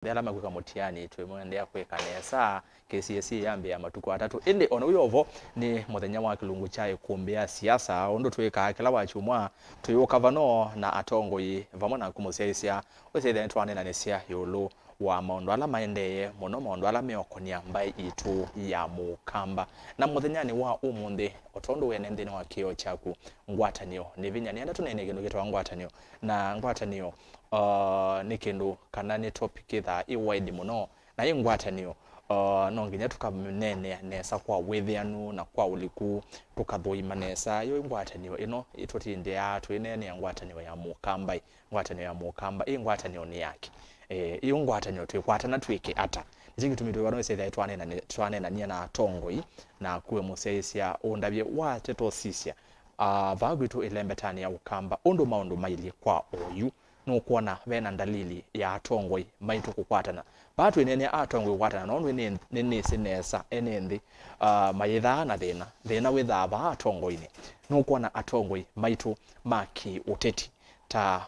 Alama kuka mutiani twemwendea kweka nesa KCSE yambe ya matuko atatu indi ono uyovo ni muthenya wa kilungu cha Îkûmbî siasa ondo tweka kila wachumwa tuyoka vano na atongoi vamwe na kumusiaisia wese twane na nesia yolo wa maondo ala maendeye muno maondo ala meokonia mbai itu ya mukamba na muthenyani wa umundi otondo wene ndini wa kio chaku Ngwatanîo ni Vinya ni anda tunene kindu kitwa Ngwatanîo na Ngwatanîo ni kindu kana ni topic tha I wide muno na I Ngwatanîo no nginya tukamnene nesa kwa withianu na kwa uliku tukathoima nesa yo Ngwatanîo ino itotinde ya twinene ya Ngwatanîo ya mukamba Ngwatanîo ya mukamba I Ngwatanîo ni yake iyo Ngwatanîo twikwatana twike ata ikingi tumitwe bano setha twane na nia na tongoi na kuwe museisia undabye wa teto sisia vagitu ilembetani ya ukamba undu maundu maili kwa oyu no kuona vena ndalili ya atongoi maitu kukwatana batu inene atongoi kwatana no nene sinesa enendi mayitha na thina witha ba atongoi ni no kuona atongoi maitu maki ûteti ta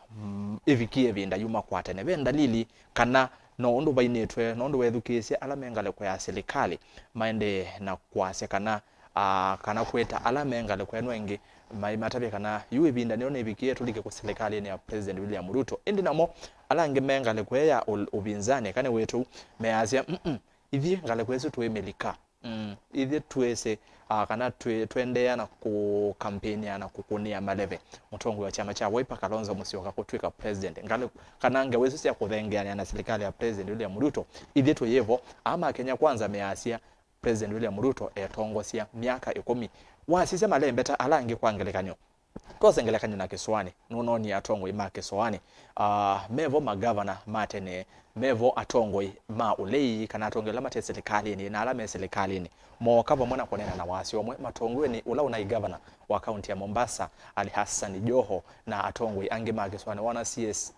evikie vinda yuma kwatane ve ndalili kana no undu bainetwe no undu wethukisia ala mengale kwa ya serikali maende na kwase kana kana kweta ala mengale kwa enwengi matabe kana yuwe vinda ne onevikie tulike ku serikali ni ya President William Ruto indi namo ala nge mengale kwa ya ubinzani kana wetu meazia ivi ngale kwesu tuemelika ithi tuese kana twendea na ku campaign na kukunia maleve mutongo wa chama cha Wiper Kalonzo Musyoka kutwika president ngale kana ngeweza sia kuthengeana na serikali ya President William Ruto ithi tuyevo ama Kenya kwanza measia President William Ruto etongosia miaka 10 wasise malembeta alange kwangelekanyo kosengelekanya na Kiswani nuno ni atongo ima Kiswani mevo magavana matene mevo atongo ma ulei kana atongela mate serikali ni na alama serikali ni mo kaba mwana konena na wasi omwe matongwe ni ula una governor wa county ya Mombasa Ali Hassan Joho na atongwe ange ma Kiswani wana CS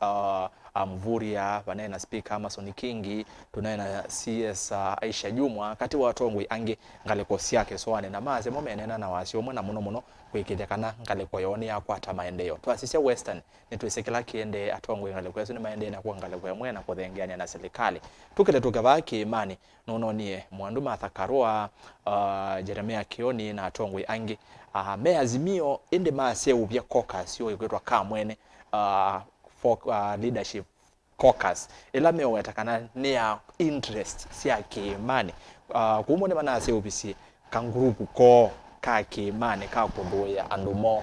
Mvuria banena speaker Mason Kingi tunaena CS Aisha Jumwa kati wa atongwe ange ngalekosia yake Kiswani na maze momenena na wasi omwe na muno kwikithekana ngaleko yoni akwata maendeleo twasisia western nitwisekela kiende atongwe ngaleko yesu ni maendeleo na kwa ngaleko ya mwena kuthengeania na serikali tukile tukavaki imani nono nie mwandu Martha Karua Jeremia Kioni na atongwe angi meazimio inde maase ubya caucus yo ikwetwa kamwene leadership caucus ila mewetakana ni interest sia kiimani kumone manase ubisi kangurupu ko kaki mane ka kuboya andumo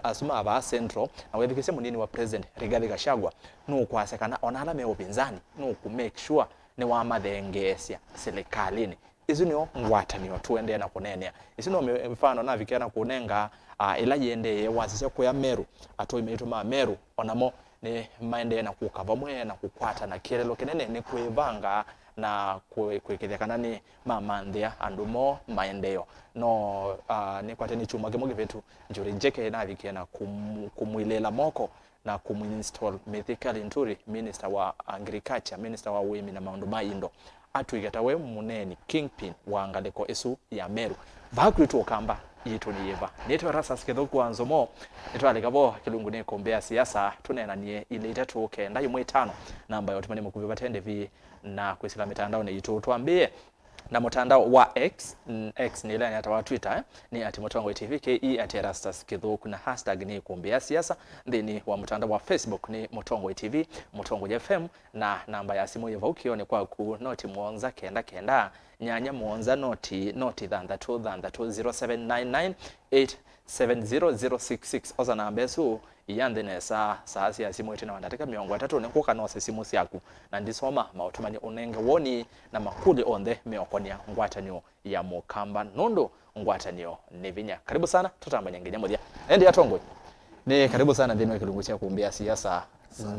asuma aba central na wethikise munini wa president Rigathi Gachagua no kwasekana onala me upinzani no ku make sure ne wa mathengesia serikalini izo niyo Ngwatanîo tuende na kunenea izo no mfano na vikena kunenga ila yende wasise ko ya Meru atoimetu ma Meru onamo ne maende na kukava mwe na kukwata na kirelo kenene ne kuivanga na kwekethekana ni mamanthia andumo maendeleo no ni kwateni chuma kimoge vetu njuri njeke na vikia na kumwilela moko na kuminstall Mithikali Nturi minister wa agriculture minister wa wemi na maundu maindo atuigata we muneni kingpin wa ngaleko esu ya Meru vakwitu okamba yitu ni yeva neto Erastus kethoku Nzomo neto alikabo kilungu ne Îkûmbî siasa tunena nie ile itatu kenda yimwe 5 namba yotumani mukuvi batende vi na kwisila mitandao ne yitu tuambie na mtandao wa X ni ile hata wa Twitter ni @Mutuku TV ke @Erastus kethoku na hashtag ni Îkûmbî siasa ndeni wa mtandao wa Facebook ni Mutuku TV Mutuku FM na namba ya simu yeva ukione kwa ku noti muonza kenda nyanya muonza noti thandatu 0799870066 oza namba su yande nesa saasi ya simu yetu ndateka miongo 3 ne kuka no simu siaku na ndisoma mautumani unenge woni na makuli onde meokonia Ngwatanîo ya mukamba nondo Ngwatanîo ni Vinya karibu sana tutamba nyengenya modia endi atongwe ni karibu sana ndino kilungu cha Îkûmbî siasa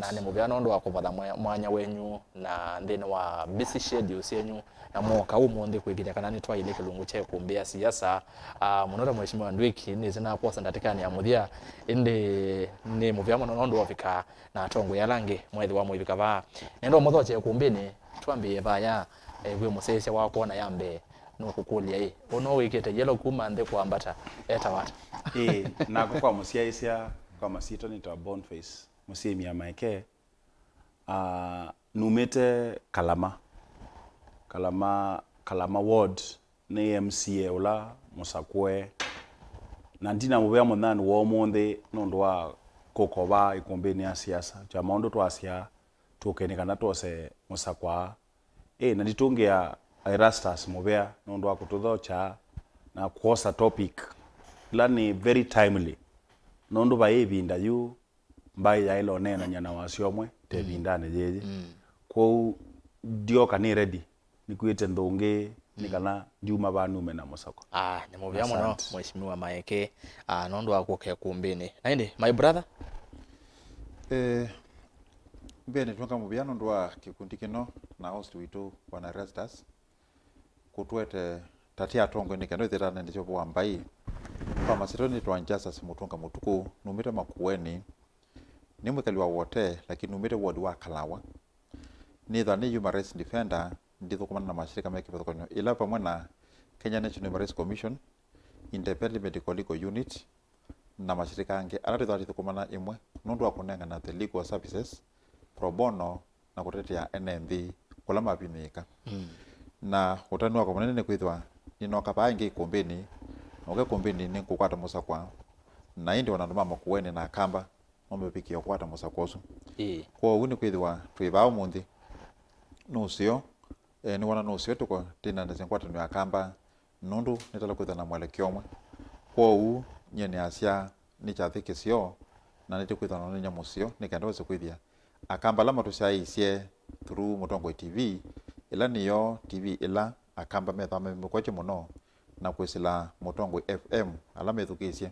na ne mubyano ndo akuvada mwanya wenyu na ndino wa busy schedule yenyu na moka umundi kwigita kana ni twaile kilungu cha Îkûmbî siasa munora mheshimiwa Ndwiki ni zina posa ndatikani ya muthia inde ni mubyamo nondo wafika na atongwe yalange mwezi wa mwivika ba nendo mutho cha Îkûmbî ni twambie baya gwe musese wako na yambe no kukulia ono wikete yelo kuma nde kwambata etawata na kwa musiaisia kwa masito ni ta Boniface musemi ya Maeke numete Kalama ward ne MCA ula musakwe na ndina mubya munani wo monde nondwa kokoba Îkûmbî ya siasa cha maondo twasia tukenekana tose musakwa na nditungia Erastus mubya nondwa kututhocha na kuosa topic lani very timely nondo baebinda yu mbai ya ilo nena nyana wasiomwe tebindane jeje kwa dio kani ready nikuite ndonge nikana juma banume na musako ni mubya muno mheshimiwa Maeke nondo akoke Îkûmbî naindi my brother mbene twanga mubya nondo wa kikundi kino na host witu bwana Erastus kutwete tatia tongo nikano ithirana ndicho bwa mbai kwa masironi twa Justus mutunga Mutuku numite makueni ni muthaliwa wote lakini numite ward wa Kalama neither ni human rights defender nditho kumana na mashirika meke pethokonyo ila pamwe na Kenya National Human Rights Commission Independent Medical Legal Unit na mashirika ange aratithwa kumana imwe nundu wa kunenga na the legal services pro bono na kutetea NMV kula mapinika na utani wako munene kwithwa ninoka paange Îkûmbî oke Îkûmbî ni kukwata musakwa na indi wananduma makueni na kamba omepikia kukwata musakwoso kwa uni kwithwa twibao mundi nusio ni wana nusio tuko tina ndezenkwata ni akamba nundu nitala kwitha na mwelekeo omwe kwa u nyene asia ni chathike sio na niti kwitha na nya musio nikandose kwithia akamba lama tushaisie through Mutongo TV ila niyo TV ila akamba methame mukwache muno na kwisila Mutongo FM ala methukisie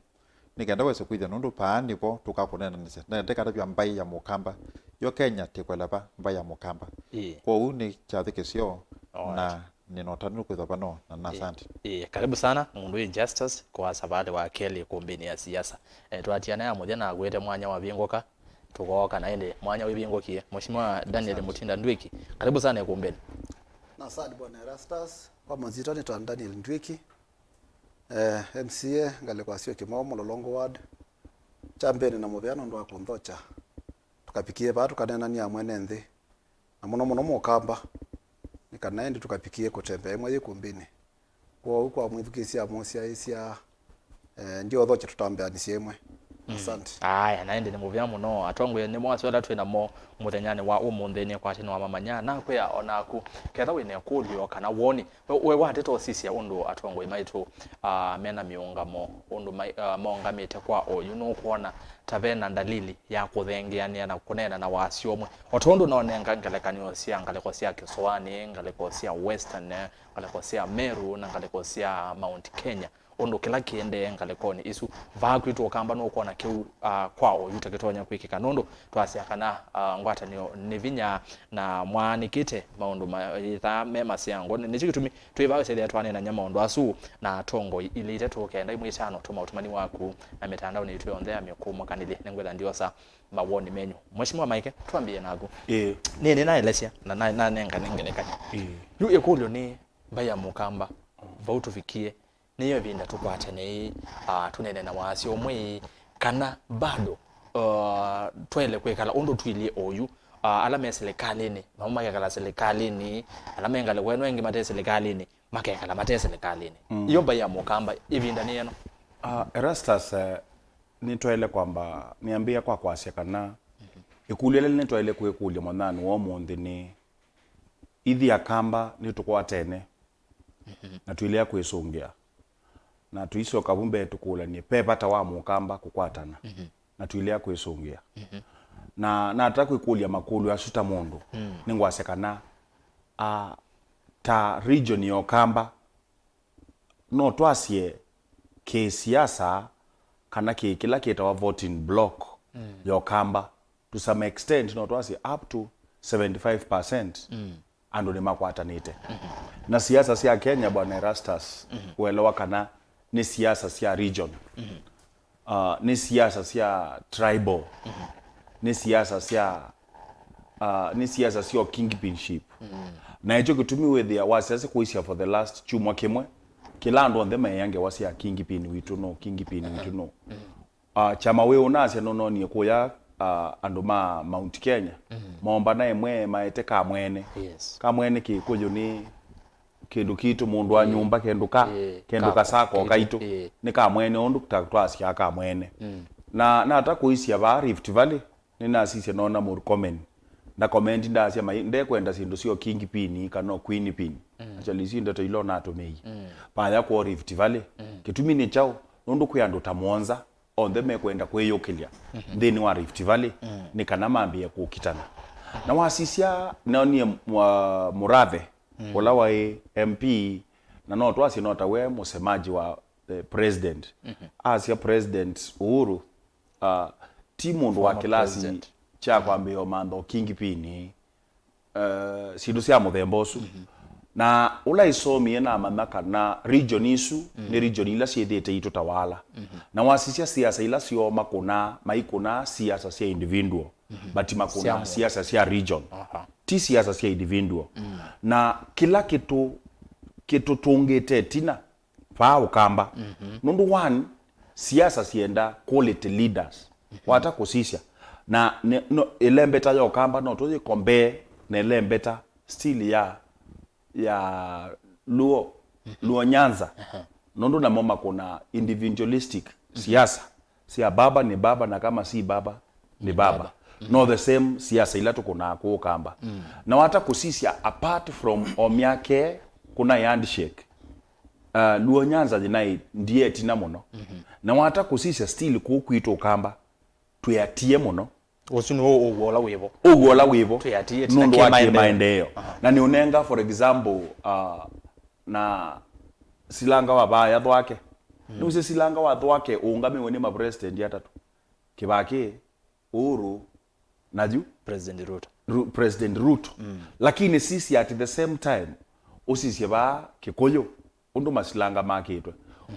nikenda wese kwithia nundu paani po tukakunena nise na ndekata bya mbai ya mukamba yo Kenya tikwelaba mbai ya mukamba kwa u ni chathike sio na ninotanu kwitha pano na asante karibu sana mundu Justus kwa sabale wa keli Îkûmbî ya siasa twatiana ya muthia na gwete mwanya wa bingoka tugoka na ende mwanya wibingokie mheshimiwa Daniel Mutinda Ndwiki karibu sana Îkûmbî na asante bwana Erastus kwa mwanzito ni twa Daniel Ndwiki MCA ngale kwa Syokimau Mlolongo ward chambeni na muvyano ndo akonthocha tukapikie ba tukanena ni amwene nthi na muno mukamba nikanaendi tukapikie kutembe imwe Îkûmbî kwa huko mwithukisia mosia isia ndio thoche tutambeanisia imwe asante naende ni muvya muno atongwe ni mwasi wala twina mo muthenyane wa umunthini kwa tino wa mamanya na kwya onaku ketha wine kulio kana woni we wateto sisia undu atongwe maitu mena miungamo undu maungamite kwa oyu no kuona tavena ndalili ya kuthengeania na kunena na wasiomwe otondu no nenga ngalekanio cia ngaleko cia Kiswani ngaleko cia Western ngaleko cia Meru na ngaleko cia Mount Kenya ondo kila kiende ngalekoni isu vakwitwo kamba no kuona kiu kwao yutakitonya kwikika nondo twasia kana Ngwatanîo ni Vinya na mwanikite maundu itha mema siango ni chikitumi twibawe sele twane na nyama ondo asu na tongo ilite tukenda imwe chano tuma utumani waku na mitandao ni tu yonde amekumo kanile nengwela ndiosa mawoni menyu mheshimiwa Maeke tuambie nago nini na elesia na nenga nengelekanya yu ekulio ni baya mukamba vautufikie niyo binda tukwatane tunene na wasi omwe kana bado twele kwekala ondo twilie oyu alama serikali mama yakala serikali alama ngale wenu engi mate serikali makekala mate serikali iyo baya mukamba ibinda ni yeno Erastus ni twele kwamba niambia kwa kwasia kana ikulele ni twele kwekulia mwanani wo mundi ni ithi akamba ni tukwatene na twilia kwisungia na tuiso kabumbe tukula ni pepata wa mukamba kukwatana na tuilia kwisungia na nataka kuikulia makulu asuta mundu ningwasekana ta region yo kamba no twasie ke siasa kana ke kila kita wa voting block yo kamba to some extent no twasie up to 75% ando ni makwatanite na siasa sia Kenya bwana Erastus uelewa kana ni siasa sia region ni siasa sia tribal ni siasa sia kingpinship na hicho kitumiwe thia wasiasa kuisia for the last chumwa kimwe kila ndo ndema yange wasia kingpin witu no chama we unasia no ni kuya andu ma Mount Kenya momba na emwe maete ka mwene ka mwene ki kuju ni kindu kitu mundu wa nyumba kenduka sako kaitu ni ka mwene ondu kutwasya ka mwene na ata kuisia ba Rift Valley ni nasisi nona mu comment na comment ndasya nde kwenda sindu sio king pin kana queen pin actually sindu to ilo na to mei pa ya ko Rift Valley kitumi ni chao nundu kuyandu tamonza onde mekwenda kweyokelya thini wa Rift Valley ni kana mambia kukitana na wasisia naonie Murathe ola wa MP na no twasi nota we musemaji wa president asia president Uhuru timu ndo wa kilasi cha kwambia mando king pini sindu cia muthembosu na ula isomi na mamaka na region isu ni region ila ciethete itu tawala na wasisia siasa ila cio makuna maikuna siasa cia individual but makuna siasa cia region ti siasa cia individual na kila kitu tungete tina pa ukamba nundu one siasa sienda quality leaders wata kusisya na elembeta ya ukamba no tuzi kombe na elembeta still ya luo Nyanza nundu na mama kuna individualistic siasa sia baba ni baba na kama si baba ni baba no the same siasa ila tukuna kuukamba na wata kusisya apart from omiake kuna handshake luo Nyanza jinai ndiye tina muno na wata kusisya still kukwita ukamba tuyatie muno osino ogola wibo tuyatie tina maendeleo na ni unenga for example na silanga wabaya thwake nuse silanga wa thwake ungame wone ma president yatatu Kibaki Uhuru naju president Ruto lakini sisi at the same time usisi ba Kikuyu undu masilanga maketwe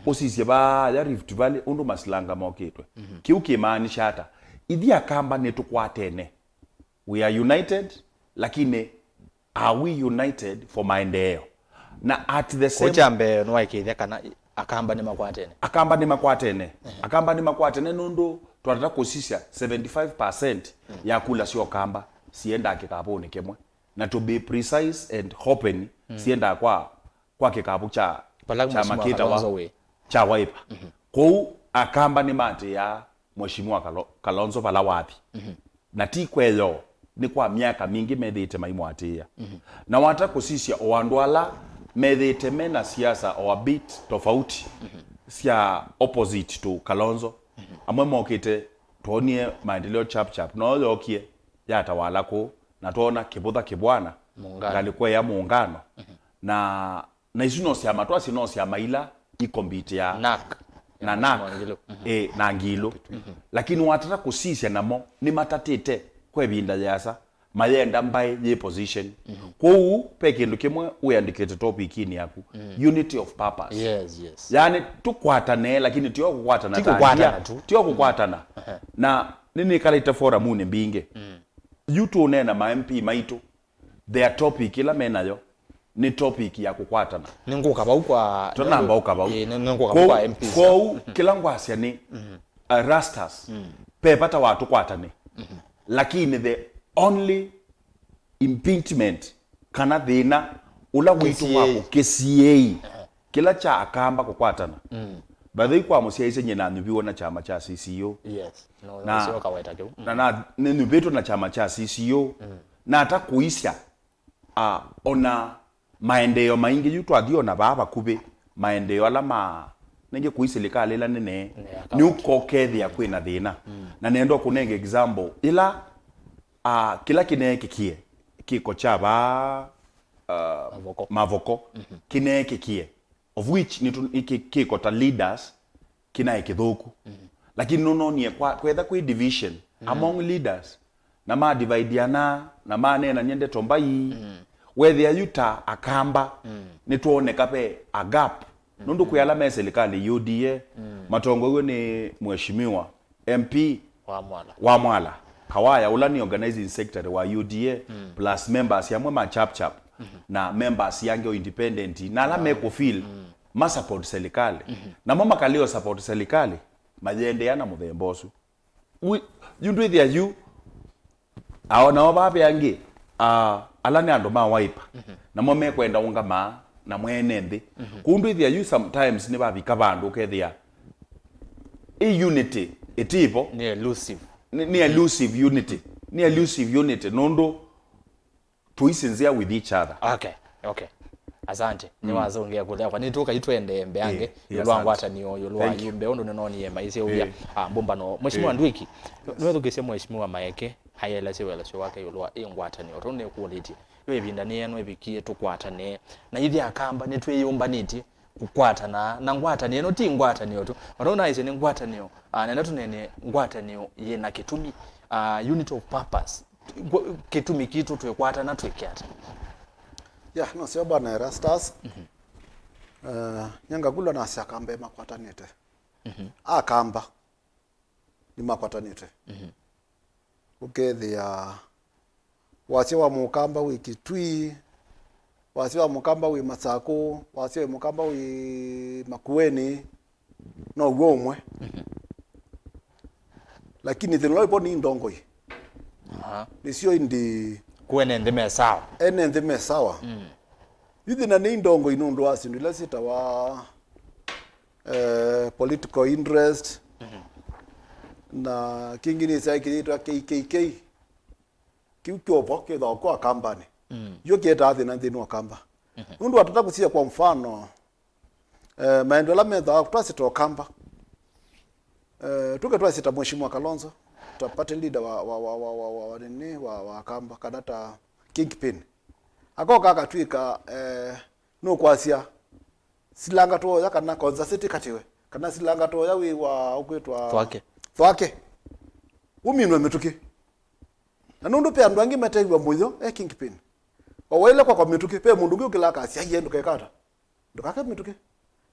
usisi ba ya Rift Valley undu masilanga maketwe kiuki maani shata idhi akamba netukwatene we are united lakini are we united for maendeleo na at the same ochambe no waikithia kana akamba ni makwatene nundu twatata kusisya 75% ya kula sio kamba sienda kikapuni kemwe na to be precise and open sienda kwa kikapu cha makita wa cha waipa kwa akamba ni mate ya mheshimiwa Kalonzo pala wapi na ti kweyo ni kwa miaka mingi methite maimwatia na wata kusisya oandwala methite mena siasa o a bit tofauti sia opposite to Kalonzo amwe mokite tuonie maendeleo chap no yokie ya tawala ko na tuona kibudha kibwana ngalikuwa ya muungano na isino sia matwa sino sia maila ikombite ya nak na ngilo lakini watata kusisya namo ni matatete kwebinda yasa mayenda mbaye ye position ko pekindu kimwe uyandikete topic ini yaku unity of purpose yes yani tukwatane lakini tio kukwatana na nini kalita fora mune mbinge yutu nena ma MP maitu their topic ila menayo ni topic ya kukwatana ninguka baukwa tonamba ukabau ninguka baukwa MP ko kila ngwasya ni Erastus pepata watu kwatane lakini the only impeachment kana thina ula witu wako KCA kila cha akamba kukwatana baadhi kwa musia ise nyina nyubiwa na chama cha CCO no sio kawaita ke na nyubeto na chama cha CCO na hata kuisya ona maendeleo maingi yutu adio na baba kube maendeleo ala nenge kuisilika lela nene ni uko kethia kwina thina na nendo kunenge example ila kila kinekikie kiko chaba mavoko kinekikie of which ni kiko ta leaders kinaikithuku lakini nono ni kwetha kwi division among leaders na ma divideana na manena nyende tombai whether yuta akamba nituone kape a gap nundu kuyala meselikali UDA matongo ni mheshimiwa MP wa Mwala Kawaya ulani organizing secretary wa UDA plus members yamwe ma chap na members yange independent na la make feel ma support serikali na mama kalio support serikali majende yana muthembosu yundu ithia yu aona obabe yangi ala ni andu ma wipe na mo mekwenda unga ma na mwene nthi kundu ithia yu sometimes ni babika bandu kethia unity etivo ni elusive ni elusive unity ni elusive unity nondo tuisinzia with each other. Okay asante ni wazongea kule kwa nituka itwende mbeange yeah, ngwatanîo yolwa yumbe ondo nenoni yema ise ubia mbombano mheshimiwa Ndwiki niwethu kise mheshimiwa Maeke hayela sewela sio wake yolwa ngwatanîo tonne quality yo ibinda ni eno ebikie tukwatane na ithi akamba nitweyumbaniti kukwatana na ngwatanîo no ti ngwatanîo tu orona ise ni ngwatanîo nenda tunene ngwatanîo yena kitumi unit of purpose kitumi kitu twekwatana twekyata no sio bwana Erastus. Nyanga gulo na siakambe makwatanite. Akamba ni makwatanite. Ukethia wasi wa mukamba wikitwi, wasi wa mukamba wi Masako, wasi wa mukamba wi Makueni no gomwe. Lakini thino ipo ni ndongoi. Ni sio indi kuene ndime sawa ene ndime sawa yithi na ni ndongo inundu wasi ndila sita wa political interest na kingine sai kiitwa KKK kiukopo kitho kwa company yo kieta athi na thinu kamba nundu atata kusia kwa mfano maendeleo metha twasito kamba tuke twasita mheshimiwa Kalonzo party leader wa kamba kadata kingpin akoka akatwika no kwasia silanga to ya kana conservative katiwe kana silanga to ya wi wa ukwetwa twake uminwe mituki na nundu pe andu angi metegwa muyo kingpin owele kwa mituki pe mundu ngukila kasi ayendu kekata ndukaka mituki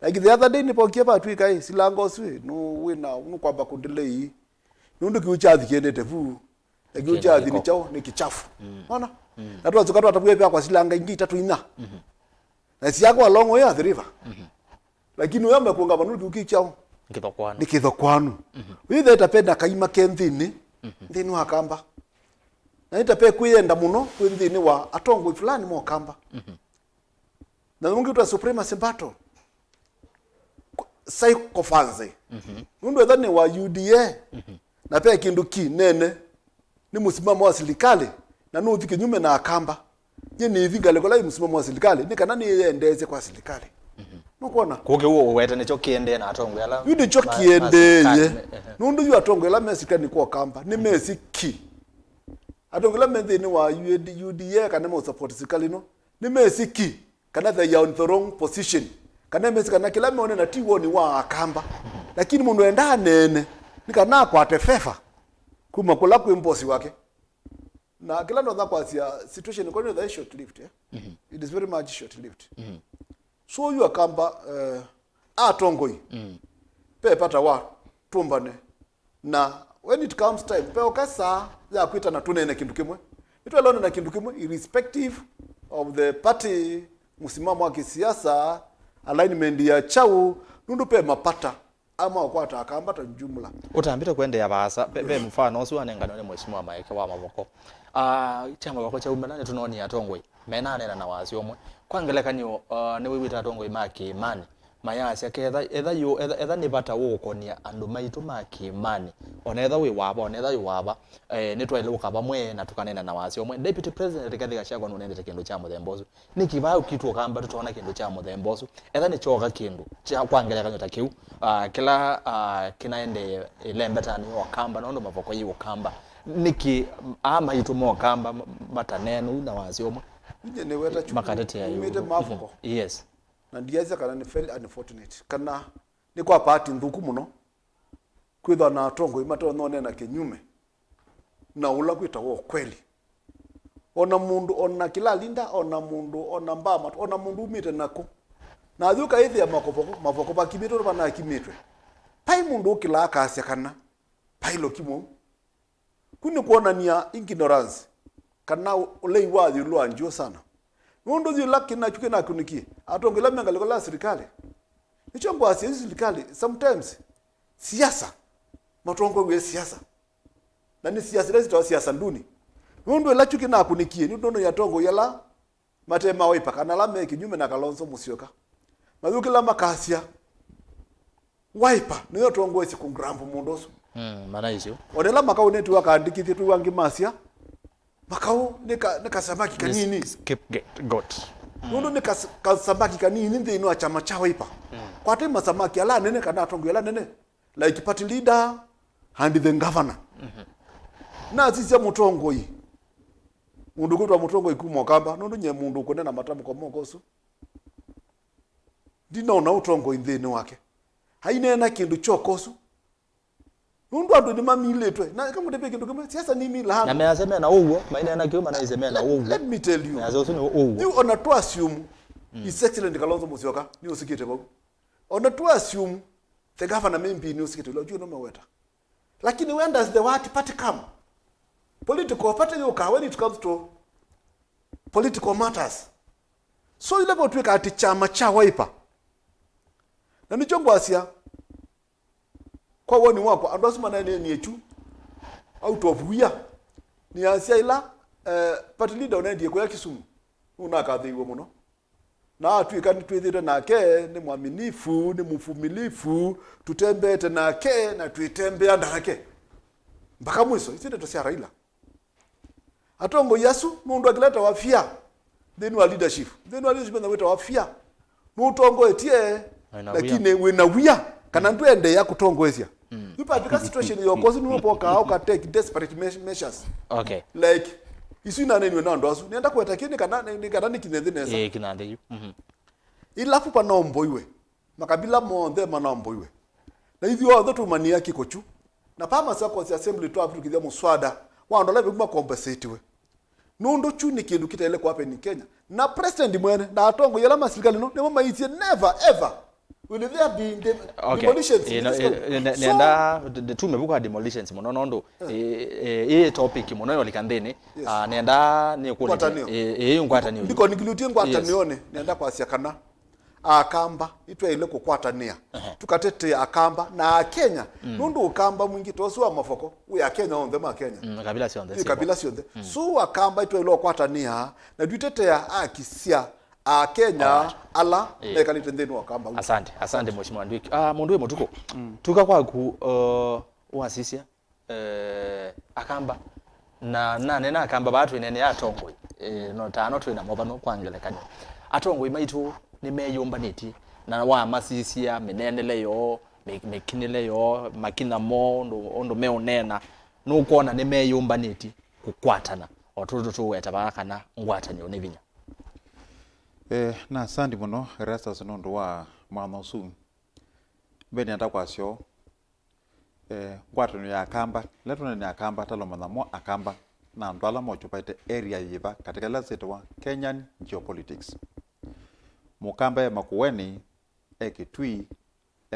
like the other day nipokie pa twika silanga oswi no wina kwamba kundelei nundu kiuchathi kiendete vu kiuchathi ni chao ni kichafu unaona na tu azukatu atabwe pia kwa silanga ingi 3 ina na siako alongo ya the river lakini wewe umekuanga banuru kiuchao ni kithokwanu withe itapenda kaima kenthini nthini wa kamba na itape kuyenda muno kwinthini wa atongo fulani mo kamba na mungu tu supremacy battle psychophancy nundu ethani wa UDA na pia kindu ki nene ni msimamo wa serikali na no thike nyume na akamba ye ni vinga lekola msimamo wa serikali ni kana ni yendeze kwa serikali no kuona kuke wo weta nicho kiende na atongo yala yudi cho kiende ye nundu yu atongo yala mesika ni kwa kamba ni mesiki atongo yala mende ni wa UDA kana mo support serikali no ni mesiki kana they are on the wrong position kana mesika na kila meone na tiwo ni wa akamba lakini mundu enda nene nikana kwa tefefa kuma kula kwa imposi wake na kila ndo kwa situation kwa ni short lived it is very much short lived so you akamba atongoi pe pata wa tumbane na when it comes time pe okasa ya kuita na tunene kindu kimwe itwalona na kindu kimwe irrespective of the party msimamo wa kisiasa alignment ya chau nundu pe mapata ama okwata akambata jumla utambite kwende ya basa pe mfano osu anengano ne mheshimiwa Maeke wa maboko chama bako cha umelane tunoni atongwe menane na wazi omwe kwangelekanyo ne wibita atongwe Maeke imani mayasi etha ni bata wokonia andu maitu Maeke imani onetha wi waba onetha yu waba nitwaile ukaba mwe na tukanena na wazi omwe deputy president Rigathi Gachagua nunendete kindu cha muthembosu nikibao kitu kamba tutona kindu cha muthembosu etha ni choga kindu cha kwangelekanyo ta kiu kila kinaende lembetani okamba nondo mavoko yi okamba niki ama itumo okamba matanenu na wazi omwe ne weta chuku makatete ya mavoko yes na ndiaza kana ni very unfortunate kana ni kwa party nthuku muno kwitha na atongo imato none na kinyume na ula kwita wo kweli ona mundu ona kila linda ona mundu ona mbama ona mundu umite nako na thuka ithi ya mavoko bakimito bana kimitwe pai mundu kila akasya kana pailo kimo kuni kuonania ignorance kana ulei wathi lwanjio sana mundu zi laki na chuke na kuniki atongela menga la serikali nicho ngwa serikali sometimes siasa matongo we siasa na ni siasa zito siasa nduni nundu la chuki na kunikie ni ndono ya tongo yala matema waipa kana la me kinyume na Kalonzo Musyoka mazuki la makasia waipa niyo tongo esi kungrambo mundoso mana hizo odela makao netu wakaandikithie tu wangi masia makao nika samaki kanini got nundu nika samaki kanini ndi ino chama cha waipa kwa tema samaki ala nene kana tongo yala nene like party leader and the governor na sisi mutongo yi mundu kutwa mutongo ikumo kamba nundu nye mundu kunena matamu kwa mogoso ndinaona utongo inthini wake hainena kindu chokosu nundu andu ni mamiletwe na kama tepe kindu kama siasa ni mila na measema na uwo mainena kiuma na isema na uwo let me tell you azo sino uwo you on to assume is excellent Kalonzo Musyoka ni usikite babo on to assume the governor maybe ni usikite lo you know maweta lakini when does the what party come political party yoka when it comes to political matters so ile botu ati chama cha Wiper na nicho ngwasia kwa woni wako andosima na ni echu out of wia ni asia ila party leader onendie kwa Kisumu unakathiwe muno na tuika nitwithire nake ni mwaminifu ni mfumilifu tutembete nake na tuitembea ndake mpaka mwisho isinde to sia Raila atongo Yesu mundu akileta wafia then wa leadership na weta wafia mutongo etie lakini wina wia kana ndwende ya kutongoezia yupa because situation yokozi ni upoka au ka take desperate measures okay like isu na nini na ndo asu nienda kweta kini kana ni kinendeneza kinande ilafu pa nombo iwe makabila monde manombo iwe na hivyo ndo tu mania kikochu na pama sako si assembly to afu kidya muswada wandola biguma compensate we nundo chuni kindu kitaele kwa hapa ni Kenya na president mwene na atongo yala maserikali no nemo maitie never ever will there be demolitions nenda the two mebuka demolitions mono nondo topic mono yolikandene nenda ni kule ngwatanio ndiko nikilutie ngwatanione nenda kwa siakana akamba itwe ile kukwatania tukatete akamba na Kenya nundu ukamba mwingi tosu mafoko uya Kenya onde ma Kenya kabila sionde so akamba itwe ile kukwatania na duitetea akisia Kenya ala mekanite ndenu akamba asante mheshimiwa Ndwiki mundu we Mutuku tuka kwa ku wasisia akamba na nena akamba batu inene atongo no tano twina mobano kwangelekanya atongo imaitu ni meyumba niti na wa masisia meneneleyo mekinileyo makina mo ndo meonena nukuona ni meyumba niti kukwatana watoto tu wetabakana Ngwatanîo ni Vinya na sandi muno Erastus nondo wa mwana usu beni atakwasyo Ngwatanîo ya akamba letona ni akamba talomana mo akamba na ndwala mo chupaite area yiva katika laseto wa Kenyan geopolitics mukamba ya makuweni ekitui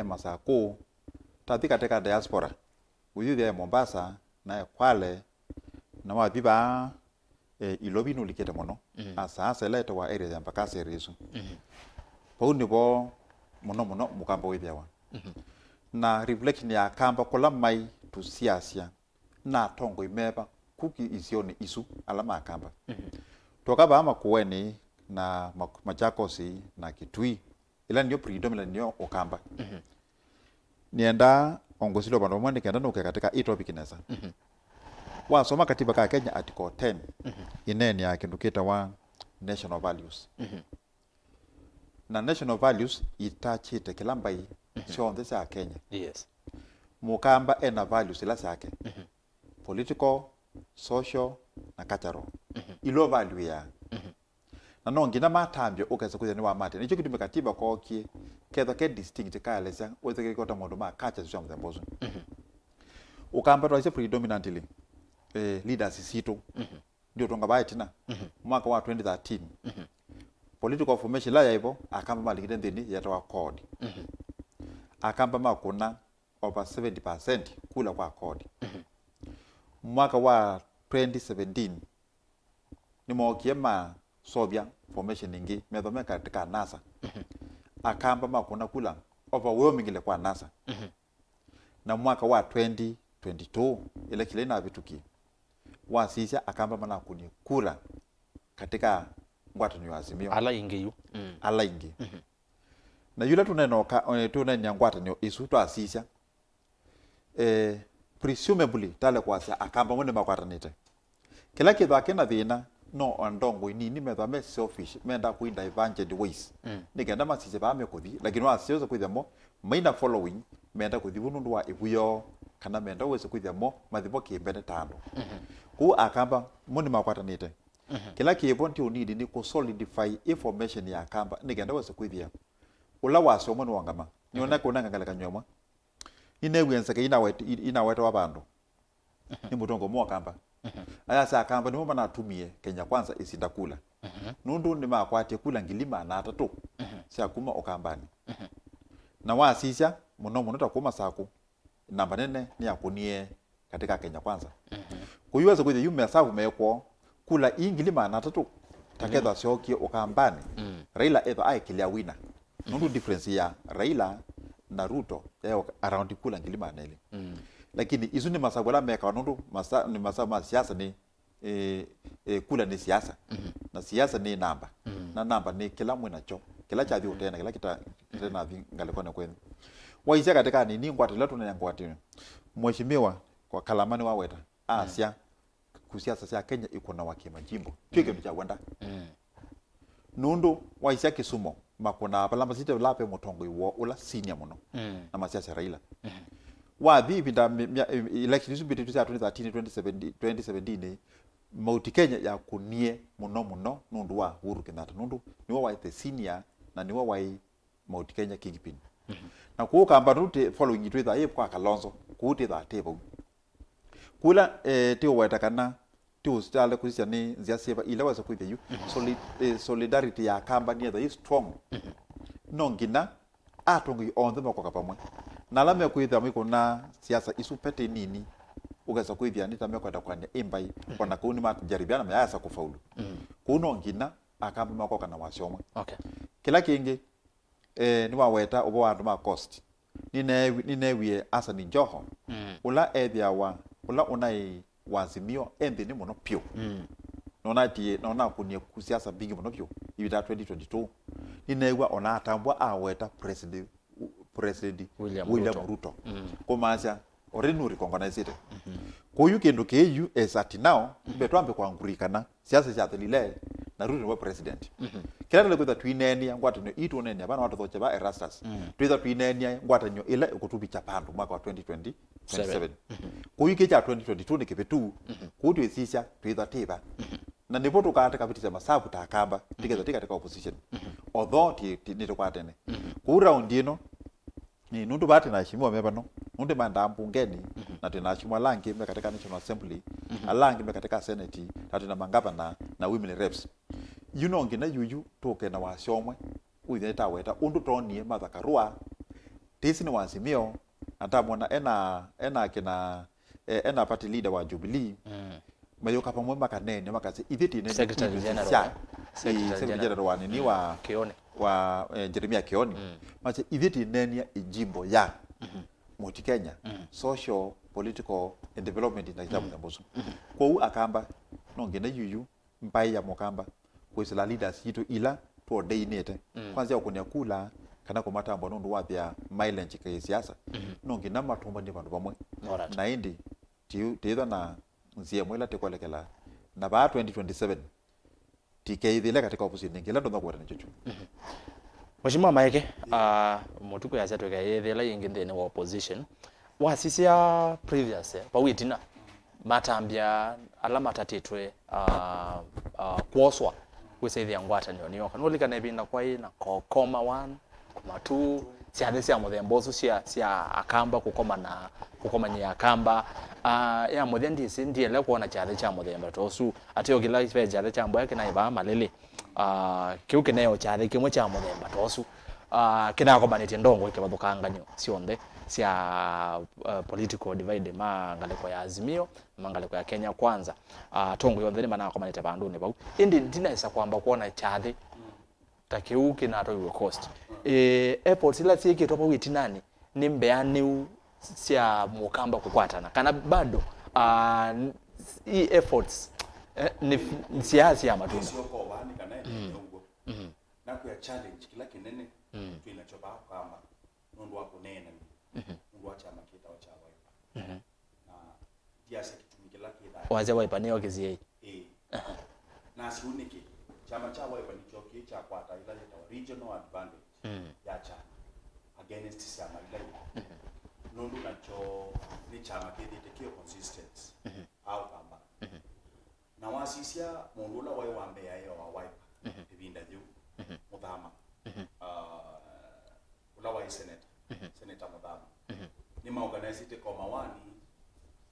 masako tathika teka diaspora uyuthi ya Mombasa na Kwale na wabiba ilobi no likete mono asa leto wa area ya mpaka serizo pau nibo mono mukamba withia na reflection ya kamba kola mai tu siasa na tongo imeba kuki isioni isu alama kamba toka ba makuweni na Machakosi na Kitui ila ndio predominant ndio okamba nienda ongosilo bando mwandi kenda nuke katika hii topic nesa wasoma katiba ka Kenya article 10 inene ya kindukita wa national values na national values itachite kilambai sio ndese ya Kenya yes mukamba ena values ila yake political social na cultural ilo value ya na no ngina matambyo ukeza kuya ni wa mate nicho kitu katiba ko kie ketho ke distinct ka lesa weze kota modo ma kacha sio mzembozo ukamba to ise predominantly leaders sito ndio tonga bai tina mwaka wa 2013 political formation la yaibo akamba malikide ndini yatawa code akamba makuna over 70% kula kwa code mwaka wa 2017 ni mokiema Sobia formation nyingi medhome katika NASA akamba makuna kula overwhelming ile kwa NASA na mwaka wa 20 2022 ile kile na vituki wasisya akamba mana kuni kura katika ngwatanio Azimio ala ingi yu ala ingi na yule tunenya ngwatanio isu twasisya presumably tale kwasya akamba mwene makwatanite kila kitho kina thina no ondongo inini metha me selfish menda ku divergent ways nigenda masije ba me kuthi lakini wasyoza kwithamo maina following menda kuthi bunundu wa ibuyo kana menda wese kwithamo mathibo kimbene tano ku akamba mwene makwatanite kila kibo nti unidi ni ku solidify information ya akamba nigenda wese kwithia ula wasyo mwene wangama niona kuna ngaleka nyoma inewenseke inaweta wa bandu ni mutongo mwa kamba aya sa kamba ni mwana atumie Kenya Kwanza isinda kula nundu ni makwatie kula ngilima na atatu sia kuma okambani na wasisya muno takuma saku namba nene ni akunie katika Kenya Kwanza kuyuweza kuthi yume sabu mekwo kula ingilima na atatu taketha Syokimau okambani Raila etho aikilia wina nundu difference ya Raila na Ruto yao around kula ngilima nele lakini isu ni masabwala meka nundu ni masama siasa ni kula ni siasa na siasa ni namba na namba ni kila mwena cho kila cha thio tena kila kita tena ngalekona kwenu waisha katika nini ngwatile tuna ngwatile mheshimiwa kwa Kalama ni waweta asia kusiasa sia Kenya iko na wake majimbo twike cha wenda nundu waisha Kisumo makona palamba site lape motongo iwo ula senior muno na masiasa Raila wathi binda elections bitu za 2013 2017 Mount Kenya ya kunie muno nundu wa Uhuru Kenyatta nundu niwo wa the senior na niwo wa Mount Kenya kingpin na kukamba rute following it with a kwa Kalonzo kuti tha table kula tio watakana tio stale kusya ni nzia seva ile wasa kwithe yu solidarity ya kamba ni the strong no ngina atongi onthe makoka pamwe na lame kwitha mwiko na siasa isupete nini ugasa kwithia nita mekwenda kwanya imbai ona kuni majaribiana mayasa kufaulu kuno ngina akamba makoka na wasiomwe kila kingi ni waweta obo wandu ma cost ninewie asa ni Joho ula ethia wa ula unai wazimio endi ni muno pio nona kunie kusiasa bingi muno pio ibita 2022 ninewa ona atambwa aweta president William Ruto komasya orenuri kongonezite koyu kendo keyu esati now betwambe kwangurikana siasa cha thelile na Ruto wa president kila ndio kwita twinenia ngwatanio itu nenia bana watu thoche ba Erastus twitha twinenia ngwatanio ile ukutubicha pandu mwaka wa 2027 koyu ke cha 2022 ni kibetu kutu isisya twitha tiba na nipo tukate kapitisa masabu takamba tikeza katika opposition although nitokwatene ku round ino ni nundu bati na heshimiwa mebano nundu manda mbungeni na tena heshimiwa langi me katika National Assembly alangi me katika Senate na tena mangaba na women reps ngina yuyu toke na washomwe uitheta weta undu tonie mathakarua tisi ni Azimio atamona ena party leader wa Jubilee mayoka pamwe makanene makase ithiti ne Secretary General wa nini wa Kioni wa Jeremia Kioni mache ithiti nenia ijimbo ya Mount Kenya social political and development na kitabu mbozo kwa akamba nongena yuyu mbai ya mokamba kwesela leaders yitu ila to deinete kwanza ukunya kula kana komata mbono ndo wapya mileage ka siasa nongena matomba ndi bandu bamwe na indi tiyo na nzia mwela tekwelekela na ba 2027 tikeithile katika opposition ngila ndo ngwara nicho Mheshimiwa Maeke Mutuku ya zetu kaithila yingi ndene wa opposition wasisia previous pawitina matambia alama tatetwe kwoswa kwisethia ngwatanio nioka nolikana binda kwa ina kokoma 1 koma 2 siathe cia muthembozo cia akamba kukoma ni akamba ya muthendi sindiele kuona cyathe cia muthemba tosu atio kila ife cyathe cia mbwa kina iba malele kiu kineo cyathe kimwe cia muthemba tosu kina komanite ndongo ikibathukanganyo cionthe cia political divide mangaleko ya Azimio mangaleko ya Kenya Kwanza tongo yonthe ni mana komanite bandu ne bau indi ndinesa kwamba kuona cyathe takiu kina to cost airport ila tiki topa witinani ni mbeani sia mukamba kukwatana kana bado hii efforts ni siasa ya matunda sio kwa wani kana ndio na ku ya challenge kila kinene tuinachoba kama nundu wako nena nundu wa chama kita wa cha Wiper na diasa kitumikila kida waze Wiper ni okizie na siuniki chama cha Wiper ni choki cha kwata ila ya regional advantage ya chama against chama ila nundu nacho ni chama kidete consistent au kama na wasisia mondula wai wambe yayo wa Wiper ibinda juu Mudhama ula wai senator Mudhama ni organize te koma wani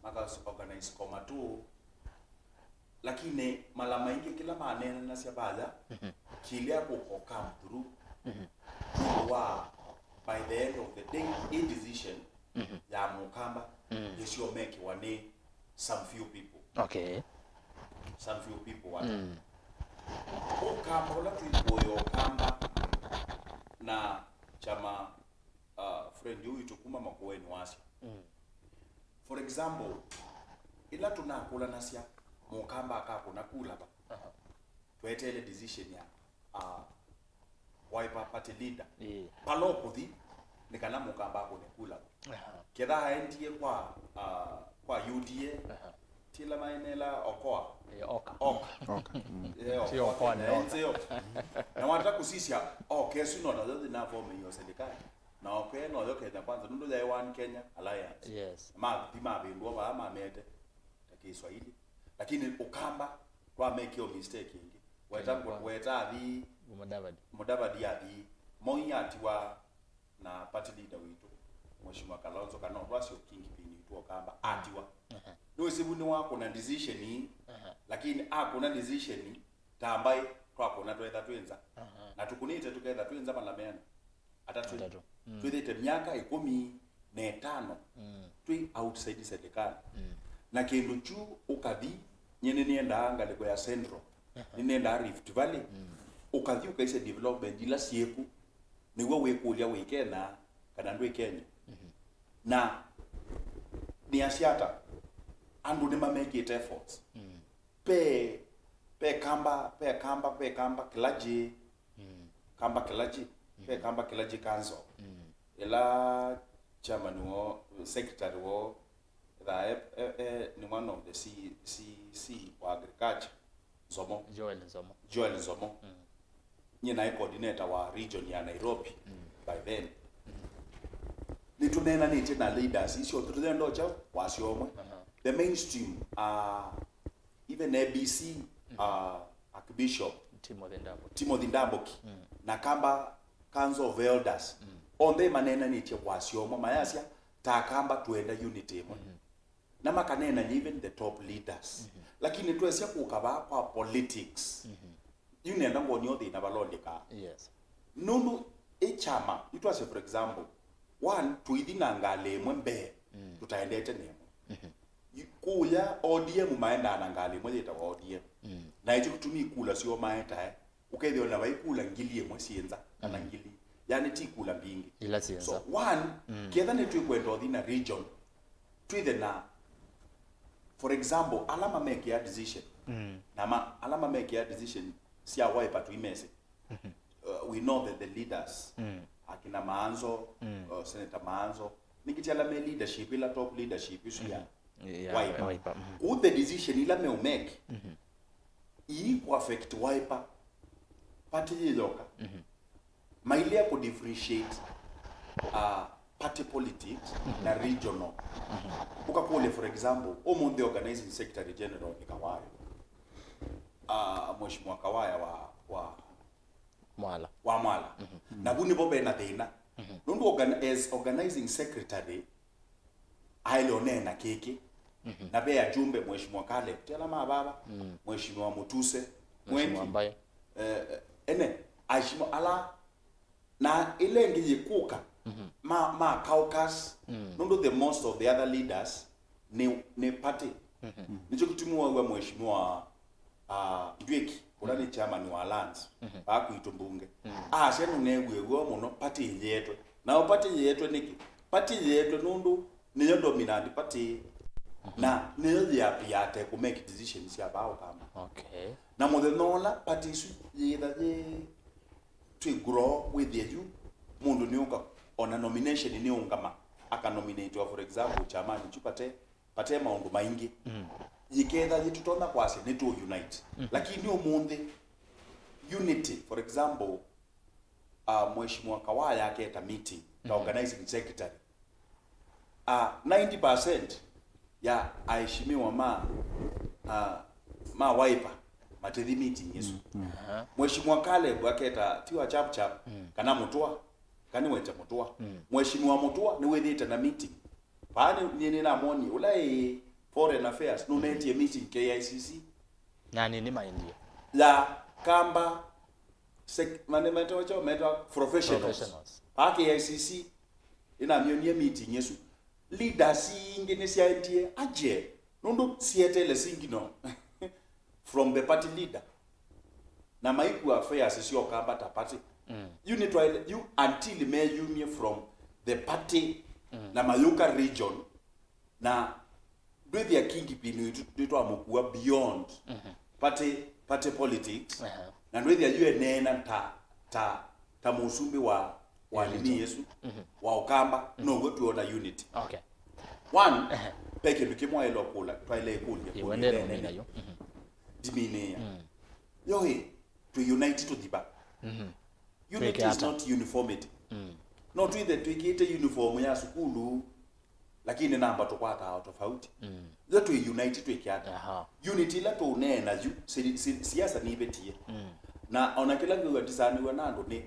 maka organize koma tu lakini mala maingi kila maneno na siabaza kilia ko come through wa by the end of the day a decision ya mukamba is your make one some few people Ukamba ula tuiboyo kamba na chama friend yu itukuma makuweni wasi for example ila tunakula nasia mukamba akako nakula ba tuetele decision ya Wiper party leader palopo di nikana mukamba ako nekula keda haendie kwa UDA tila mainela okoa sio okoa ni na wanataka kusisia kesu no doesn't na form hiyo serikali na okay no yoke na kwanza ndio ya One Kenya Alliance ma bindwa ba ma mete taki Swahili lakini ukamba kwa make your mistake ingi weta di mudavadi ya di moyati wa na party leader wetu Mheshimiwa Kalonzo kana wasio king pini tu kamba atiwa ndio sibuni wako na decision lakini kuna decision tambai kwako na twetha twenza na tukunite tuketha twenza malamena atatu twethe miaka 15 twi outside serikali na kindu chu ukadhi nyene nienda anga liko ya Central nenda Rift Valley ukadhi ukaise development ila sieku niwe wekulia wekena kana Ndwiki na ni asiata andu ni make it efforts pe kamba kilaji kamba kilaji council ila chairman wo secretary wo ni one of the CC for agriculture Nzomo Joel Nzomo nyina coordinator wa region ya Nairobi by then ni tunena ni tena leaders isio tutendo cha wasiomwe the mainstream even ABC Archbishop Timothy Ndamboki na kamba Council of Elders on the manena ni che wasiomwe mayasia takamba tuenda unity na makanena even the top leaders lakini tuesia kukaba kwa politics unenda ngonyo the na balondeka nundu chama itwase for example one tuidina ngale mwembe tutaendete nemo kuya ODM maenda na ngale mwe eta ODM na hicho kutumi kula sio maeta ukethio na baikula ngilie mwe sienza kana ngili yani tikula mbingi ila sienza so one ketha ne tu kwenda odina region twithe na for example alama make ya decision na alama make ya decision si ya Wiper tu imese we know that the leaders akina Maanzo Senator Maanzo nikitala me leadership ila top leadership isu ya Wiper the decision ila me make ku affect Wiper party yoka mailia ku differentiate party politics na regional ukakule for example omonde organizing secretary general ni Kawaya Mheshimiwa Kawaya wa Mwala na buni bobe na tena nundu as organizing secretary ailone na keke na be ajumbe Mheshimiwa Kale tela mababa Mheshimiwa Mutuse Mheshimiwa ambaye ashimo ala na ile ngiye kuka ma caucus nundu the most of the other leaders ni party nicho kitumu wa Mheshimiwa Ndwiki urani chairman wa lands akuitumbunge shenu negwe muno party yetu na party yetu niki party yetu nundu niyo dominant party na niyo ya ku make decisions ya bao kama okay na modenola party su yeda ye to grow with you mundu niunga on a nomination ni ungama aka nominate for example chamani chupate pate maundu maingi yiketha yitutona kwase ni to unite lakini omundi unity for example mheshimiwa Kawaya aketa meeting na organizing secretary 90% ya aheshimiwa ma wiper matethi meeting yesu mheshimiwa Caleb aketa tiwa chap chap kana mutwa kani weta mutwa mheshimiwa mutwa ni wethite na meeting pani nini na moni ulai foreign affairs no neti meeting KICC nani ni maindia la kamba meta professionals KICC ina mionia meeting yesu leaders ingine siaendie aje nundu sietele singino from the party leader na maiku affairs sio kamba ta party you need to you until me you from the party na Mayuka region na with the king pinu to amukua beyond party politics na with the you nena ta musumbi wa nini Yesu wa ukamba no go to other unity okay one peke bikimwa elo kula twaile kulia iwendele nena yo dimine yo to unite to diba unity is not uniformity not with the tuikite uniform ya sukulu lakini namba tokwata tofauti zo to unite to ikiata unity la to nena ju siasa ni betie na ona kila ngo tisani wanando ni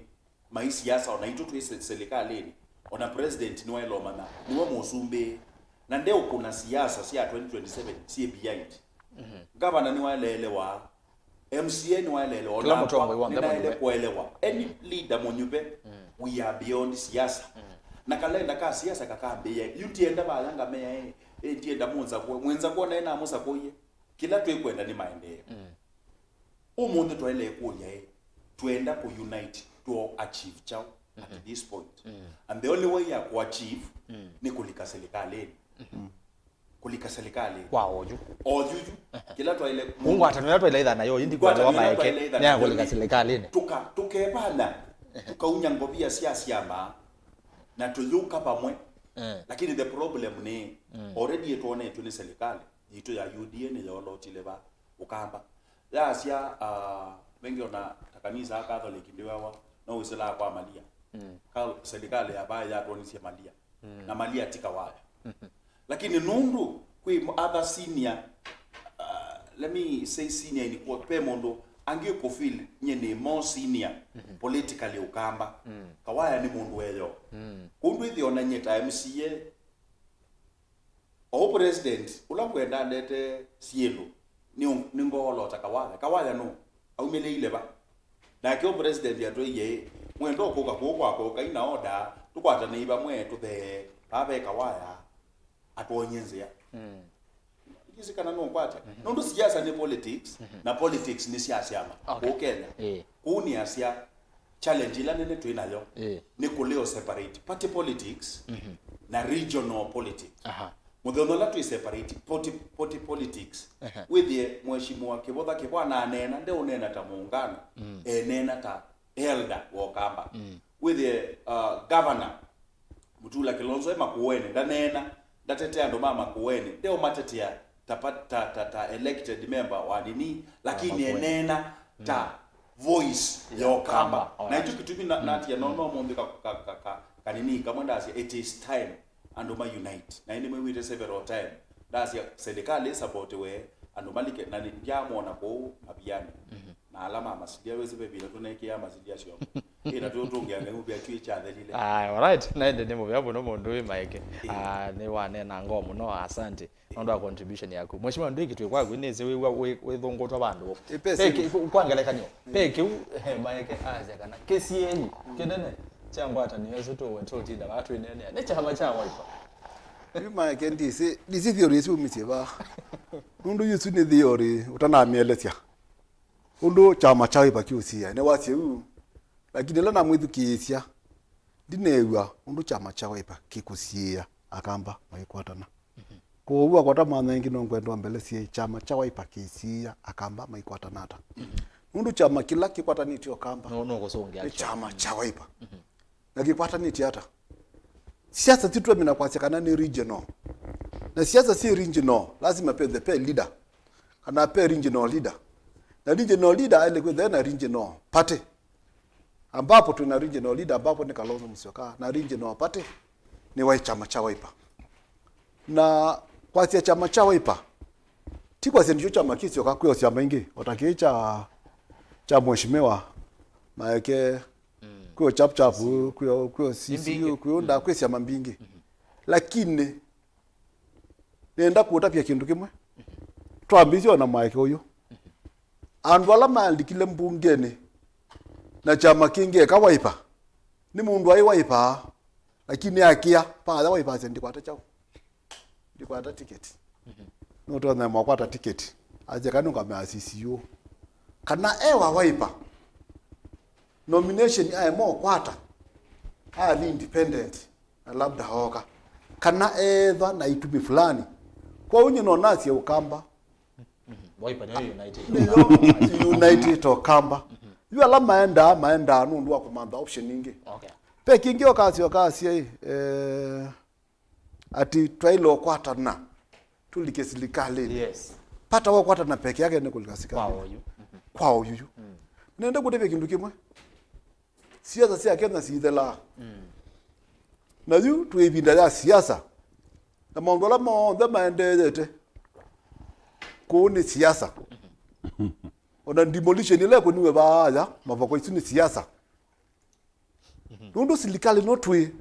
mai siasa ona ito to serikali ona president ni wailo mana ni wa musumbe na ndeo kuna siasa si ya 2027 si behind governor ni waelewa MCA ni waelewa ona ile kuelewa any leader monyube we are beyond siasa na kalenda ka siasa kakambe yutienda bayanga meya entienda mwenza kuona ena amusa koye kila twekwenda ni maendeleo umuntu twele kuya twenda ku unite to achieve chao at this point and the only way ya ku achieve ni kulika serikali kulika serikali kwa oju kila twele Ngwatanîo twele idha nayo indi kwa wa Maeke ni kulika serikali ni tukebana tukaunya ngobia siasa yama na tuyuka pamwe lakini the problem ni already tuone tuni serikali yitu ya UDA ni yolo tileba ukamba yasia wengi ona kanisa Catholic ndiwa na usela kwa malia ka serikali ya baya ya tuonisia malia na malia tika waya lakini nundu kwi other senior let me say senior ni kwa pemondo angio kofil nyene more senior politically ukamba Kawaya ni mundu weyo kundu ithi ona nyeta MCA o president ulakwenda ndete sielo ni ngolo ta Kawaya no aumele ile ba na kio president ya to ye mwendo kwa ina order tukwata neiba mwetu the abe Kawaya atonyeze ya kana no kwata ndo siasa ni politics na politics ni siasa yama okenya kuni asia challenge ila nene tuinayo ni kuleo separate party politics na regional politics mudhono la tu separate party politics with the mheshimiwa Kibotha kibwana nena nde unena ta muungano nena ta elder wakamba with the governor Mutula Kilonzo makuene ndanena ndatetea ndo mama kuene ndio matetea ta elected member wa nini lakini enena ta voice ya kamba na hicho kitu nati ya nono mombe kanini kama ndasi it is time andoma unite na ini we several time ndasi serikali support we andomalike na njamo na ko mabiani na alama masidia wezi bebila tunaiki masidia sio ina tutungia ngemu bya twicha thelile alright na ende nemo byabo no mundu we Maeke ne wane na ngomo no asante ndo contribution yako mheshimiwa Ndwiki twekwa gwineze we thongotwa bandu peke kwangelekaniyo peke Maeke aza kana kesi yeni kendene changwa Ngwatanîo zoto wetoti da watu inene ne chama cha wifa Maeke ndisi theory isi umisiba nundu yusu ni theory utana mieletia undu chama cha wifa kiusia ne wasie u lakini lana mwithukiisia ndinewa undu chama cha wifa kikusia akamba maikwatana ko uwa kwata mwana ingi no ngwendo mbele si chama cha Wiper kisia akamba maikwatana ata mundu chama kila kikwataniti okamba no kusongea chama cha Wiper na kikwataniti ata siasa titu mina kwasekana ni regional na siasa si regional lazima pe the leader kana pe regional leader na regional leader ile kwa na regional party ambapo tuna regional leader ambapo ni Kalonzo Musyoka na regional party ni wa chama cha Wiper na kwa chama cha Wiper tikwa sendicho chama kisio kakwe chama ingi watakicha cha mheshimiwa Maeke kwa chap kwa sisi kwa nda kwa chama mbingi lakini nenda kuota pia kindu kimwe twambizio na Maeke huyo andwala maandikile mbungeni na chama kingi ka Wiper ni mundu ai Wiper lakini akia pa Wiper sendi kwata chao ndikwata ticket no to na mwakwata ticket aje kanuka measisiyo kana ewa Wiper nomination ai mo kwata ni independent na labda hoka kana edha na itubi fulani kwa unye no nasi ya ukamba Wiper ni united to kamba yu ala maenda nundu wa kumanda option nyingi pe kingi okasi ati twailo kwata na tulike silikali pata wa kwata na peke yake ni kulikasika kwao yuyu nenda kutebe kindu kimwe siasa si akena si idela na yu tuibinda ya siasa na mondola mo maendelete kuni siasa ona demolition ile ko niwe baaya mavako isini siasa nundu silikali notwe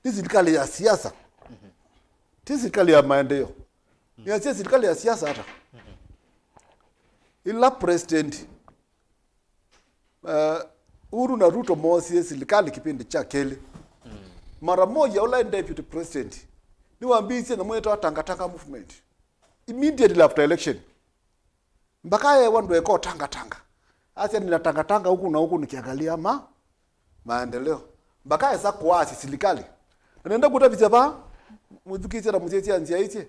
ni silikali ya siasa ti silikali ya maendeleo ni silikali ya siasa hata ila president Uhuru na Ruto mosi silikali kipindi cha kele mara moja ula deputy president ni waambie na mweto tanga movement immediately after election mbakaye wando eko tanga acha nina tanga huku na huku nikiangalia maendeleo mbakaye sasa kuasi silikali nenda kutabiza ba mudhukisi na muzeti anzia hizi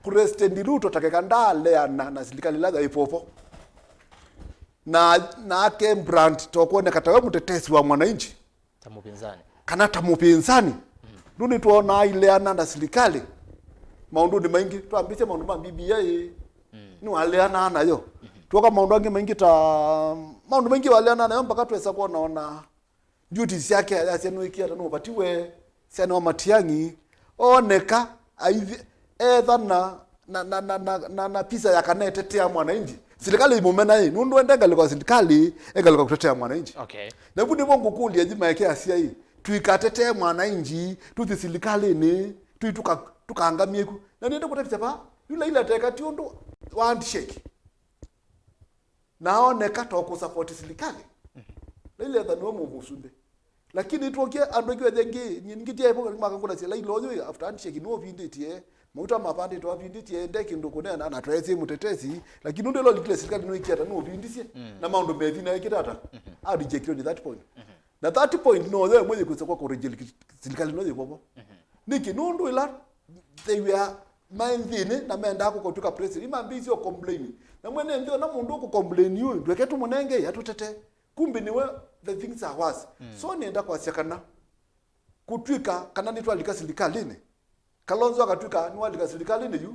president Ruto takekandale na silikali laza ipopo na ke brand tokone katawe mtetesi wa mwananchi tamupinzani kana tamupinzani nuni tuona ile ananda silikali maundu ni maingi tuambise maundu mabibia ni waleana nayo tuoka maundu ange maingi maundu maingi waleana nayo mpaka tuweza kuona duties yake asianuikia tano patiwe sana matiangi oneka aivi edha na pisa ya kanetetea mwananchi serikali imumena hii nundu endenga liko serikali enga kutetea mwananchi na budi bongo kulia jima yake asia hii tuikatetea mwananchi tuthi serikali ni tukaangamie na nenda kutafuta pa yule ile ateka tiondo wa handshake naoneka to support serikali ile dhano mu musumbe lakini tuokie andokiwa jengi nyingitia ipo makangula sila ilojo after handshake no vinditie muta mapande to vinditie ndeki ndokone na twezi mutetezi lakini ndelo likile serikali no ikiata no vinditie na maundo mevi na ikitata a reject on that point na that point no the mwe kusakwa ko reject serikali no yikopo niki nundu ila they were mindine na menda ko kutoka president imambizi o complain na mwene ndio na mundu ko complain yu ndweke tu munenge yatutete kumbe niwe the things are worse so nenda kwa sekana kutwika kana nitwa alika serikali ne Kalonzo akatwika ni walika serikali ne yu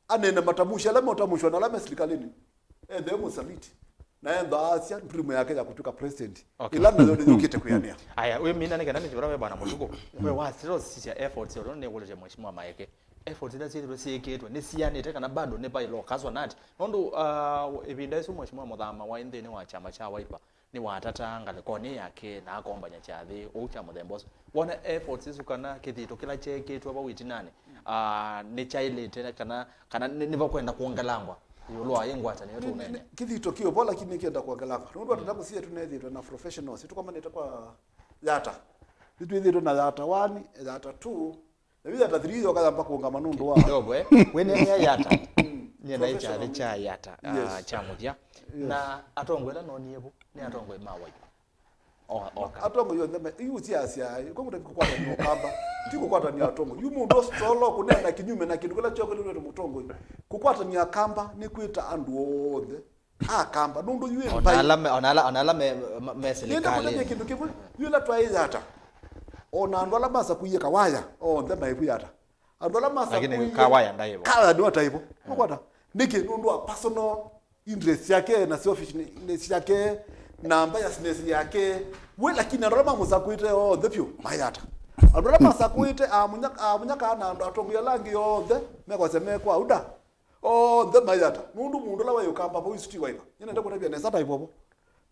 anena matamusha la matamusha na la serikali ne ndio musaliti na enda asia primo yake ya kutoka president ila ndio ndio kite kuyania aya wewe mimi nani kana nijibara bwana Mutuku wewe wasiro sisi efforts yo ne kuleje mheshimiwa Maeke efforts ida zile rosiyeketwa nesiyane teka na bado ne by law kazwa nati nondo ibinda isu mheshimiwa Muthama wa indeni wa chama cha Wiper ni watata ngalekoni yake na akomba nyachathi ucha muthemboso wona efforts isu kana kithito kila cheketwa ba witi nani ne chaile tena kana ni bakwenda kuongelangwa yolwa Ngwatanîo tunene kithito kio bola kini kienda kuongelanga nondo atatabu sie tunethitwa na professionals tu kama nitakuwa yata twithitwa na yata 1 yata 2 na bila tadhirizo kaza mpaka kuungama nundu wa dogo wene yata ni na cha yata cha mudia na atongwela no niebo ni atongwe ma Wiper atongo yo ndeme yu siasa ko mutu kukwata ni okamba tiko kwata ni atongo yu mundu solo kunena kinyume na kindu kala choko lilo mutongo kukwata ni akamba ni kuita andu othe akamba nundu yu onala me serikali ni kindu kivu yu la twaizata ona andu ala masa kuyeka waya ndema ibu yata andu ala masa lakini kawaya ndaibo kala ndo taibo kukwata niki nundu personal interest yake na selfishness yake na biasness yake we lakini andola mamuza kuite the pyo mayata andola masa kuite amunya kana ndo atongo yalangi the meko seme kwa uda the mayata mundu la wayo kamba bo isti waiba ina ndako tabia nesa taibo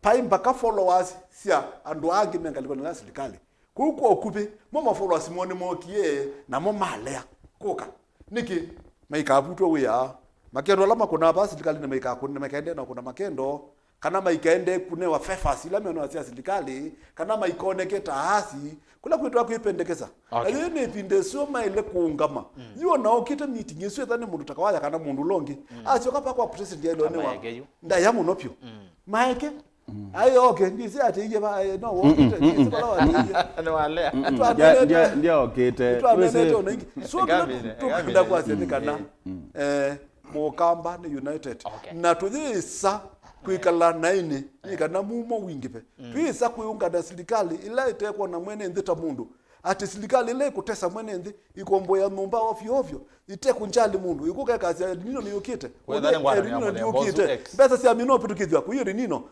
pai mpaka followers sia ando agi mengaliko na serikali kuko okupe mama followers mone mokie na momalea koka niki maikabutwa we ya makendo lama kuna basi serikali na maika kuna makaende na kuna makendo kana maikaende kune wa fefas ila meno ya serikali kana maikoneke taasi kula kwetu akuipendekeza ale ne pindeso maile kuungama yo na okite meeting yesu ethane mundu takawaya kana mundu longi acho kapa kwa president ya ile wa ndaya munopyo Maeke ayo okay ndisi ate iye ba no wo ndisi bala wa no wale ndia okite so tukunda kwa serikali Mokamba ni United na tuthisa kwikala naini ikana mumo wingipe twisa kuyunga na serikali ila itekwa na mwene ndita mundu ati serikali ile kutesa mwene ndi ikombo ya nyumba ovyo itekunjali mundu ikuka kazi ya nino ni yukite besa si amino pitukizwa ku yiri nino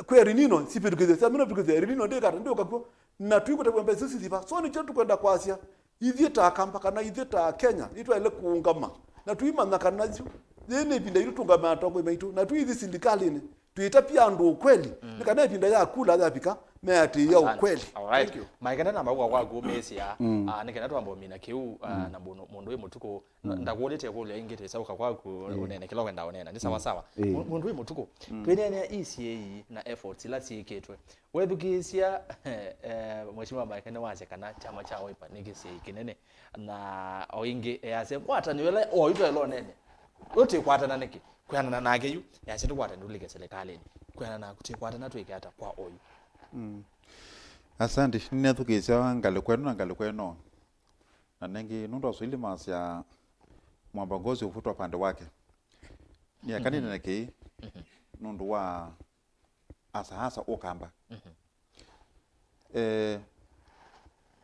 kweri nino si pitukizwa si amino pitukizwa nino ndika ndio kakwo na twiko takwembe sisi sifa so ni chetu kwenda kwasia ithita akamba kana ithita Kenya itwa ile kuungama na tuimana kanazo yene pinda irutunga matongo imaitu na tuithi serikali tuita pia ndo ukweli nikana pinda ya kula yapika meati ya ukweli alright Maeke na namba kwa mesia nikana twambo mina kiu na mundu we Mutuku ndakuolete kule ingete sauka kwaku unene kilo kwenda unena ni sawa sawa mundu we Mutuku twenene ECA na efforts la siketwe webukisia mheshimiwa Maeke na waje kana chama cha wipa nikisi kinene na oinge yase kwata niwele oitwa lo nene uthi kwata na niki kuyana nake yu yase kwata ndulike serikali kuyana na kuthi kwata na tweke hata kwa oyu asante ninathukisa ngalikweno na nengi nundu aswili masya mwambangozi ufutwa pande wake ni akanini nake nundu wa hasa okamba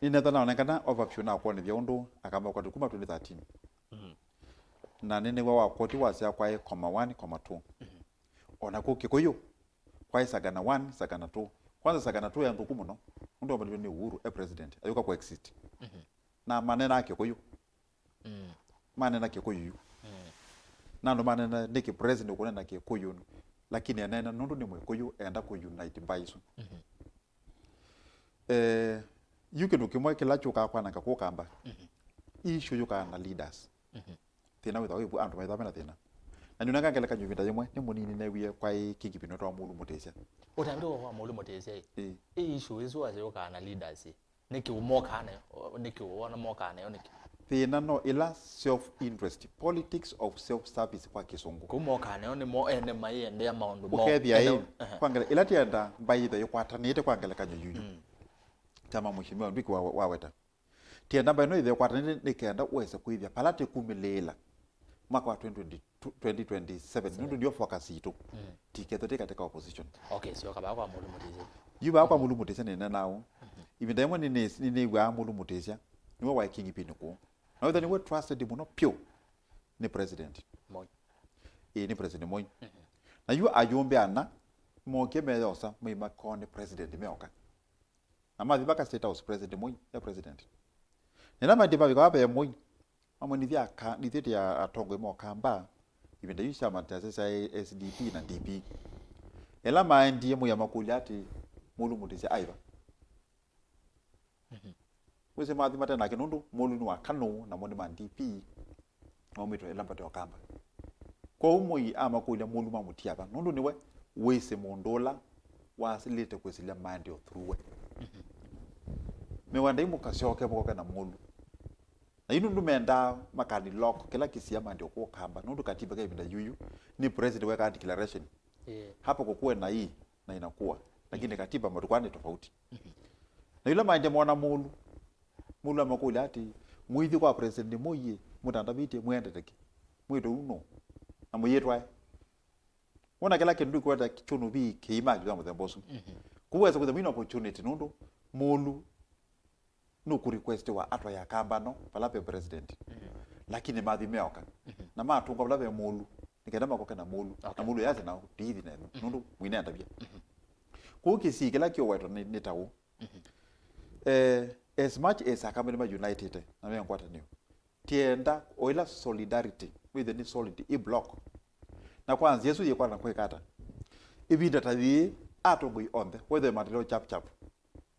ninethana onekana overview na kwa ni undu akamba kwa tukuma 2013 na nene wa koti wasya kwa 1,2 ona ko kikoyo kwa sagana 1 sagana 2 kwanza sagana 2 ya nduku muno ndio bali ni uhuru president ayuka kwa exit na manena yake koyo manena yake koyo na ndo manena ndiki president kunena yake koyo lakini anena nundu ni mwe koyo enda ku unite baiso yuke ndukimwe kilacho ka kwa nanga kokamba issue yuka na leaders tena witha wibu andu maitha mena tena na nyunanga ngeleka nyuvinda yemwe ni munini na wiye kwa kingipino twa mulu mutesia utambido wa mulu mutesia issue izo azoka na leaders niki umokane niki uona mokane oniki tena no ila self interest politics of self service kwa kisungu kumokane oni mo ene mayende ya maundu mo ukethia kwangela ila tienda mbaitha yokwatanite kwangeleka nyuyu tama mheshimiwa Ndwiki waweta tienda mbaino ithe kwatanite nikenda uweze kuithia palate kumilela mwaka wa 2027 nundu ndio focus yitu tiketho katika opposition okay sio kaba kwa mulu mutesia yuba kwa mulu mutesia nene nao ibinda yemwe ni wa mulu mutesia niwe wa kingipini ko na whether niwe trusted muno pio ni president Moi ni president Moi na yu ayombe ana moke meyosa mwima kone president meoka na madhibaka state house president Moi ya president nina madiba bikawape Moi amwe nithiti ya atongo imokamba ibinda yu chama sasa SDP na DP ela maendie mu ya makuli ati mulu mutesia aiba wese mathi matena kinundu mulu ni wakano na moni ma DP no mito elambate wakamba kwa umoi ama kulia mulu mamutia ba nundu niwe wese mondola wasilite kwesilia mandi through me wanda imuka shoke boka na mulu na inundu menda makani lock kila kisia mandi okukamba nundu katiba ka ibinda yuyu ni president weka declaration hapo kokuwe na hii na inakuwa lakini katiba matukwane tofauti. Na yule manje mwana mulu amakuli ati muithi kwa president moye mutandabite mwende teke mwitu uno na muyetwa wona kila kindu kwata kichunu bi kiima kiza muthembosu kuweza kuthamina opportunity nundu mulu no ku request wa atwa ya kambano palape president lakini mathimioka na matunga palape mulu nikenda makoka na mulu na mulu yaze na dithi na nundu mwine ndabia kukisi kila kio wetu ni tawo as much as akamene united na me Ngwatanîo tienda oila solidarity with the solid e block na kwanza Yesu yekwa na kwekata ibinda tathi atongoi onde whether matilo chap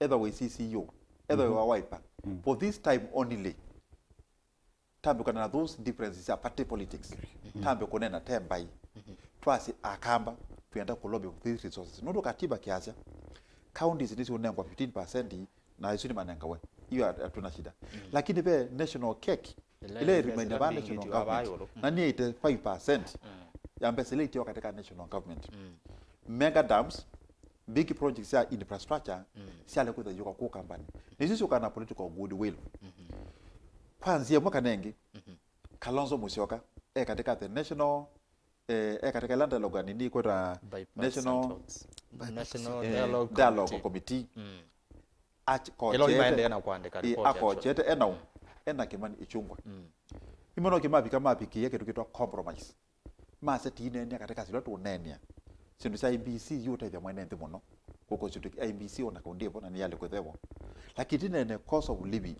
either we CCU either we wiper for this time only tambe kana those differences are party politics tambe kunena tembai twasi akamba tuenda kulobe with these resources nondo katiba kiacha counties ndisi unengwa 15% na isuni manengawe hiyo hatuna shida lakini be national cake ile remain ba national government na ni 85% ya mbesa ile katika national government mega dams big projects ya infrastructure si ale kwa yuko company nisisi kana political goodwill kwanza mwaka nengi Kalonzo Musyoka katika the national katika land dialogue ni kwa national dialogue committee akochete ena kimani ichungwa imono kimapi kama piki yake tukitwa compromise maseti inene katika silo tunenia sindu sa IBC yote vya mwenende muno kuko situ IBC ona kondepo na ni yale kwethewo lakini nene cost of living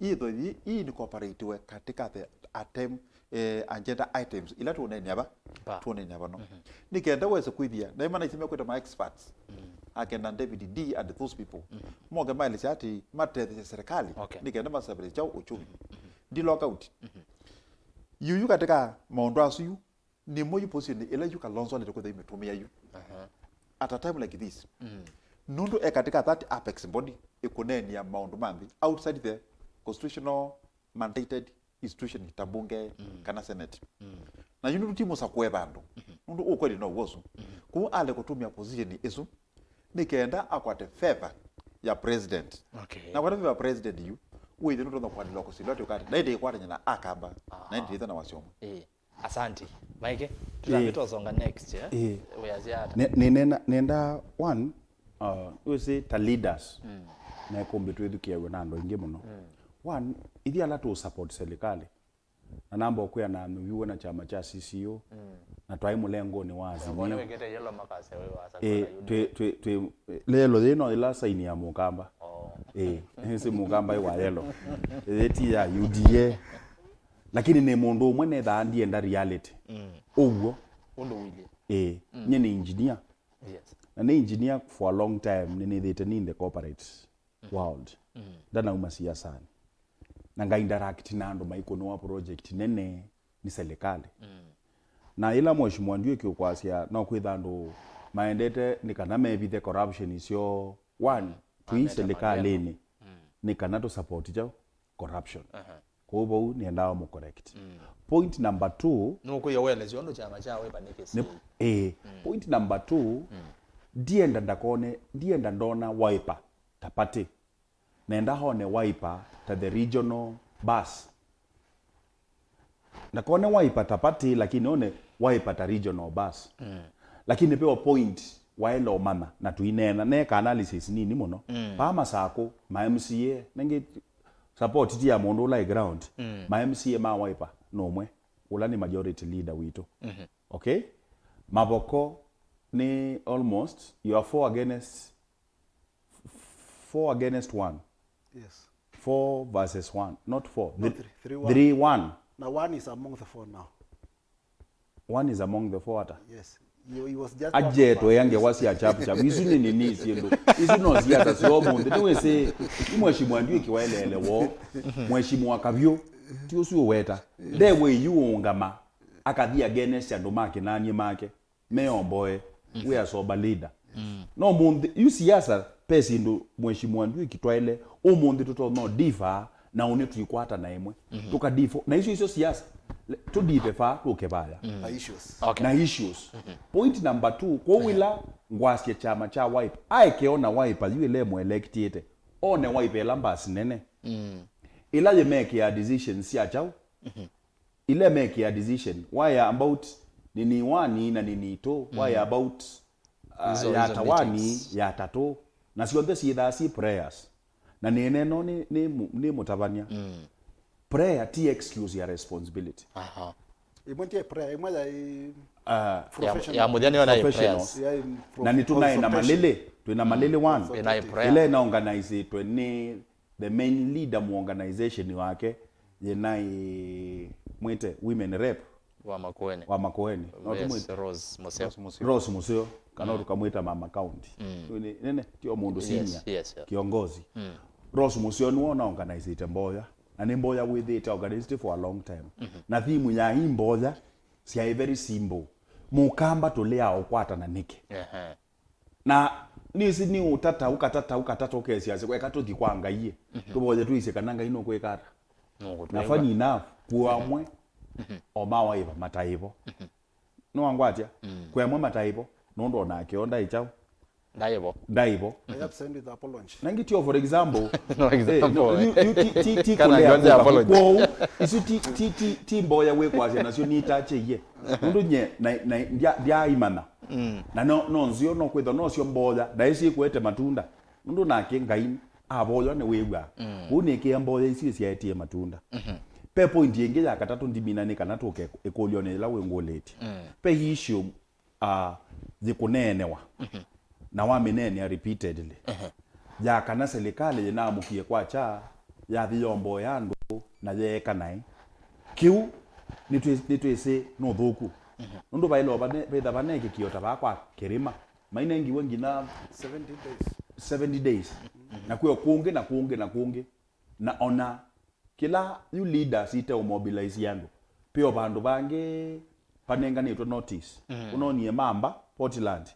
either hii ni cooperative katika the agenda items ila tunenia ba no nikenda wese kwithia na imana isime kweta ma experts akenda David D and those people moga mali chati matete serikali nikenda masabiri chao uchumi di lockout yu katika maondo asu ni moyo position ila yu Kalonzo ile kwa imetumia yu at a time like this nundu katika that apex body ekoneni ya maondo mambi outside the constitutional mandated institution tabunge kana senate na yunu timo sakwe bandu nundu ukweli no wosu ku ale kutumia position isu nikenda akwate favor ya president na kwa favor president yu uite ndo ndo kwa loko silote ukati naide kwa nyana akamba na ndiza na wasiomo asante Maeke tunatosonga next weaziata nenda one we say the leaders na Îkûmbî twithukiwe na ndo ingi muno one ithi ala tu support serikali na namba okuya na nuyu na chama cha CCU na twai mulengo ni wazi mbona wekete yellow makase wewe wasa lelo thino ila saini ya mukamba hisi mukamba wa yellow eti ya UDA lakini ne mundu umwe ne thandi enda reality uguo undu wili nyene engineer yes na ne engineer for a long time ni thete in the corporate world dana uma siasa na nga interact na ndo maikono wa project nene ni serikali na ila mheshimiwa Ndwiki ukwasia na kwitha ndo maendete nikana maybe the corruption is your one tui serikali ni kana to support jo corruption kwa hivyo ni ndawa mo correct point number 2 nuko yowelezi ondo chama chawe panikesi point number 2 dienda ndona wiper tapati nenda hone wiper ta the regional bus na kone wiper tapati lakini one wiper ta regional bus lakini pewa point waelo mama na tuinena neka analysis nini muno pa masako ma MCA nange support ti ya mondo la ground ma MCA ma wiper nomwe ula ni majority leader wito okay maboko ni almost you are 4 against 1 yes 4 versus 1 not 4 no, 3-1 now 1 is among the 4 now 1 is among the 4 yes he was just ajeto yange wasi ya chap isuni nini siendo isuno ziata sio munde niwese imweshimwa Ndwiki waelele wo mweshimwa kabyo tio sio weta the way you ungama akathia against ando make nanye make meomboe we are sober leader no munde you siasa pesi ndo mweshimwa Ndwiki twaile umundi tuto no diva na une tuikwata na imwe tukadifo na hizo siasa to dive fa tukebaya issues na issues point number 2 kwa wila ngwasie chama cha Wiper aikeona Wiper yule mu elected one Wiper lambasi nene ila ye make ya decision si achao ile make ya decision why about nini wani na nini to why about ya tawani ya tato na sio ndesi si prayers na nene no ni mutabania prayer ti excuse ya responsibility imwentie prayer imwaja ya mudhani wana prayers na ni tunaenda malele tuna malele one ile na organize tweni the main leader mu organization wake yenai mwite women rep wa Makueni Rose Museo kana tukamwita mama county nene tio mundu senior kiongozi Rose Museo ni ona organize ite mboya na ni mboya with it organized for a long time na thimu ya hii mboya si a very simple mukamba tolea okwata na nike na nisi ni utata ukatata okesiase kwa katuthi kwanga iye tuboje tuise kananga ino kwekata nafani na kuamwe omawa iba mataibo no angwatia kwemwe mataibo nondo na kionda ichao daibo I have sent with apology nangitio for example kana apology isu ti mboya we kwaje nasio ni tache ye nondo nye na dia imana na no nzio no kwetho no sio mboya daisi kwete matunda nondo nake ngai aboyo ne wegwa uneke mboya isi sia matunda pe point yenge ya katatu ndimina ne kana toke ekolione la wengoleti pe issue zikunenewa na wamenene repeatedly ya kana serikali yenamukie kwa cha ya thiyombo yandu na yeka nai kiu nitwese no thuku nundu bailo betha baneke kiota bakwa kirima mainengi wengi na 70 days na kuyo kunge na ona kila you leaders ite mobilize yandu pio bandu bange panenga ni to notice unonie mamba Portland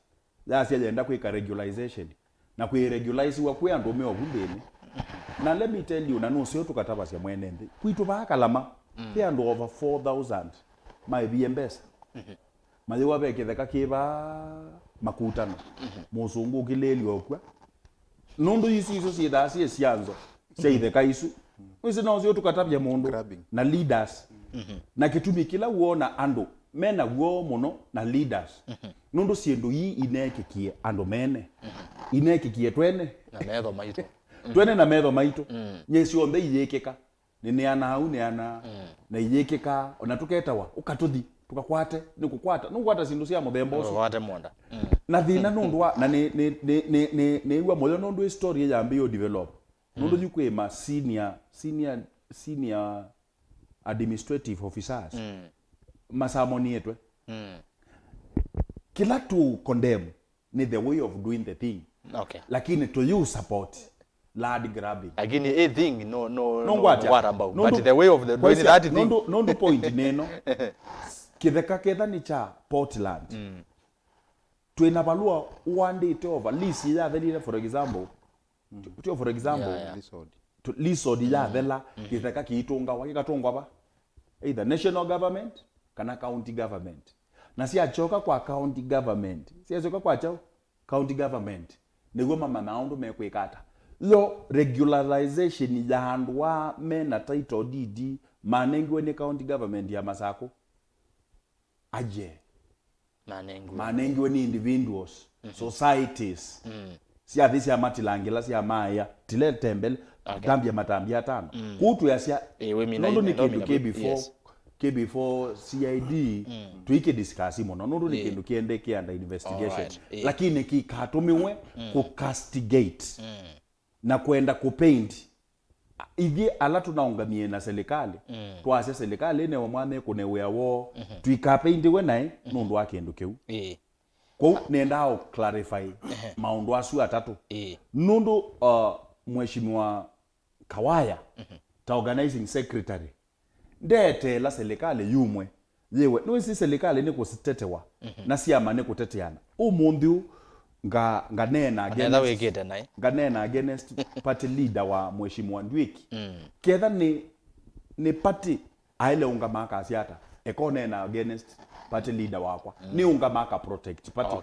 yasi agenda kwika regularization na kuiregulize wa kwa ndo me obumbeni na let me tell you na no sio tukataba sia mwenende kwitu ba Kalama pia ndo over 4000 my BMBS maziwa beke theka kiba makutano musungu kileli okwa nondo yisi iso si dasi esianzo sei theka isu wisi no sio tukatabya mundu na leaders na kitumi kila uona ando mena guo muno na leaders nondo siendo yi inekekie ando mene inekekie twene na medho maito nyesi ombe yekeka nene ana hau ne ana na yekeka ona tuketawa ukatuthi tukakwate nikukwata sindu cia muthemboso wate monda na thina nondwa na ne igwa moyo nondo story ya mbio develop nondo yukwema senior administrative officers masamoni etwe kila tu condemn ni the way of doing the thing lakini to you support land grabbing lakini a thing no what about but the way of the doing that thing no point neno kitheka ni cha Portland twina balua uandite over list ya theli for example lisod ya thela kitheka kiitunga wakikatungwa ba either national government kana county government na si achoka kwa county government si achoka kwa chao county government niguo mama naundu mekwikata lo regularization ya handwa mena title deed manengwe ni county government ya Masako aje manengwe ni individuals societies si athisi ya matilangila si ya maya tile tembele gambia matambia tano kutu ya sia nondo ni kindu before CID tuike discuss mono nondo ni kindu kiende kianda investigation lakini kikatumiwe ku castigate na kwenda ku paint igi ala tunaungamie na serikali twase serikali ne wamane kunewe wo tuikapaint we nae nondo akendu keu ko nenda clarify maundu asu atatu nondo mheshimiwa Kawaya ta organizing secretary ndete la serikali yumwe yewe no si serikali ni kusitetewa na si amane kuteteana umundu nganena against party leader wa mheshimiwa Ndwiki kedha ni party aile unga maka asiata ekonena against party leader wakwa ni unga maka protect party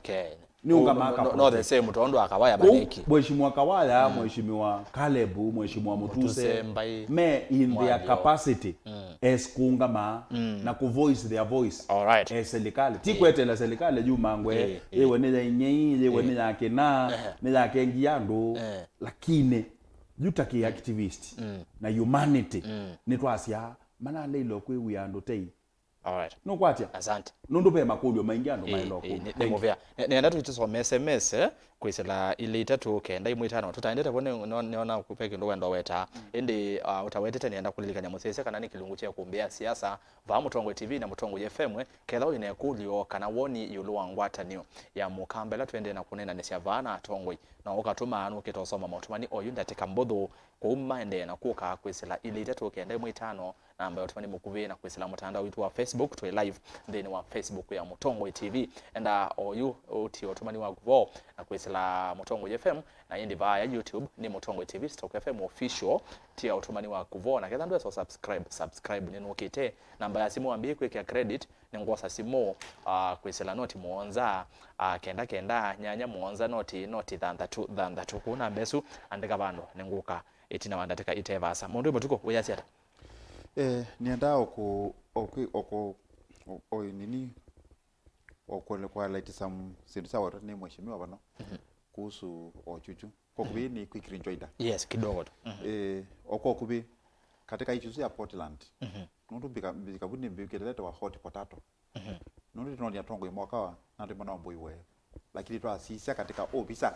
niunga maka no the same tondo akawaya baneki mheshimiwa Kawaya mheshimiwa Kalebu mheshimiwa Mutuse me in their capacity as kuungama na ku voice their voice as serikali tikwetela serikali juu mangwe ewe ne nyei ewe ne yake na ne yake ngiando lakini yutaki activist na humanity ni twasia mana leilo kwe uyando tei no kwatia asante nundu pe makulyo maingi ando mailo ne movia nenda tutisoma SMS kwisela ile itatu kenda imwe tano tutaendete bone neona kupeke ndo wendo weta ende utawetete nenda kulilikanya musese kana ni kilungu cha kuombea siasa va Mutongwe TV na Mutongwe FM kedha ine kulyo kana woni yulu wa Ngwatanîo ya mukambela twende na kunena nesia vana Tongwe na ukatuma anu kitosoma mautumani oyunda tekambodho kuuma ende na kuka kwisela ile itatu kenda imwe tano na ambayo tumani mukuve na kwisela mtandao wetu wa Facebook tu live then wa Facebook ya Mutongwe TV enda oyu uti otumani wa guvo na kwisela Mutongwe FM na yindi via YouTube ni Mutongwe TV Stock FM official tia otumani wa guvo na kedha ndo so subscribe neno kite namba ya simu ambie kweka credit ni ngosa simu kwisela noti muonza kenda nyanya muonza noti than kuna besu andika bando nenguka etina wandateka itevasa mundu Mutuku uyasi ata nienda nini kwa like some sinisa watu ni mheshimiwa bano kuhusu ochuchu kwa kubi ni quick rejoinder yes kidogo kubi katika ichuzu ya Portland nundu bikabuni bikeleta wa hot potato nundu tunaona Tongwe mwaka wa ndio mwana mboiwe lakini twa sisi katika obisa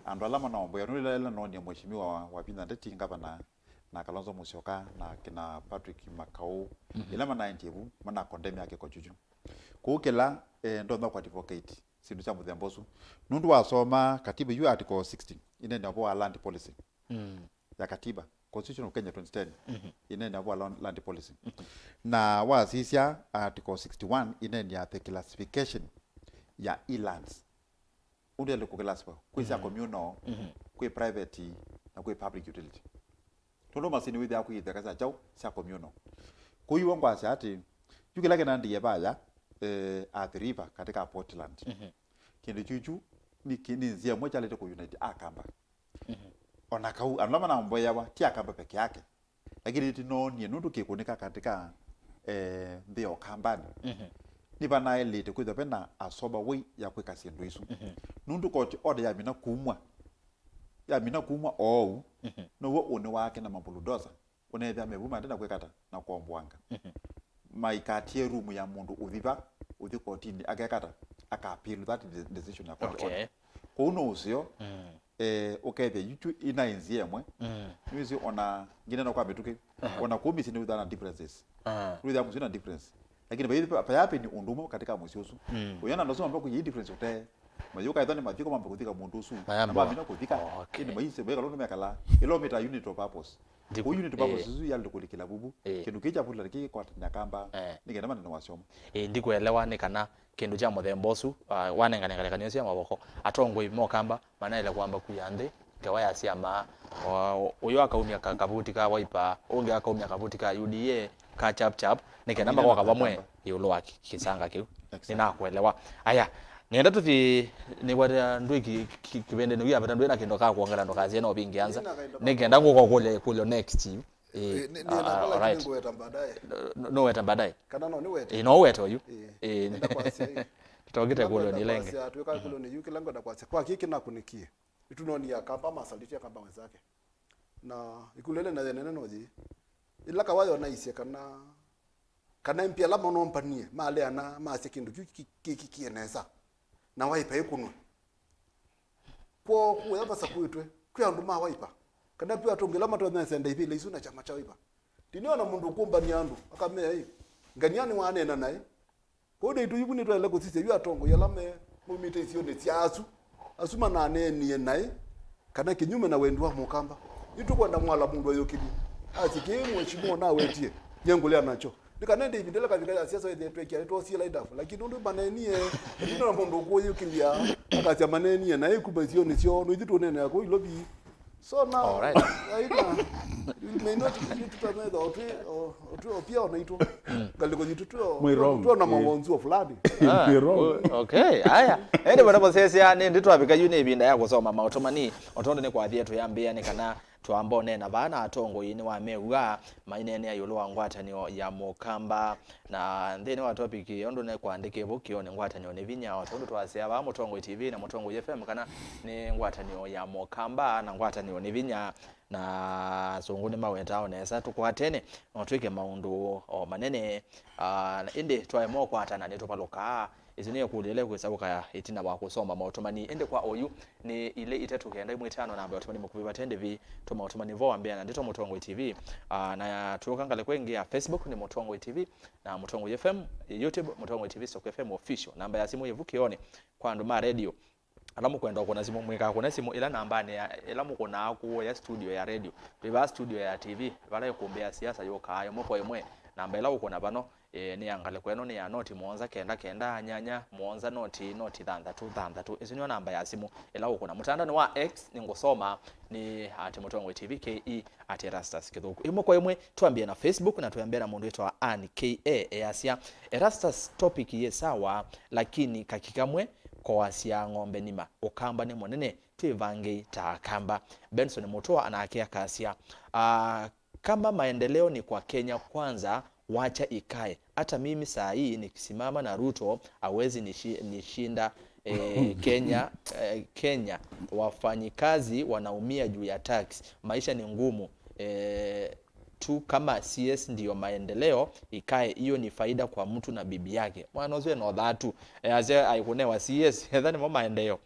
ando alama na mboiwe nundu lela noni mheshimiwa wa pinda ndeti ngaba na Kalonzo Musyoka na kina Patrick Makau ilama na ntibu mana condemn yake kwa chuchu kukela ndo kwa advocate sindu cha mudhembosu nundu wasoma katiba yu article 16 inenda kwa land policy ya katiba constitution of Kenya 2010 inenda kwa land policy na wasisia article 61 inenda the classification ya e-lands undele kukelaspa kwisa communal kwa private na kwa public utility tondo masini witha kuitha kasa chao sa communal kuiwa ngwasa ati yukilake nandi yebaya at the river katika Portland kindi chuchu ni nzia moja lete ku United akamba onakau anama na mboya wa ti akamba peke yake lakini tino ni nundu kikunika katika ndio kambani ni bana elite ku pena asoba we ya kweka sindu isu nundu koti order ya mina kumwa no wo one wake na mabuludoza onetha mebuma ndena kwekata na kuombwanga maikatie room ya mundu uthiba uthi kotini agekata aka appeal that decision ya court order kuno usio ukethe yitu ina inzie mwe nizi ona ngine na kwa betuke ona kumisi ni without differences without msina difference lakini baadhi pa yapi ni undumo katika msiosu uyana ndo soma kwa difference ute majuka ithani mathiko mambo kuthika mundu su na mabina kuthika kini maise bega lono mekala ilo meta unit of purpose ku unit of purpose su yaldo kulikila bubu kindu kicha pula kiki kwa nyakamba nigenda maneno wasoma ndikuelewa ni kana kindu cha muthembosu wanenganenganyo cia maboko Atongwe mokamba mana ile kwamba kuyande kawaya siama uyo akaumia kavuti ka waipa unge akaumia kavuti ka UDA ka chap nikenda mbako kabamwe yulo waki kisanga kiu ninakuelewa aya nenda tuthi ni wada Ndwiki kibende ni yaba ndwena kindo ka kuongela ndo kazi eno bingianza nigenda nguko kule next right no weta badai kana no ni weta no weta oyu nenda kwasi togite kulo ni lenge tuweka kulo ni yuki lango da kwasi kwa kiki na kunikie itunoni ya kamba masaliti ya kamba wenzake na ikulele na nene noji ila kawayo na ise kana mpia la mono mpanie male ana mase kindu kiki kieneza na waipa ikunwe kwa yaba sakuitwe kwa nduma waipa kana pia tongela mato na senda hivi le isuna chama cha waipa tiniona mundu kumba ni andu akamea hii nganiani wanena naye kode itu yibuni twele kutsise yu atongo yalame mumite isione siasu asuma na neni naye kana kinyume na wendwa mukamba itu kwenda mwala mundu ayokidi asike mheshimiwa na wetie nyengulea nacho ndikanende ibindela katika siasa yetu twekya to si laida lakini ndo maneni ndio mundu ko yukilia akati maneni na ikubazioni sio no itu nene yako ilobi So now, All right. you may not be to tell me or pia onaitwa galiko jitu Mwirong. tu na mamonzi fulani. Okay, haya. Ende bwana bosesi ni nditwa bika yune ibinda ya kusoma mautomani otondo ne kwa thietu yambia ne kana twambone na bana atongo yini wa meuga mainene ayolo wa ngwatanio ya mukamba na ndene wa topic ondo ne kwandike bukio ne ngwatanio ne Vinya otondo twasia ba Mutongo TV na Mutongo FM kana ne ngwatanio ya mukamba na ngwatanio ne Vinya na sungune mawetao nesa tukwatene otwike maundu o manene inde twaemo kwatana ne topaloka izine kulele kwesabuka itina ba kusoma mautomani ende kwa oyu ni ile itatu kenda imwe tano namba otomani mukubiba tende vi to mautomani vo ambia na ndito Mutongo TV na tukangale kwengi ya Facebook ni Mutongo TV na Mutongo FM YouTube Mutongo TV Syokimau official namba ya simu yevukione kwa nduma radio alamu kwenda kuna simu mweka kuna simu ila namba ne elamu kuna aku ya studio ya radio biba studio ya TV bala yokumbea siasa yoka ayo moko imwe namba ela uko na bano ni angale kweno ni ya noti muonza kenda nyanya muonza noti thantatu izinyo namba ya simu ela uko na mutanda ni wa X ningosoma ni ati Mutongo TV KE ati Erastus kithuku imoko imwe tuambie na Facebook na tuambie na mundu wetu wa Eeni KA Asia Erastus topic yesawa lakini kakikamwe kwa asia ng'ombe nima ukamba ni monene tuivange ta kamba Benson Mutoa anaakea kasia kama maendeleo ni kwa Kenya kwanza wacha ikae hata mimi saa hii nikisimama na Ruto hawezi nishinda Kenya wafanyikazi wanaumia juu ya tax maisha ni ngumu tu kama CS ndio maendeleo ikae hiyo ni faida kwa mtu na bibi yake mwana zwe no dhatu aze aikunewa CS hedhani mo maendeleo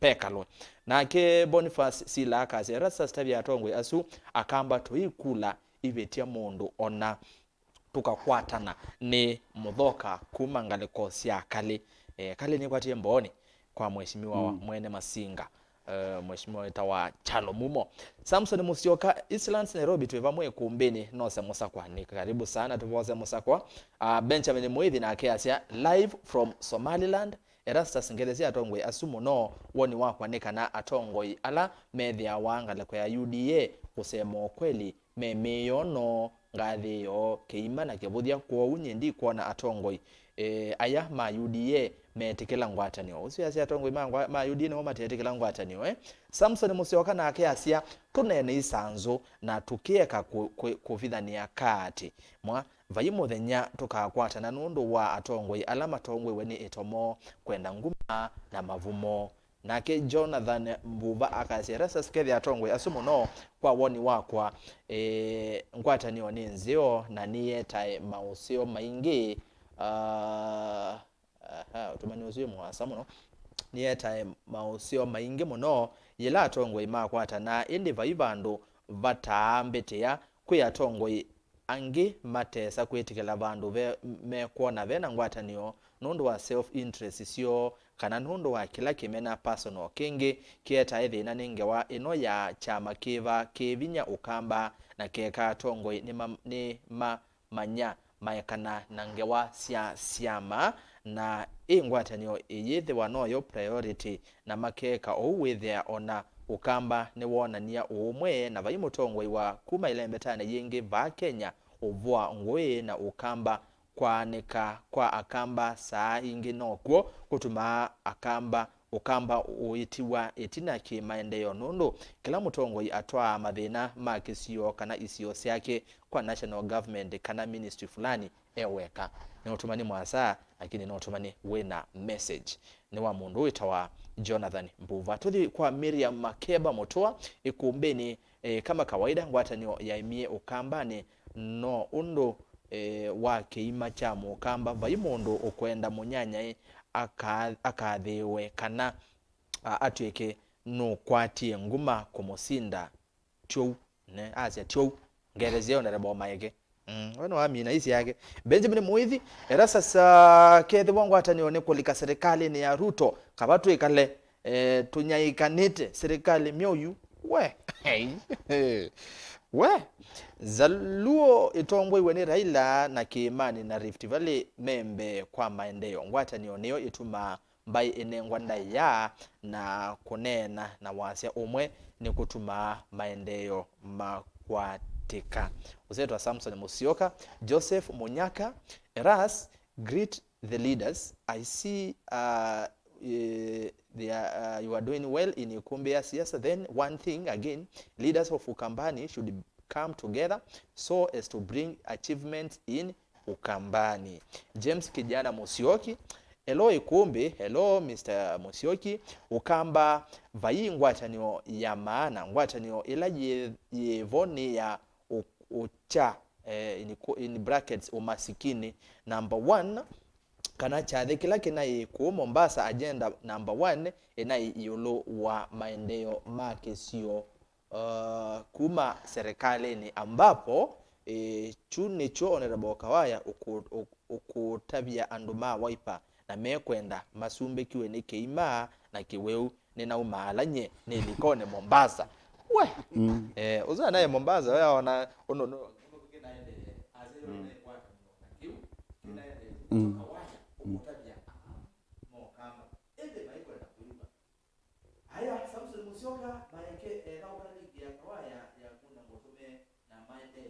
pekalo nake Boniface silaka Erastus tabia atongwe asu akamba toikula ivetia mundu ona tukakwatana ni mudhoka kumangaleko sia kale kale ni kwatie mboni kwa mheshimiwa wa mwene Masinga mheshimiwa itawa Chalo Mumo Samson Musyoka Islands Nairobi tuiva mwe kumbeni nose musakwa ni karibu sana tuvoze musakwa Benjamin Muithi na Kiasia live from Somaliland Erastus ngelezia atongwe asumu no woni wakwa nekana atongoi ala medhia wanga kwa UDA kusema kweli memeyono ngathio keimana kebuthia kwa unyendi kuona atongoi aya ma UDA metikela ngwatanio usiasia atongoi ma UDA no matetikela ngwatanio Samson Musyoka na Kiasia tunene isanzo na tukieka kuvithania kati mwa vayimo thenya tukakwatana nundu wa atongoi alama tongwe weni itomo kwenda nguma na mavumo nake Jonathan Mbuva akasia Erastus kethi atongwe asumu no kwa woni wakwa ngwatanio ni nzio na niye mausio maingi tumani uzio mwasamu no niye mausio maingi muno yela atongwe makwata na indi vaivando vatambetea kwi atongwe angi matesa kwetikela vandu me kuona vena ngwatanio nundu wa self interest sio kana nundu wa kila kimena personal kingi kieta ithina ningewa ino ya chama kiva Vinya ukamba na keka tongoi ni manya maekana nangewa siama na ngwatanio iyithi wanoyo priority na makeka owithia ona ukamba ni wonania umwe na vai Mutongoi wa kuma ilembetane yingi va Kenya uvua ngwe na ukamba kwanika kwa akamba saa ingi nokwo kutuma ukamba uitiwa itina ki maendeleo nundu kila Mutongoi atwa mathina makisio kana isio syake kwa national government kana ministry fulani eweka ni utumani mwasa lakini ni utumani wena message ni wa mundu itawa Jonathan Mbuva tuthi kwa Miriam Makeba Mutoa Îkûmbî kama kawaida ngwatanio yaimie ukambani no undo wa keima cha mukamba vaimondo okwenda munyanya akathiwe kana atweke no kwatie nguma kumusinda tyo ne asia tyo ngerezeo nderebo Maeke wano amina isi yake Benjamin Muithi Erastus kethi wangu atanio ne kulika serikali ni ya Ruto kabatu ikale tunyaikanite serikali myoyu we we zaluo itongwe weni Raila na Kiimani na Rift Valley membe kwa maendeleo ngwatanio neo ituma mbai enengwanda ya na kunena na wasia umwe ni kutuma maendeleo makwatika. Uzetwa Samson Musyoka, Joseph Munyaka, Erastus, greet the leaders. I see you are doing well in Îkûmbî Siasa. Then one thing again, leaders of Ukambani should come together so as to bring achievements in Ukambani. James Kijana Musyoki, hello Îkûmbî, hello Mr. Musyoki, Ukamba vai ngwatanîo ya maana, ngwatanîo ila yevoni ya ucha in brackets umasikini. Number 1 kana chadhe kila kinai ku Mombasa agenda number 1 enai yolo wa maendeleo make sio kuma serikali ni ambapo chuni cho honorable Kawaya ukutabia anduma waipa na mekwenda masumbe kiwe ni keima na kiweu nina umalanye nilikone Mombasa we uza naye Mombasa wewe ona ono kinaende azero na kwa kiu kinaende Kawaya mokama ende maikwenda kuiba haya. Samson Musyoka Maeke ya Kawaya ya kuna motume na maende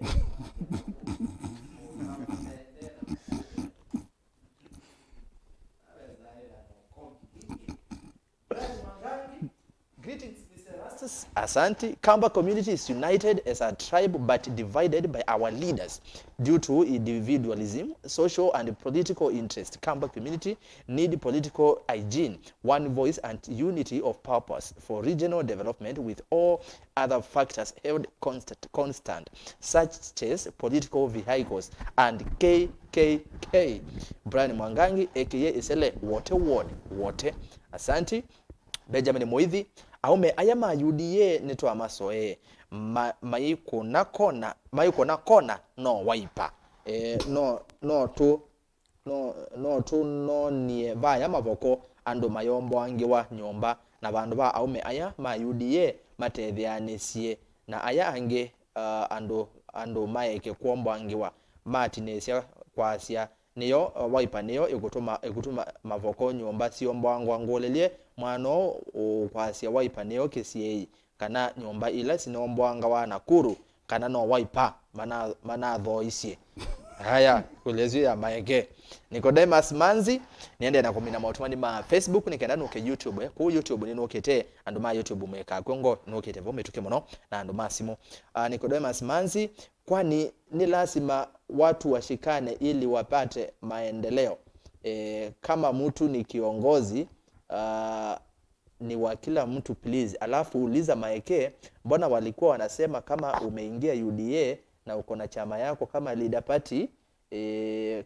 greetings Mr. Erastus. Asante. Kamba community is united as a tribe but divided by our leaders due to individualism, social and political interest. Kamba community need political hygiene, one voice and unity of purpose for regional development with all other factors held constant such as political vehicles and KKK. Brian Mwangangi aka Isele wote wote. Asante. Benjamin Moithi aume ayama UDA neto amasoe maiko na kona no waipa no nie vaya mavoko ando mayombo angiwa nyomba na bandu ba aume aya ma UDA matethyanesie na aya ange ando Maeke kuombo angiwa matinesia kwasia niyo waipa niyo igutuma mavoko nyomba siombo angwangolelie mwano ukwasia waipa niyo kesiei kana nyomba ila sinombo angawa Nakuru kana no waipa mana dhoisie. Haya kulezu ya Maeke. Nicodemus Manzi niende na kumina mautumani ma Facebook nikenda nuke YouTube ku YouTube ni nukete anduma YouTube mweka kongo nukete vome tuke mono na anduma simu. Nicodemus Manzi, kwani ni lazima watu washikane ili wapate maendeleo. Kama mtu ni kiongozi ni wa kila mtu please. Alafu uliza Maeke, mbona walikuwa wanasema kama umeingia UDA na uko na chama yako kama leader party ni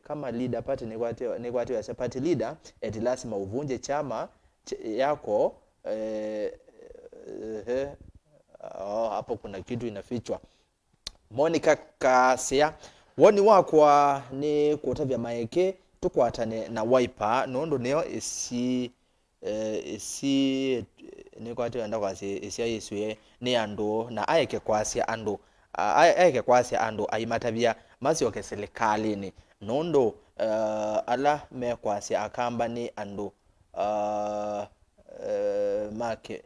kwa ya party leader eti lazima uvunje chama yako hapo kuna kitu inafichwa. Monica Kasia woni wakwa ni kuotavya Maeke tukwatane na waipa nondo neo isi ni kwa enda kwa isi Yesuye ni ando na ayeke kwasia ando aimatavya masioke serikali ni nondo ala me kwasia akamba ni ando Maeke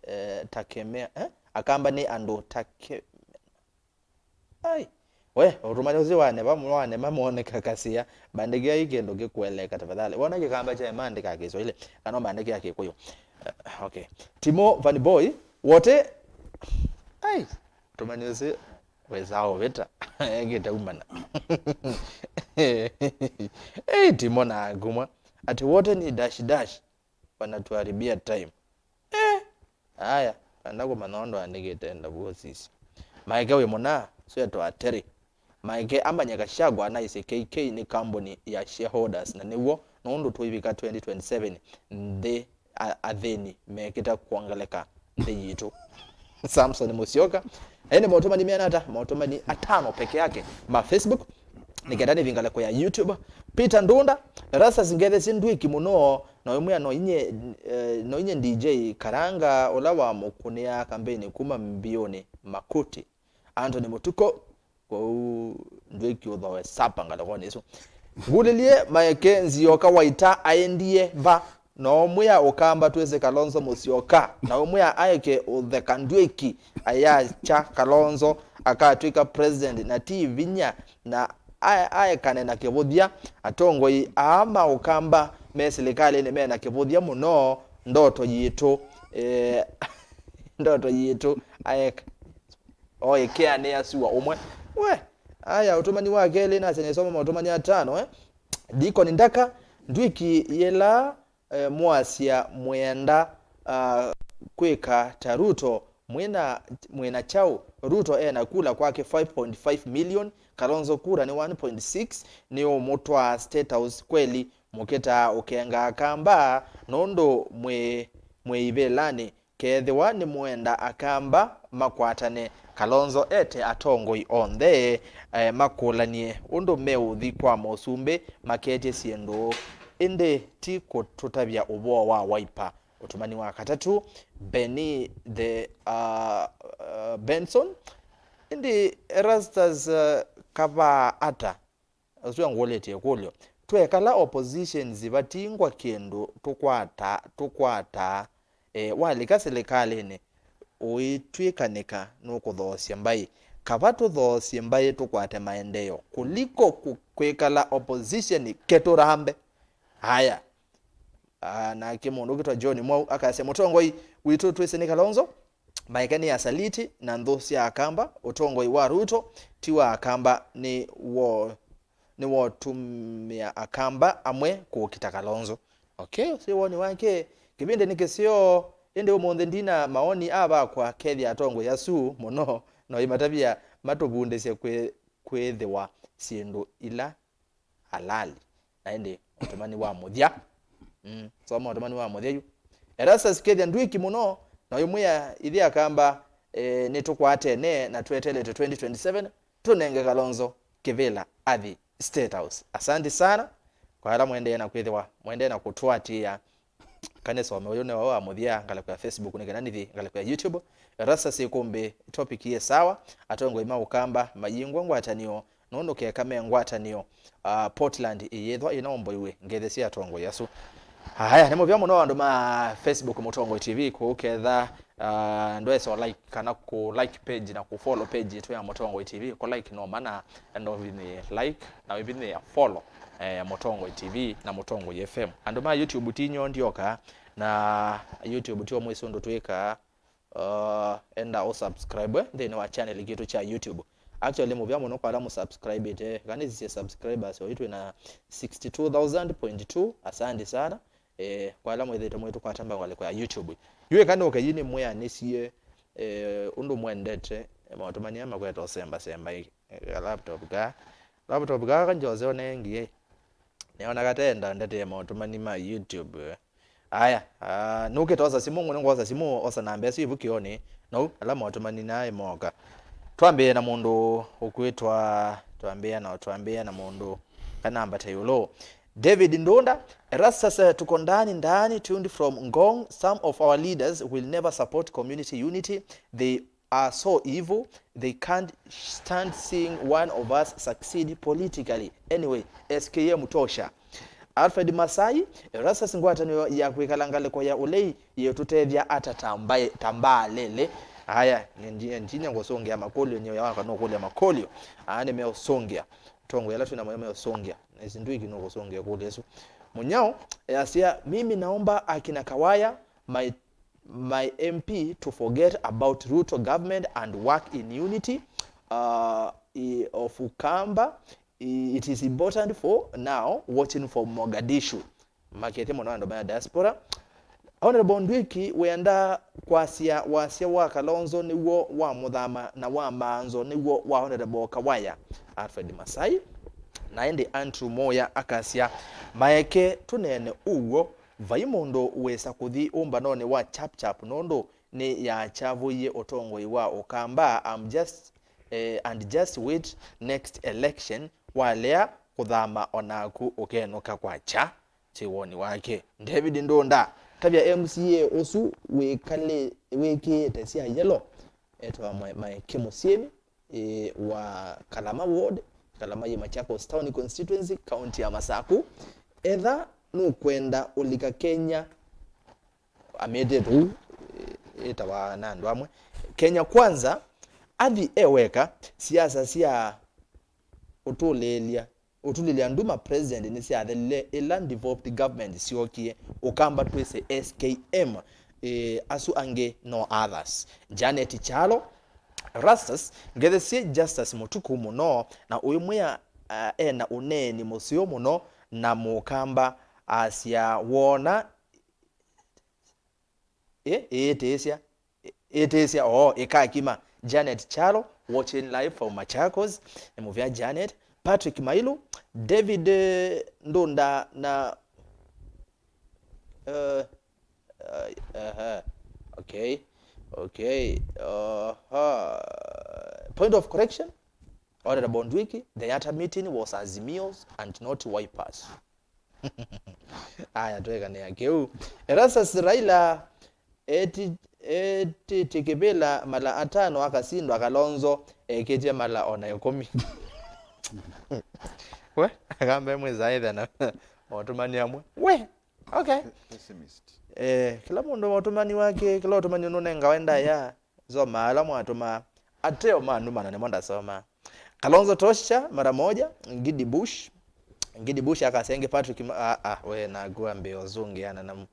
takemea akamba ni ando take ai we urumanyozi wane bamulwane mamone kakasia bandege igendo gekweleka tafadhali wona kikamba cha mande kakizo ile kana bandege yake koyo. Okay, Timo Van Boy wote ai tumanyozi wezao veta ngeta umana Timo na aguma ati wote ni dash wanatuharibia time haya andako manondo andigetenda bosisi Maeke we mona so to ateri Maeke ambanya shagwa na ise KK ni company ya shareholders na niwo nondo tuibika 2027 nde adheni mekita kuangaleka nde yitu. Samson Musyoka ene mautumani mianata mautumani 5 peke yake ma Facebook nikendani vingale kwa ya YouTube. Peter Ndunda rasa zingeze Ndwiki muno na wemwe no inye DJ karanga olawa mukunia kampeni kuma mbione makuti Anthony Mutuku kwa Ndwiki udhawe sapa ngala kwa niso gulilie Maeke nzioka waita aendie va no muya ukamba tuweze Kalonzo Musyoka na muya aike the Ndwiki aya cha Kalonzo akatwika president na ti Vinya na aekane na kivuthia atongoi ama ukamba me serikali ni mena kivuthia muno ndoto yitu ndoto yitu aeka oikea ne asiwa umwe we aya utumani wake ile na senesoma utumani atano diko ni ndaka Ndwiki yela mwasia mwenda kweka taruto mwena chao Ruto na kula kwake 5.5 million Kalonzo kura ni 1.6 ni omotwa State House kweli muketa ukenga kamba nondo mweibelani kethiwa ni mwenda akamba makwatane Kalonzo ete atongoi onthe makulanie undu meuthi kwa mosumbe makete siendo inde ti kututabia ubo wa Wiper utumani wa katatu Beni the Benson indi Erastus kava ata oswa ngolete kulyo twekala opposition zibatingwa kendo tukwata walika serikali ne uitwikanika nukuthosia mbai kabatu thosia mbai tukwate maendeleo kuliko kwekala opposition keturambe haya na kimundu kitwa John Mwau akasema mutongoi witu twese ni Kalonzo Maeke ni asaliti na nthusia akamba utongoi wa Ruto tiwa akamba ni tumia akamba amwe kukita Kalonzo okay si woni wake kibinde nikisio ende umonde ndina maoni aba kwa kethi atongo yasu muno no imatabia matobundesia kwethiwa siendo ila halali na ende utumani wa muthia so utumani wa muthia yu Erastus kethi Ndwiki muno na yumuya ithi akamba nitukwate ne na twetele 2027 tunenge Kalonzo kivela athi State House. Asante sana kwa hala mwende na kwethiwa mwende na kutwatia kanisa wameona wa muthia ngala kwa Facebook nikenanithi ngala kwa YouTube Erastus Îkûmbî topic ye sawa atongo ima ukamba mayingwa Ngwatanîo nono ke kame Ngwatanîo Portland yethwa inombo iwe ngethesia atongo yasu haya nemo vya muno ando ma Facebook Mutongo TV ko ketha ndweso like kana ku like page na ku follow page yetu ya Mutongo TV ko like no mana ando vini like na vini follow Mutongo TV na Mutongo FM ando ma YouTube tinyo ndioka na YouTube tio mweso ndo tweka enda o subscribe then wa channel gitu cha YouTube actually mu bya muno kwa mu subscribe ite kani zise subscribers so itu na 62,000.2 asante sana kwa alamu yetu mwetu kwa tamba wale kwa YouTube yue kana okayini mwe anesie undu mwendete matumania makweto semba laptop ga kanjoze onengi neona katenda ndete matumani ma YouTube aya nuketoza simu ngoza simu osa nambe sivu kione no alama matumani naye moka twambie na mundu ukwitwa twambie na mundu kanamba tayulo David Ndonda Erastus tuko ndani tuned from Ngong. Some of our leaders will never support community unity. They are so evil. They can't stand seeing one of us succeed politically. Anyway, SKA mutosha. Alfred Masai Erastus Ngwatanîo ya kwikalangale kwa ya ulei yetutethia ata tambalele haya njinya ngosongea makolio nyo ya waka no kolio makolio ane meosongea tongo yala tuna meosongea Ndwiki no gosongea kule Yesu munyao yasia mimi naomba akina Kawaya my MP to forget about Ruto government and work in unity of Ukamba. It is important for now watching for Mogadishu makete mwana ndo ya diaspora Honorable Ndwiki wenda kwasia wa Kalonzo niwo wa muthama na wa manzo niwo wa Honorable Kawaya Alfred Masai na ende Andrew Moya akasia Maeke tunene uwo vaimondo wesa kuthi umba none wa chap nondo ni ya chavuye otongo iwa Ukamba and just wait next election walea kuthama onaku ukenoka kwacha chiwoni wake David Ndonda tabia MCA osu weke tesia yellow etwa Maeke Musiemi wa Kalama ward Kalama ye Machakos town constituency county ya Masaku either nukwenda ulika Kenya amede tu itawa nandu amwe Kenya kwanza athi eweka siasa cia utulilia nduma president ni cia the land developed government siokie ukamba twese SKM asu ange no others Janet Chalo Erastus ngethesie Justus Mutuku muno na uyumwe na uneni musio muno na mukamba asia wona Ûyîetewa ikakima Janet Chalo watching live from Machakos muvya Janet Patrick Mailu David Ndunda na okay point of correction Honorable Ndwiki, the other meeting was Azimios and not Wipers. Aya tuweka ni yake Erastus Raila tikibela mala atano akasindwa Kalonzo keje mala ona yokomi. We akambe mweza aidha na watumani amwe. We okay. Pessimist. Kila mundu watumani wake kila watumani unone ngawenda ya zoma ala mwatuma ateo manu mana nemonda soma. Kalonzo tosha mara moja Ngidi Bush akasenge Patrick we na gua mbeo zungiana na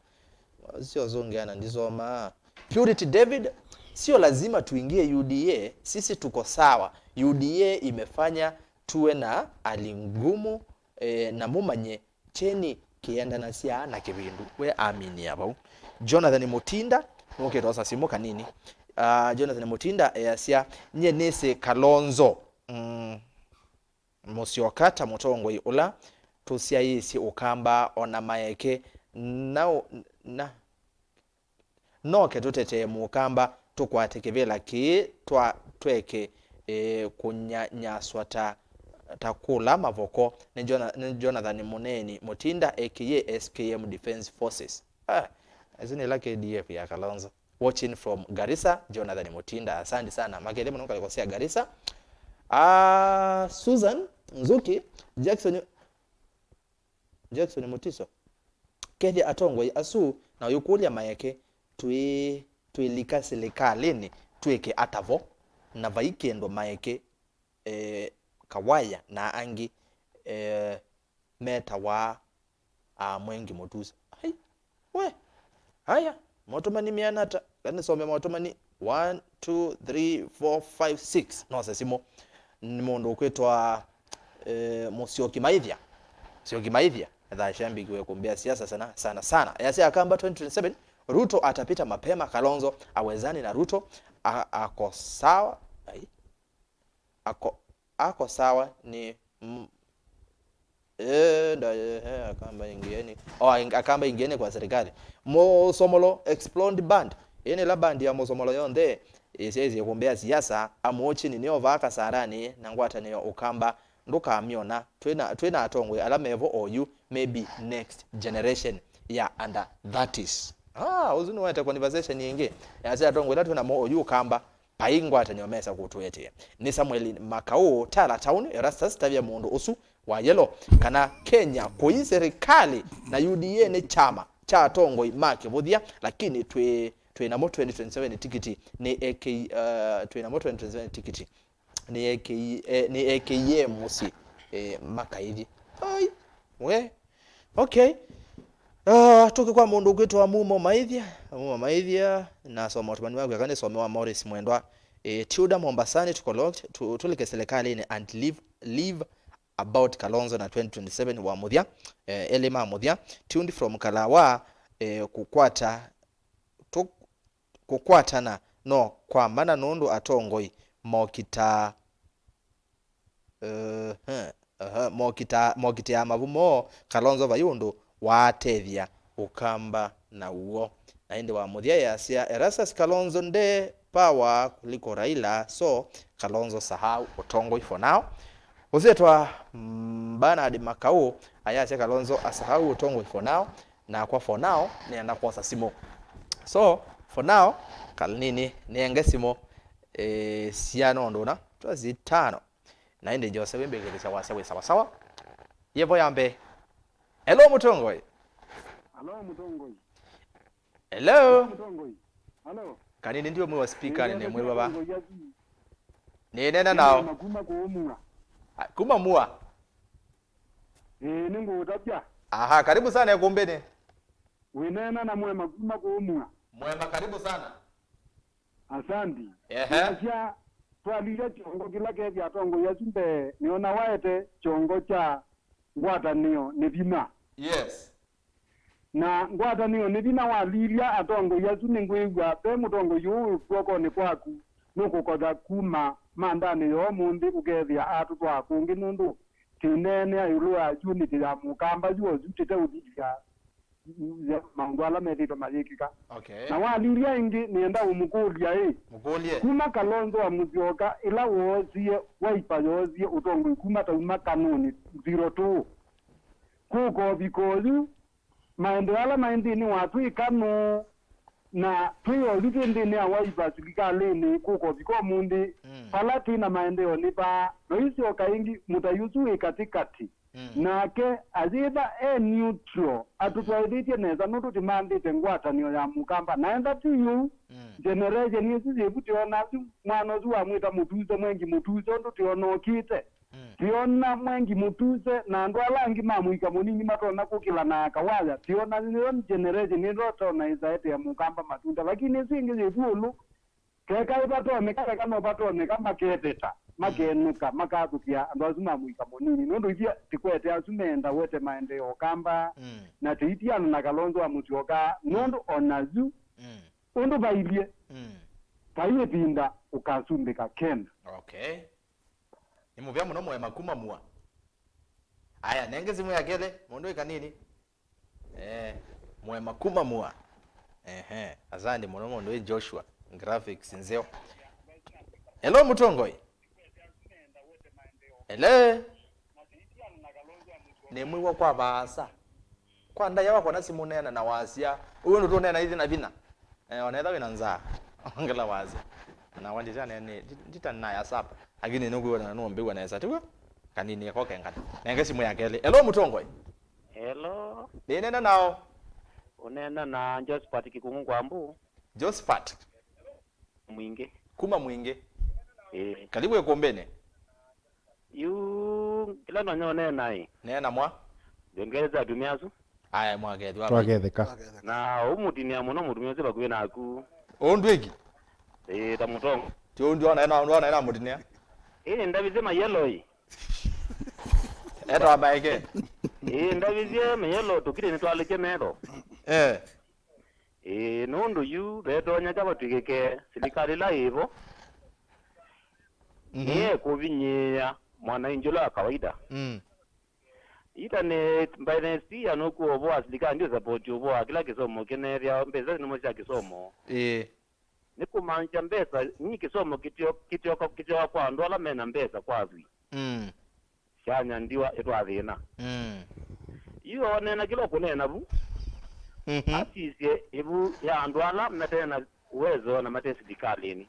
sio zungiana ndizoma Purity David sio lazima tuingie UDA sisi tuko sawa UDA imefanya tuwe na alingumu na mumanye cheni kienda na sia na kibindu we amini hapo Jonathan Mutinda okay tosa simuka nini Jonathan Mutinda yasia nyenese Kalonzo musiokata mutongo ula tusia yisi ukamba ona Maeke no ketutete mukamba tukwatekevela ki tweke kunyanyaswa takula mavoko ni Jonathan Muneni Mutinda aka SKM Defense Forces azini lake DF ya Kalonzo watching from Garissa Jonathan Mutinda asante sana makele mnonga likosea Garissa Susan Nzuki Jackson Mutiso Kethi Atongoi asu na yukulia Maeke tuilika serikalini tuweke atavo na vaikendo Maeke kawaya na angi meta wa mwengi motusa hai we haya motomani mianata kanisome motomani 1 2 3 4 5 6 no sasimo nimundo kwetwa Syokimau dha shambi kwe kumbia siasa sana yasi akamba 2027 Ruto atapita mapema Kalonzo awezani na Ruto ako sawa ako sawa ni akamba ingieni kwa serikali Mosomolo explode band yene la band ya Mosomolo yonde isezi kumbia siasa amochi ni ovaka sarani na Ngwatanîo ukamba nduka amiona twena atongwe alamevo oyu maybe next generation under that is uzuni wata conversation yenge yase atongwe latu na mo oyu kamba Ngwatanîo mesa kutuete ni Samuel Makao Tala Town Erastus tabia mundu usu wa yellow kana Kenya koi serikali na UDA ni chama cha atongwe Maeke budhia lakini twena mo 2027 tikiti ni AK twena mo 2027 tikiti ni AKM musi makaidi ai we okay tuke kwa mundu kwitwa mumo maithia na somo tumani wangu yakane somewa Morris Mwendwa Tuda Mombasani tulike serikali ni and live about Kalonzo na 2027 wa mudhia elema mudhia tuned from Kalawa kukwatana no kwa mana nundu atongoi mokita mokita mavumo Kalonzo vayundu watethia ukamba na uo na inde wa muthia yasia Erastus Kalonzo nde power kuliko Raila so Kalonzo sahau utongoi for now uzetwa Bernard Makao ayache Kalonzo asahau utongoi for now na kwa for now ni anakosa simo so for now kalnini nienge simo siano ndona twazitano na inde Jose wembegelesha wasawe sawa yevo yambe hello mutongoi Hello Mutongoi. Hello. Mutongoi. Hello. Kanini ndio mwe wa speaker ni mwe baba. Ni nena nao. Makuma kuumua. Kuma mua. Ningu utapya. Aha, karibu sana Ûkûmbî. Winena na mwe makuma kuumua. Mwema karibu sana. Asante. Ehe. Twalile chongo kila kezi atongo yasumbe niona waete chongo cha Ngwatanîo ni Vinya. Yes. Na Ngwatanîo ni Vinya walilia atongo yasune ngwigwa pe mutongo yu kwako ni kwaku nukukoda kuma mandani yo mundi kugethia atu twakungi nundu tinene ayulu ya unity ya mukamba yuo zutite udisia maungwala medito mayikika. Okay. Na walilia ingi nienda umukulia Mukulie. Kuma Kalonzo wa muzioka ila wozie waipa yozie utongo kuma tauma kanuni 02 kuko bikozu maendeleo maendini watu ikanu na tuyo litendeni awaipa sikikaleni kuko biko mundi palati na maendeleo nipa noisio kaingi mutayuzu katikati nake aziba neutral atutwaidhitie neza nutu timandite Ngwatanîo ya mukamba naenda tiyu generation yesu zebutiona mwana zuwa mwita mutuze mwengi mutuze ndo tionokite tiona mwengi mutuze na ndo alangi mamuika muningi matona kukila na akawaya tiona niyo generation ndo tona izaete ya mukamba matunda lakini singi zefulu keka ibatone kama batone kama keteta magenuka makakutia ndo azuma muika munini ndo idia tikwete azumenda wete maendeleo kamba na tiitiana na Kalonzo wa mutioka ndo onazu ndo bailie paiye pinda ukasumbika kenda. Okay. Ni muvya muno mwema kuma mua. Aya nengezi mu yakele mundu ikanini? Mwema kuma mua. Azandi muno mundu Joshua graphics nzeo. Hello Mutongoi. Hello. Ni mwiwa kwa basa. Kwa ndaya wako na simu nena na wasia. Uyo ndo nena hizi na vina. Wanaenda wina nzaa. Ongela wazi. Na wandi jana ni jitana ya sapa. Agini nugu na nombe wana esa tuwa. Kanini yako kengata. Nenge simu yakele. Hello Mutongoi. Hello. Nena nao. Unena na Justus kikungwambu. Justus. Mwinge. Kuma mwinge. Karibu Ûkûmbî. Kila nonyone nai. Nena mwa. Dongereza dumiazu. Aya mwagethwa. Twagetheka. Na umutinia muno mutumioze bakuwe naku. Ndwiki. Ta mutongo. Tio ndio na mutinia. Ndabize mayellow. Eta Maeke. Ndabize mayellow tukire ni twaleke mero. Nundu yu retonya kaba twigeke silikali la hivyo. Kuvinyia mwana injula kawaida. Ita ne mbainesti ya nuku obo asilika ndio support obo kila kisomo keneria mbeza ni moja kisomo. Niku manja mbeza ni kisomo kitio kwa ndola mena mbeza kwa zwi. Shanya ndiwa etwa thina. Iyo nena kilo kunena bu. Asise ebu ya ndwala mnatena uwezo na matesi dikalini.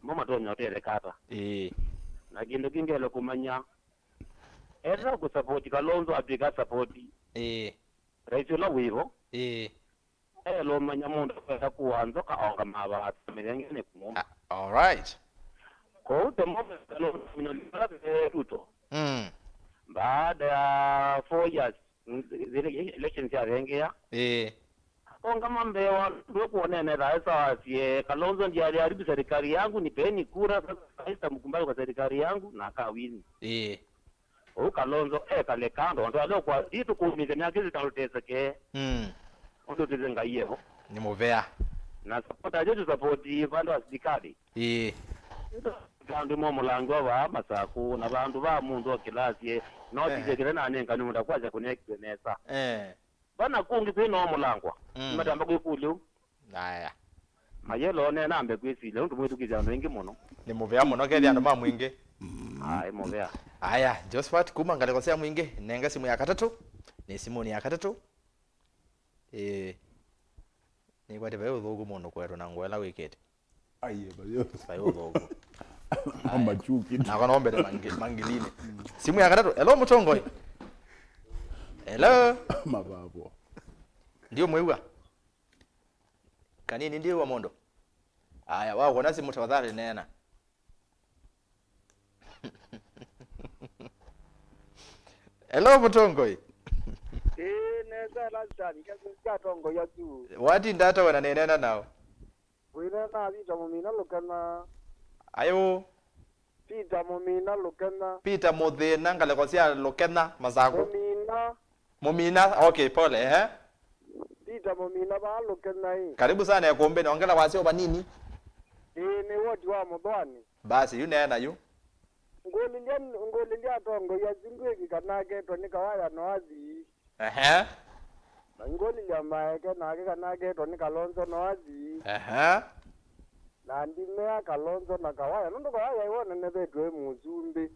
Mama tonya tere kata. Na kindu kingelo kumanya era ku support Kalonzo apiga support. Raisi la wivo. Lo manya mundu kwa kuanza kaonga mabata mirenge kumoma. All right. Ko temo Kalonzo minolira ruto. Baada ya 4 years elections ya rengea. Onga mambe wa kuonene raisa asie Kalonzo ndiye aliharibu serikali yangu nipeni kura sasa mkumbali kwa serikali yangu na akawini. Kalonzo kale kando ndo alio kwa itu kuumiza nyakizi talotesa ke. Ndo tizenga yeho. Ni movea. Na support ajetu support vandu asidikali. Kandi mo mulango wa masaku na bandu ba mundu okilasi no tizekere na nenga ni munda kwaza connect nesa. Bana kungi pino mulangwa. Madamba kwikulu. Aya. Mayelo ne nambe kwisile ndo mwetu kijana wengi muno. Ni movea muno kedi ando ma mwinge. Movea. Aya, Josephat kuma ngale kosea mwinge nenga simu ya katatu. Ni simu ni ya katatu. Ni kwate bayo thogu muno kwetu na ngwela wikete. Aye bayo. Bayo thogu. Mama chuki. Na kono mbele mangiline. Simu ya katatu. Hello Mutongoi. Hello. Mababo. Ndio mwewa. Kanini ndio wa mondo. Aya wao kuna simu tafadhali nena. Hello Mutongoi. Neza lazani kazi tongo ya tu. Wati ndata wana nenena nao. Wina na vita mumina lokana. Ayo. Pita mumina lokana. Pita modhena ngale kosia lokena mazako. Mumina. Okay, pole Pita mumina ba lokana hii. Karibu sana ya kuombe naongela wasio banini. Ni wodi wa mudwani. Basi yu nena yu. Ngolilia tongo ya zingweki kanake to nikawaya noazi. Ngolilia Maeke nake kanake to nikalonzo noazi. Na ndimea kalonzo na kawaya ndo kawaya iwona nebedwe muzumbi.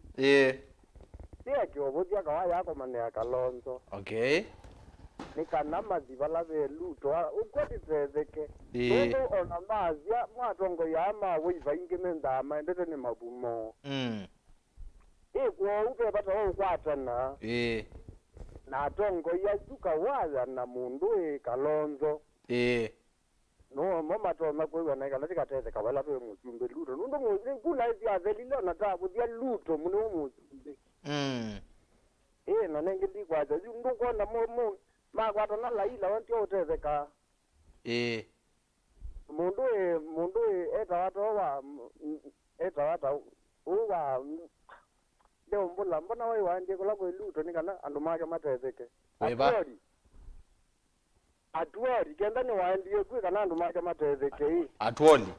Tia kiobotia kawaya yako mane ya kalonzo. Okay. Nikana mazivala veluto ukwati tezeke. Ndo ona mazia mwatongo ya ama wiva ingimenda maendete ni mabumo. Kwa uke bata ukwatana. Na tongo ya suka waza na mundu kalonzo. No mama to makwewa na kana tikateze kabala pe musumbe luto. Ndo mu kula isi avelilo na tabu dia luto muno musumbe. Na nenge dikwaza ndo kona mo makwata na laila wanti oteze ka. Mundu eta wata uwa leo mbona wewe waanje kula kweluto nikana andu make matezeke. Atuori kenda ni waandie kwe kana andu make matezeke. Atuoli.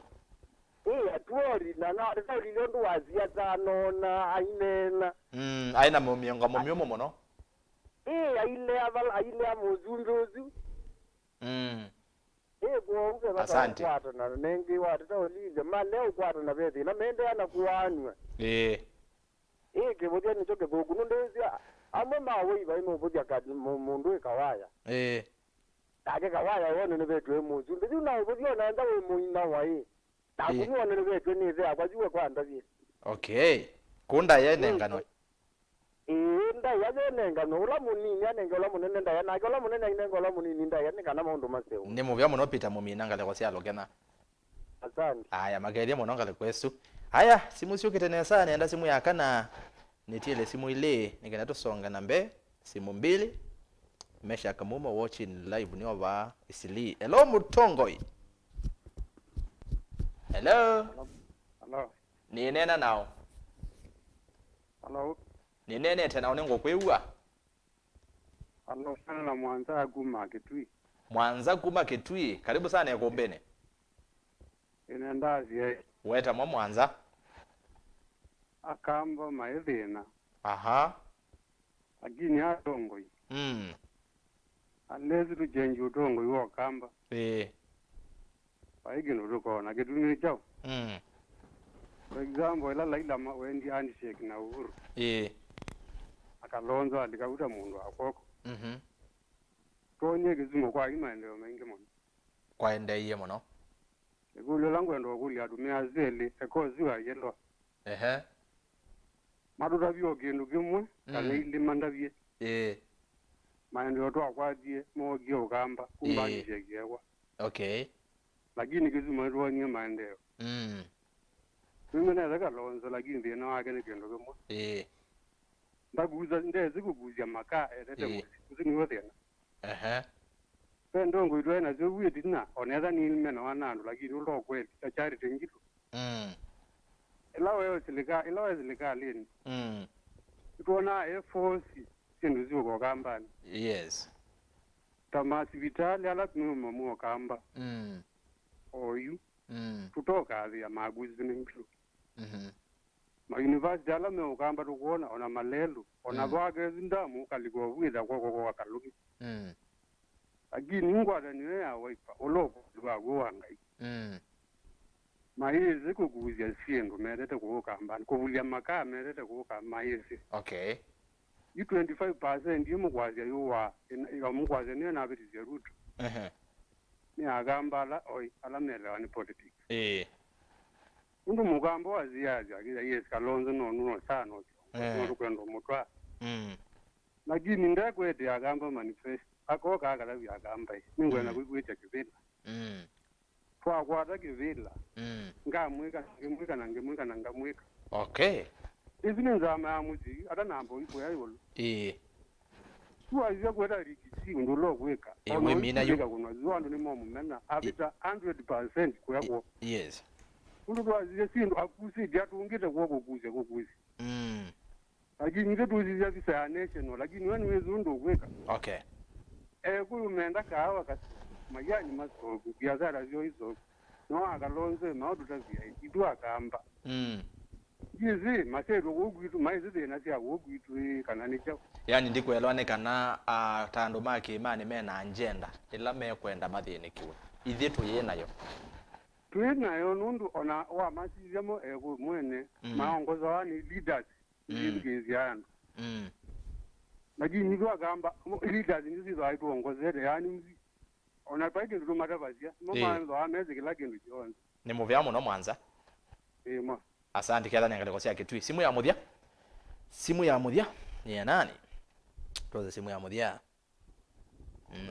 Atuori na atuori ndio ndo wazia tano na ainena. Aina momiongo mono. Aile muzunduzu. Kwa uke asante. Kwata na nengi watu olize ma leo kwata na bezi na mende ana kuanwa. Kibodia nitoke bogu nundezia amo mawe iba imo bodia kadi mundu kawaya. Kage kawaya yone ne betwe muzu ndi una bodia na nda we muina wae. Takuwa ne betwe ni ze akwajiwe kwa ndavi. Okay. Kunda yene ngano. Nda yane ngano ula munini yane ngola munene nda yana ngola munene ine ngola munini nda yane kana maundu maseu. Ni muvya muno pita mumina ngale kwa sia lokena. Asante. Aya mageria muno ngale kwesu. Haya, simu sio kitenesa nienda simu ya kana nitiele simu ile nigenda tusonga nambe simu mbili mesha kamuma watching live ni over isili. Hello Mutongoi. Hello. Ni nena nao. Hello. Ni nene tena unengo kwewa. Hello sana na Mwanza kuma Kitui. Mwanza kuma Kitui. Karibu sana yakombene. Inendazi Weta Mwanza. Akamba maethina. Lakini atongo hii. Unless tu change utongo hiyo kamba. Paige no roko na kitu ni chao. For example ila laila wendi handshake na Uhuru. Akalonzo alikauta mundu akoko. Konye kizumo kwa imaendeleo mengi mono. Kwa endeye mono. Ekulo langu ndo kulia dumia zeli ekoziwa yelo. Maduda byo kindu kimwe kale ili mandavye. Maendeleo to akwadie mogi okamba kumbani shegewa. Okay. Lakini kizumo ndo ni maendeleo. Mimi na Kalonzo lakini ndiye na wake ni kindu kimwe. Ndaguza ndeze kuguzya maka etete kuzini wote na. Pendo ngwitwe na zo witi na oneza ni ilmena wanandu lakini ulo kweli chachari tengitu. Ilawe zilika lini. Tuona force sindu ziko kambani. Yes. Tamasi vitali ala tumo mu kamba. Oyu. Kutoka ya maguzi n'inglu. Ma university ala me ukamba tukuona ona malelu ona bwage zindamu kaliko bwida kwa kaluki. Lakini Ngwatanîo ya waipa oloko lwaguwangai. Mayizi kuguzya sindu merete kukambani kubulia maka merete kukamba mayizi. Okay. You 25% yumugwazya yuwa yomugwazya niyo nabitizya rutu. Ni agamba ala alamela ni politics. Undu mugambo waziyaja kila yes Kalonzo no sano. Kwendo mutwa. Lakini ndakwete agamba manifesto akoka akala byagamba ningwena kwita kivila twagwata kivila ngamwika ngamwika okay izine nzama ya muzi ata nambo iko yayolo tuwaziya kweta rikisi ndolo kweka we mina yo kuna ziwandu ni momu mena apita 100% kweko yes ulu tuwaziya sindu akusi diatungite kwoko kuze lakini nje tuziya visa ya national lakini wenu wezu ndo kweka okay kuyu menda kawa kasi mayani masoku biazara zyo izo no akalonze maudu tavia itu akamba Yizi masedo wogwitu maize na sia wogwitu kana nicha yani ndikuelewane kana tando make imani mena agenda ila mekwenda mathinikiwe ithitu yenayo tuenayo nundu ona wa masizemo ego mwene maongoza wani leaders ngezi yandu lakini ndo agamba leaders ndizo aituongozere yani ona paike ndo matavazia mama ameze kila kindu chonze ni muvyamo no mwanza ma asante kiatha nengale kwa kitui simu ya muthia ni ya nani toza simu ya muthia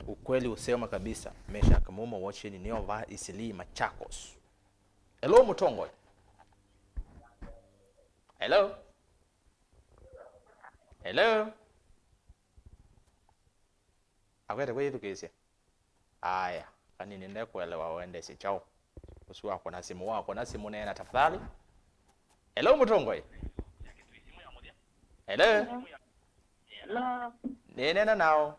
ukweli usema kabisa mesha kama watching ni ova isili Machakos. Hello Mutongo. Hello akwete kwa yetu kesi aya kanini ndekuelewa wende si chao usiwa kwa simu wako na simu nena tafadhali. Hello Mutongo. Hello. Nena nao.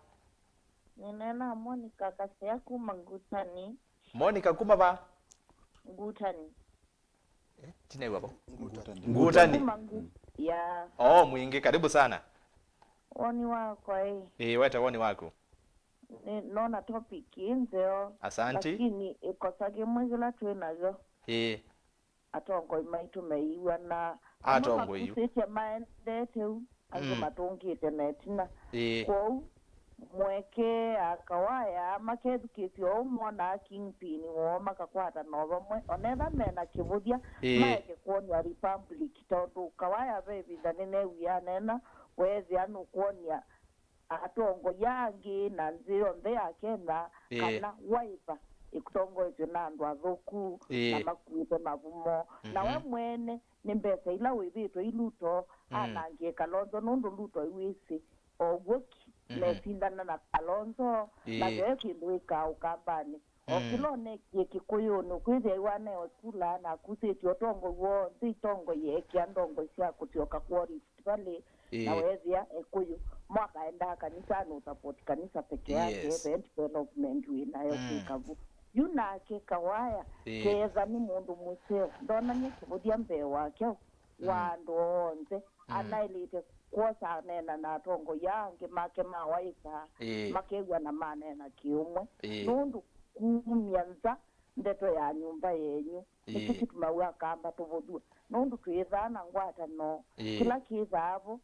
Nena Monica kasea kuma Ngutani. Monica kuma ba? Ngutani. Tina iwapo? Ngutani. Ya. Oh, mwingi karibu sana. Woni wako weta woni wako. Nona topic nzeo. Asante. Lakini ikosage mwezela tuenazo. Atongo imaitu meiwa na atongo iyo kusete maendeteu azo matongite netina kwa mweke akawaya makedukitio mwana kingpini wo makakwata noba mwe onetha mena kibuthia maeke kuonia republic tondu kawaya bebi ndanene wianena wezi anu kuonia atongo yangi na nzio nde akena kana waipa ikutongoje na andu athuku na makuite mavumo na we mwene ni mbesa ila withitwe iluto anangie Kalonzo nundu luto iwisi ogwoki nesindana na Kalonzo na we kindu ukambani okilone kikuyuni kwithia iwane okula na kusiti otongo wo nzitongo yekia ndongo cia kutioka kwa Rift Valley na wethia ekuyu mwaka enda kanisa no support kanisa peke yake event development winayo kikavu yuna kawaya keza ni mundu museo ndona nyekibudia mbe wake wandu onze anailite kosa nena na tongo yange make mawaisa makegwa na manena kiumwe nundu kumyanza ndeto ya nyumba yenyu ikitu mawa kamba tubudua nundu tuithana ngwatano kila kizavo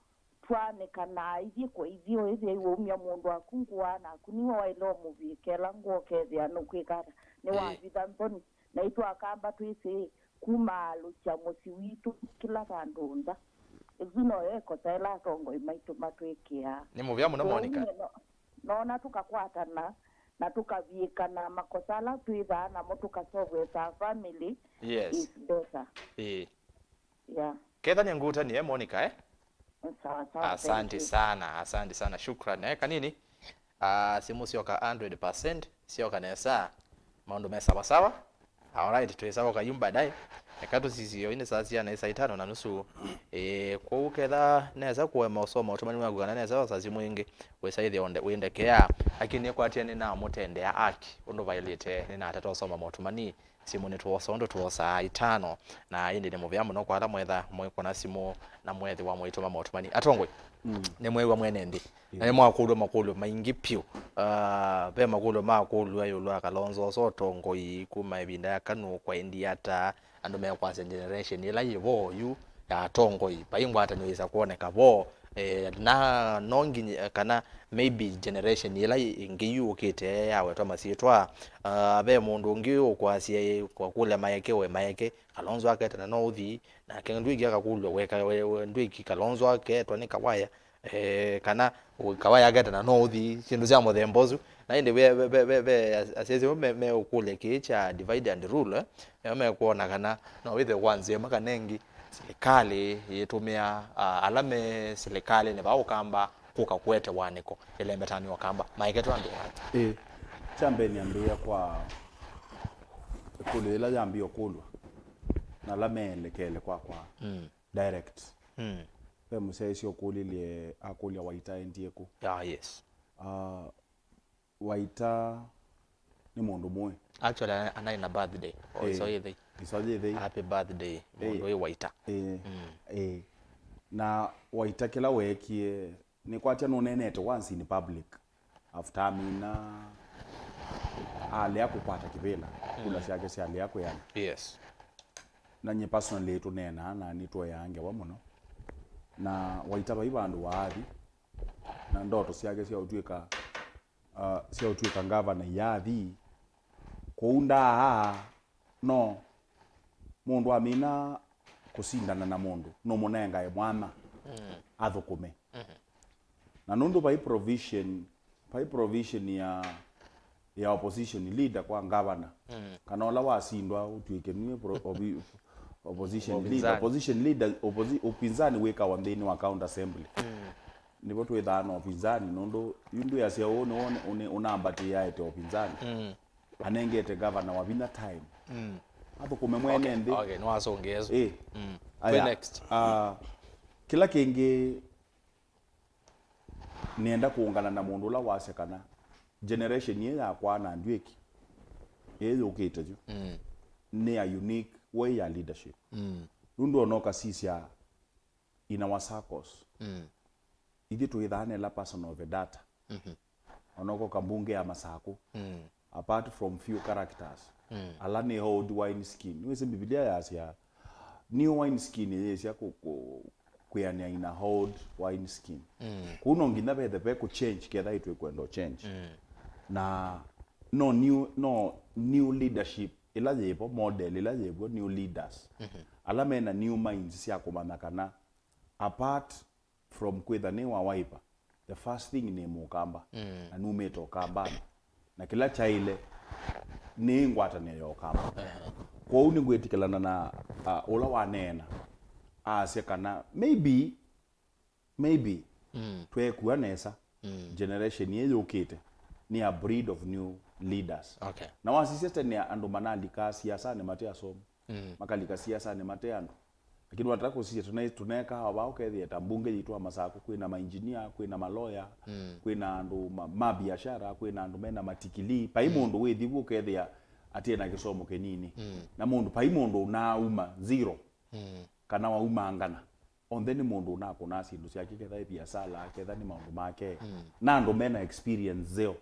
twane kana ithi kwa ithio ithi iwumya mundu akungwana kuniwa wailo muvikela ngokethia no kwikara ni wavitha ntoni na itu akamba twisi kumalu cha musi witu kila kandunda izino eko tela tongo imaitu matwekia ni muvya muno Monica nona tukakwatana na tukavikana makosala twithana mo tukasolve sa family is better yeah ketha ni Ngutani Monica sawa asante sana shukrani kanini simu sio ka 100% sio kanesa maundu mesa sawa alright tuhesabu kayumba dai ekatu sisi yo ine saa na saa 5:30 kwa uketha neza kuwe masomo otumani wangu kana neza saa mwingi wesaidhi wende kea lakini kwa tiene na mutende ya aki undo violate ni na atatu soma motumani simu ni tuosa ondo tuosa 5 na indi ni muvyamo no kwa ala mwetha mweko na simu na mwethi wa mwitoma motumani atongwe ni mwewa mwenendi na makulu maingi pyu be makulu ayo lwa Kalonzo so tongo ikuma ibinda ya kanu kwa indiata andu me kwa generation ila yivo yu ya tongo ipaingwa hata niweza kuoneka bo na nongi kana maybe generation ila ingiyu kite yawe to masitwa be mundu ngiyu kwa sie kwa kule Maeke Kalonzo aketa na nothi na Ndwiki akakulwa weka Ndwiki Kalonzo aketwa ni kawaya kana ukawa yageta na no uthi chindu cia muthembozu na indi we asese me ukule kicha divide and rule me kuona kana no with the ones makanengi serikali yetumia alame serikali ne baukamba kuka kwete waniko ile metani wakamba Maeke twambe chambe niambia kwa kulela jambi okulwa na lamele kele kwa direct pe musesi okulilie akulia waita ndieku yes waita ni mundu mwe actually anaina birthday so either happy birthday mundu waita na waita kila wekie ni kwatia no nenete once in public after amina ali akupata kibela kula syake si ali yako yana yes na nye personally tu nena na nitwo yange wa muno na waita baibandu wathi na ndoto syake cia utwika ngavana yathi kuunda no mundu amina kusindana na mundu no munenga e mwana athukume na nundu by provision ya opposition leader kwa ngavana kana ola wasindwa utwike ni opposition leader upinzani weka wandeni wa county assembly nibo twethana opinzani nundu yundu ya cia one unambati ya ete opinzani anengete governor wa Vinya time athukume mwene ndi okay no asongezo next kila kingi nienda kuungana na mundu la wasekana generation ye yakwa na Ndwiki yeyukite ju ni a unique way ya leadership nundu onoka sisia in our circles ithi tuithane la personal data onoko kambunge ya masaku apart from few characters ala ne hold wine skin wese biblia yasia new wine skin yesia kuyania ina hold wine skin kuno ngina bethe ku change ketha itwe kwendo change na no new leadership ila yepo model ila yepo new leaders ala mena new minds cia kumana kana apart from kwetha ni wa wiper the first thing ni mukamba na numeto kamba na kila chaile ni Ngwatanîo kamba kwa uni ngwetikilana na ola wanena ase kana maybe twekua nesa generation yeyukite ni a breed of new leaders okay na wasisete ni andu manalika siasa ni matea somo makalika siasa ni matea andu lakini wataka kusisi tuneka abao kethi tambunge yitwa masako kwina maengineer kwina maloya kwina andu mabiashara kwina andu mena matikili pai mundu withibu kethi atie na kisomo kenini na mundu pai mundu unauma zero kana wauma ngana onde ni mundu unako na sindu cia kiketha biashara ketha ni maundu make na andu mena experience zeo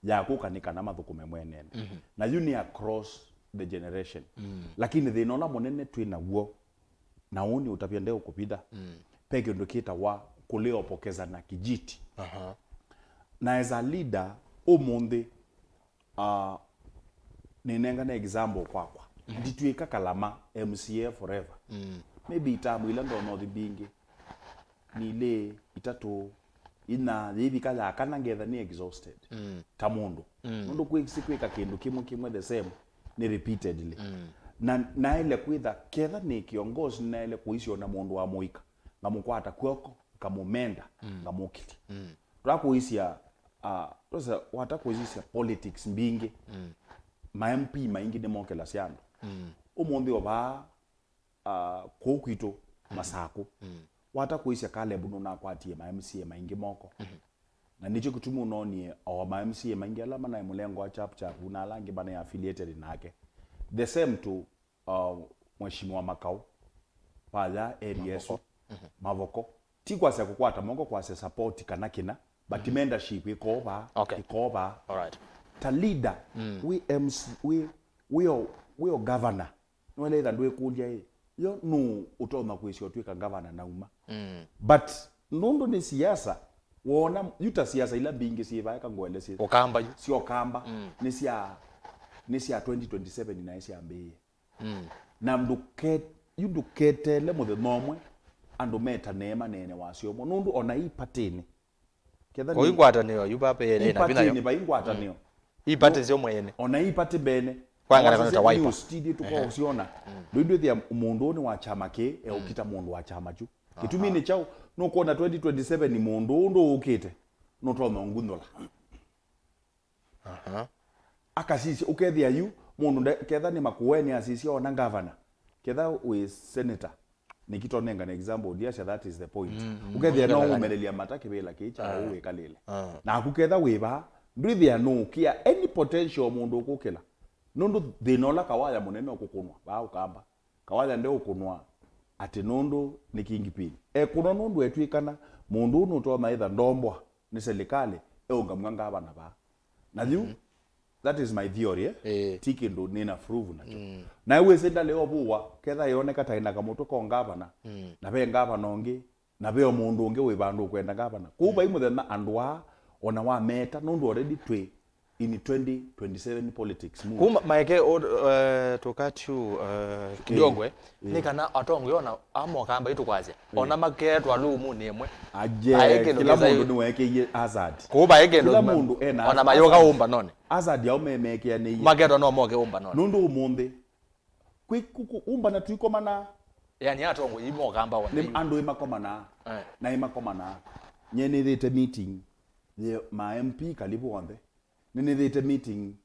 ya kukanika na mathukume mwenene na uni across the generation lakini they nona monene twina guo na uni utapia ndeo kupida peke ndokita wa kuleo pokeza na kijiti na as a leader umundi ninenga na example kwakwa nditwika Kalama MCA forever maybe itamu ila ndo no bingi nile itatu ina hivi kala kana ngetha ni exhausted tamundu mundu kwika kindu kimwe the same ni repeatedly na ile kwitha ketha ni kiongozi na ile kuisio na mundu wa muika ngamukwata kwoko kamumenda ngamukiti twakuisia tosa watakuisia politics mbingi ma MP maingi de mokela siando umundi oba kokwito masako watakuisia kale bunu na kwatie ma MCA maingi moko na nicho kutumu noni o ma MCA maingi ala mana mulengo wa chap una langi bana ya affiliated nake the same to mheshimiwa Makau pala Erastus Mavoko tikwa sia kukwata mongo kwa sia support kana kina but membership ikoba ikoba all right ta leader we governor no le ndwe kulia yo no utoma kwesio twika governor nauma but nundu ni siasa wona yuta siasa ila bingi siva ka ngwele si okamba si okamba ni sia 2027 na sia mbe na mduke yuduketele mo the nomwe andu meta neema nene wasio mo nundu ona ipatini ketha ni ngwatanio yuba pe na bina yo ipatini ba ngwatanio ipate sio mwene ona ipati bene kwangana kana tawaipa studio tuko usiona ndio thia mundu ni wa chama ke ukita mundu wa chama chu kitumi ni chao no kuona 2027 ni mundu ndo ukite no toma ngundola akasisi ukethia yu mundu ketha ni makueni asisi ona governor ketha we senator nikitonenga na example diasha that is the point ukethia no umelelia matake bila kicha uwe kalile na akuketha weba ndithia no kia any potential mundu ukukila nundu thinola kawaya munene okukunwa ba ukamba kawaya ndio ukunwa ati nundu nikingipini kuno nundu etwikana mundu no to maitha ndombwa ni serikali ungamwanga abana ba na liu that is my theory tiki ndo nina prove nacho na iwe senda leo buwa ketha yoneka taina kamoto ko ngabana na be ngabana onge na be omundu onge we bandu kwenda ngabana kuba imuthema andwa ona wa meta nundu already twe in 2027 politics move kuma Maeke tokachu kidogwe nikana atongo yona amo kamba itu kwaze ona maketu alumu nemwe aje kila mundu ni weke hazard kuba yeke ndo kila mundu ona mayoga umba none hazard ya umemeke ya nei maketu no moke umba none nundu umumbe kwikuku umba na tuikomana yani atongo imo kamba wona ni andu imakomana na imakomana nyene thete meeting ma MP kalibu onde nithite meeting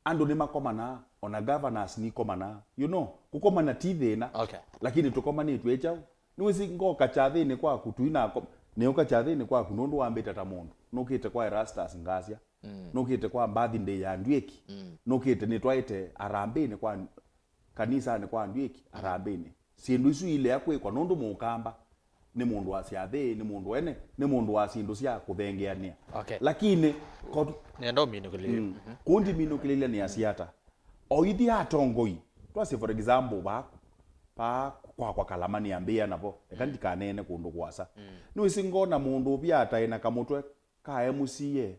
andu ni makomana ona governors ni komana you know kukomana tithina lakini tukomani twechao niwezi ngoka chathini kwa kutuina ne uka chathini kwa kunundu wambita ta mundu nukite kwa Erastus ngazia nukite kwa birthday ya Ndwiki nukite ni twaite arambini kwa kanisa ni kwa Ndwiki arambini sindu isu ile yakwe kwa nundu mukamba ni mundu wa siathi ni mundu wene ni mundu wa sindu cia kuthengeania lakini nendo minukilia kundi minukilia ni asiata oithi atongoi twase for example pa kwa Kalama ni ambia nabo ekandikanene kundu kwasa ni singona mundu biata ina kamutwe ka MCA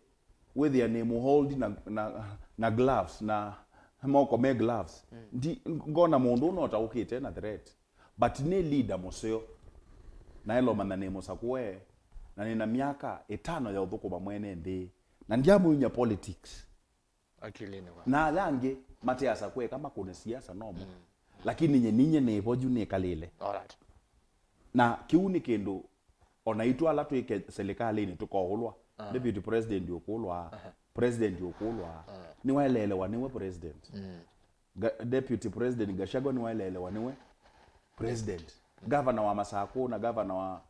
wethia ni muhold na gloves na moko me gloves ndi ngona mundu no taukite na threat but ni leader museo na elo manane musakwe na nina miaka 5 ya uthukuma mwene ndi na ndiamu inya politics akilini wa na lange matiasa kwe kama kuna siasa nomo lakini ninye ne boju ne kalile alright na kiuni kendo onaitwa la tuike serikali ni tukohulwa deputy president yokulwa president yokulwa ni waelelewa niwe president deputy president Gachagua ni waelelewa niwe president governor wa Masako na governor wa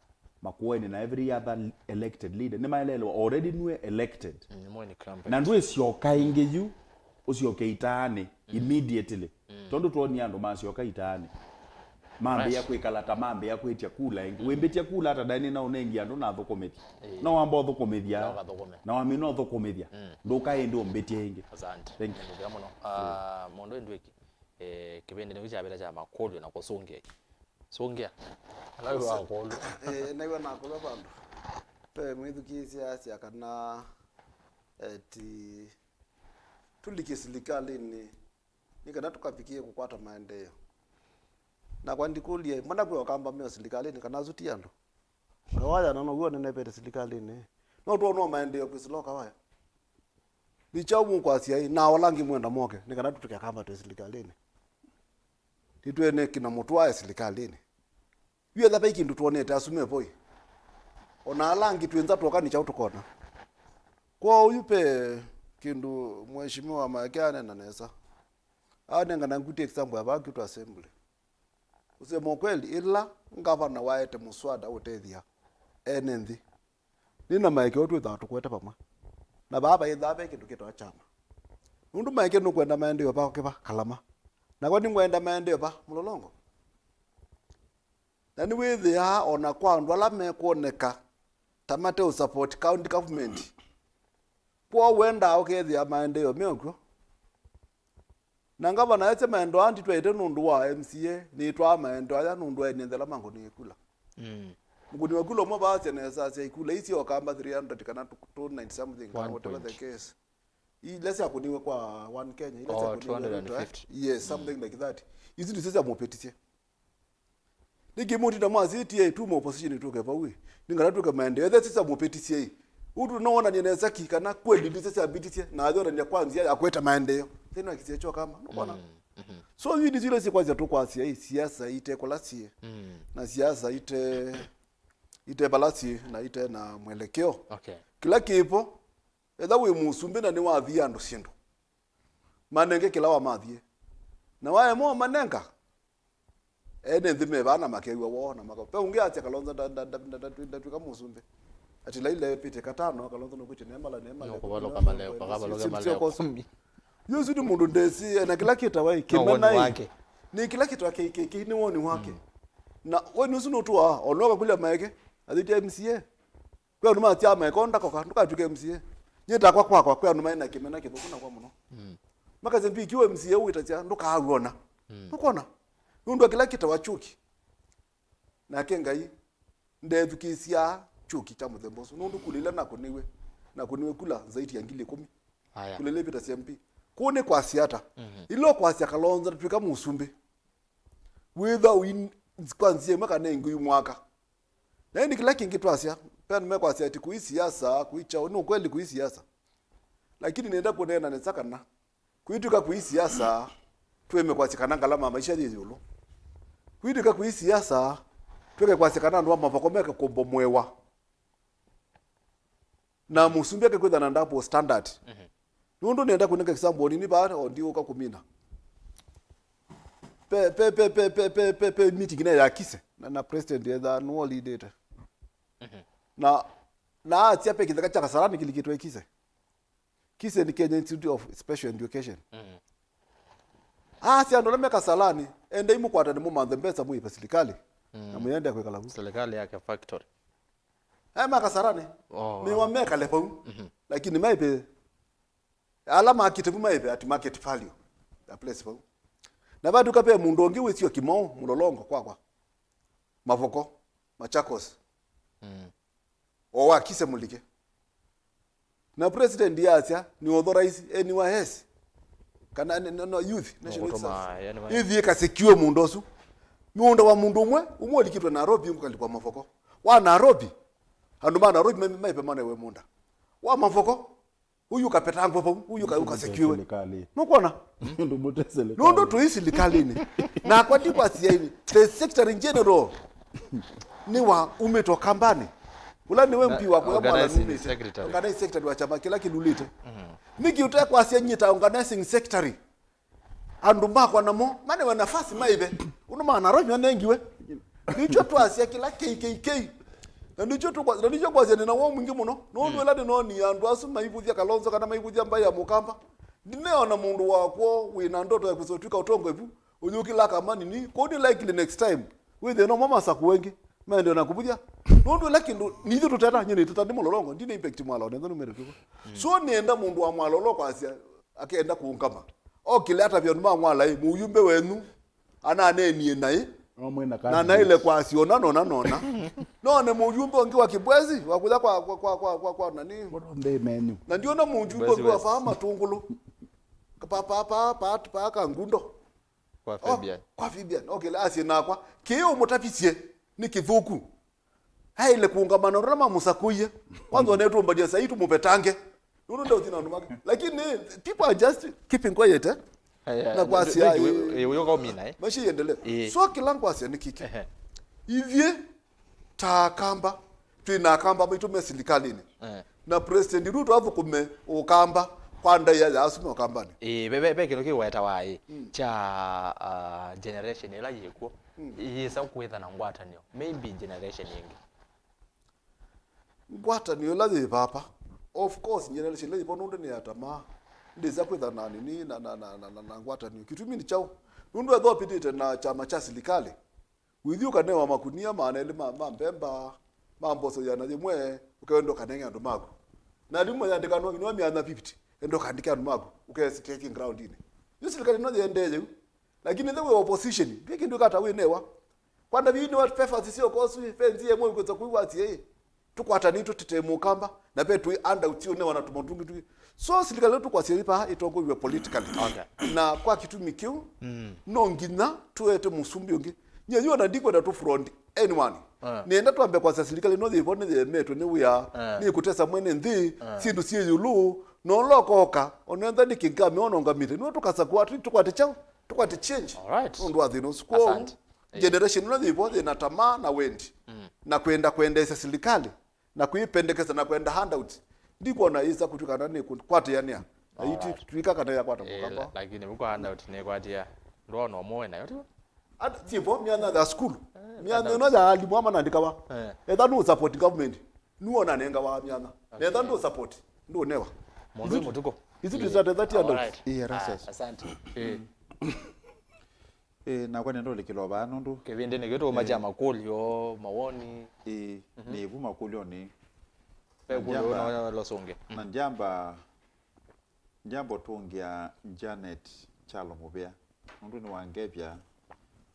Makueni na every other elected leader ni maelelo already niwe elected na ndwe sioka ingeju usioke itane immediately tondo tuoni ando masioka itane mambe ya kwikalata mambe ya kwetia kula ingi wembetia kula hata dani na unengi ando na thokometi na wambo thokomethia na wamino thokomethia ndoka ende ombetia ingi asante thank you muno mondo Ndwiki kibende ni wicha cha makodo na kusonge songia alayo akolo naiwa nakolo bandu pe mwithuki siasa kana eti tulikisilikali ni kana tukapikie kukwata maendeleo na kwa ndikulie mbona kwa kamba mimi serikali ni kana zutia ndo kawaya na no nene pete serikali ni no tuono maendeleo kwisiloka waya bicha umu kwa sia na olangi mwenda moke ni kana tutukia kamba tu serikali ni titwene kina mutwa serikali ni yue thape kindu tuonete asume boy ona alangi twenza twokani cha utukona kwa uyupe kindu mheshimiwa Maeke na nesa anenga na nguti example aba kitu assembly usema kweli ila ngavana waete muswada utethia enenthi nina Maeke otu thatu kwete pamwe na baba ithabe kindu kitwa chama nundu Maeke no kwenda maendeleo pa kiba Kalama na kwani mwenda maendeleo pa Mlolongo nani withia ona kwa andu ala mekuoneka tamate u support county government kwa wenda ukethia maendeleo meko na ngavana yete maendeleo andi twete nundu wa MCA ni twa maendeleo ya nundu enethela mango ni kula nguni wakula mo baase na sasa ikula isi okamba 300 kana 290 something whatever the case let's say kuniwe kwa 1 Kenya ile 250 yes something like that hizi ni sasa mopetisie nikimuti na mwaziti tu mu opposition tuke pawe ningara tuke maendeleo ethe sisa mupetisie utu naona ni neza kikana kweli ndi sasa abitisie na adhora ni kwanza ya kweta maendeleo tena akisiacho kama unaona so hivi zile si kwanza tu kwa siasa ite kolasie na siasa ite balasi na ite na mwelekeo kila kipo edha we musumbe na ni wathi ando sindu manenge kila wa mathie na wae mo manenga ene ndime bana makewa wona makape unge atia kalonza ndatuka musumbe ati laile pite katano kalonza nokuche nemala kubalo kama leo kama leo yosu ndi mundu ndesi na kila kitu wa kimana ni kila kitu wake ni woni wake na wenu suno tu onoka kule Maeke aditi MCA kwa numa atia Maeke ondako kanduka tuke MCA nyeta kwa numa ina kimena kithukuna kwa muno makaze mbi kiwe MCA uitatia nduka agona ukona nundu kila kitu wachuki na kengai ndethukisia chuki cha muthemboso nundu kulila na kuniwe kula zaidi ya ngili 10 haya kulele pita CMP kone kwa siata ilo kwa sia kalonza tuka musumbe witha win kwanzie maka nengi mwaka na ndi kila kingi twasia pena me kwa sia ati kui siasa kuicha no kweli kui siasa lakini nenda kunena nesakana kuituka kui siasa tweme kwa sikana Kalama maisha yezulu kuituka kui siasa tweke kwa sikana ndo mapakomeka kombo mwewa na musumbe ke kwenda ndapo standard nundu nenda kuneka kisambo ni ba ndio ka kumina pe meeting na yakise na president ya no leader na atia pe kidaka cha kasarani kilikitwa ikise kise ni Kenya Institute of Special Education si ando lemeka salani ende imu kwata ni mumanthe mbesa muipa serikali na muyende kwa Kalama serikali yake factory makasarani ni wameka lepo lakini maipe alama akitevu maipe at market value the place for na bado kape mundongi we Syokimau Mlolongo kwa mavoko Machakos wakise mulike na president yasia ni authorize anywhere kana no youth national hivi kasekiwe mundosu mundo wa mundu umwe likitwa Nairobi umkalikuwa mavoko wa Nairobi andu mana Nairobi maipe mana we munda wa mavoko huyu kapetango hapo huyu kasekiwe nukuona ndo mutesele ndo tuisi likalini na kwa ndipo asiaini the sector in general ni wa umeto kambani ulani we mpi wa kwa organizing secretary organizing secretary wa chama kila kidulite niki utaka kwa asianyita organizing secretary andu mbakwa namo mane wa nafasi maibe unoma Nairobi nengiwe nicho tu asia kila KKK ndicho kwa zene na wao mwingi muno no lade no ni andu asu maibuthia Kalonzo kana maibuthia mbai ya mukamba ndineona mundu wako wina ndoto ya kuzotuka utongo ibu unyukila kama nini kodi likely next time with no mama saku wengi mende na kubuthia no lakini nithu tutata nyine tutandi Mlolongo ndine impact mwalo ndo numero kiko so nienda mundu wa mwalo kwa asia akaenda kuungama kile hata vya numa mwala muyumbe wenu ana anenie naye na ile kwa asiona nona none mujumbe wangi wa kibwezi wakuza kwa nani mbe menu na ndio na mujumbe wangi wa fama tungulu pa kangundo kwa Fabian la asina kwa kiyo mutapisie ni kithuku ile kuungamana rama musakuye kwanza netu mbadia saitu mupetange ndio tina ndumaka lakini people are just keeping quiet na kwa sia yoga mina mashi endelee so kilangu asia ni kiki ivye takamba twina kamba mitume silikalini na president Ruto avukume ukamba kwanda ya asume ukambani bebe kino kiweta wae cha generation ila yekuo yesa kuwetha na ngwatanio maybe generation yingi ngwatanio la de papa of course generation le bonunde ni atama ndiza kwetha na nini na ngwatanio kitumi ni chao nundu adho pitite na chama cha serikali withiu kanewa makunia maana ile mambemba mamboso yana jimwe ukaendo kanenga ndo mako na ndimo yandika no ni miana 50 endo kandika ndo mako ukayesiteki ground ine yo serikali no yendeje lakini the opposition biki ndo kata wenewa kwanda bini watu pefa sio kosu fenzi yemwe kuza kuiwati yeye tukwatani tutete kamba na pe tu anda utio ne wana tumontungi tu so serikali letu kwa silipa itongo iwe politically na kwa kitu mikio no ngina tuete musumbi ungi nyenyo na ndiko na to front anyone nenda twambe kwa serikali no thibone the meto ni uya ni kutesa mwene nthi sindu sie yulu no lokoka onenda nikingame onongamite no tukasa kwa tukwate chao tukwate change ndo athino school generation no thibone na tamaa na wendi na kwenda serikali na kuipendekeza na kwenda handouts ndiko na isa kutukana ni kwate yania aiti twika kana ya kwata mukamba lakini muko handout ne kwatia ndo no moe na yote at tibo miana the school miana no za alimu ama nandika wa etha no support government nuona nenga wa miana etha ndo support ndo newa Mundu Mutuku hizi tuzate that and Erastus asante na kwa nendo likiloba nundu kevinde ne geto maja makolio mawoni ni vu makolio ni pekulo na losonge na njambo tungia Janet Chalo Mubea nundu ni wangevya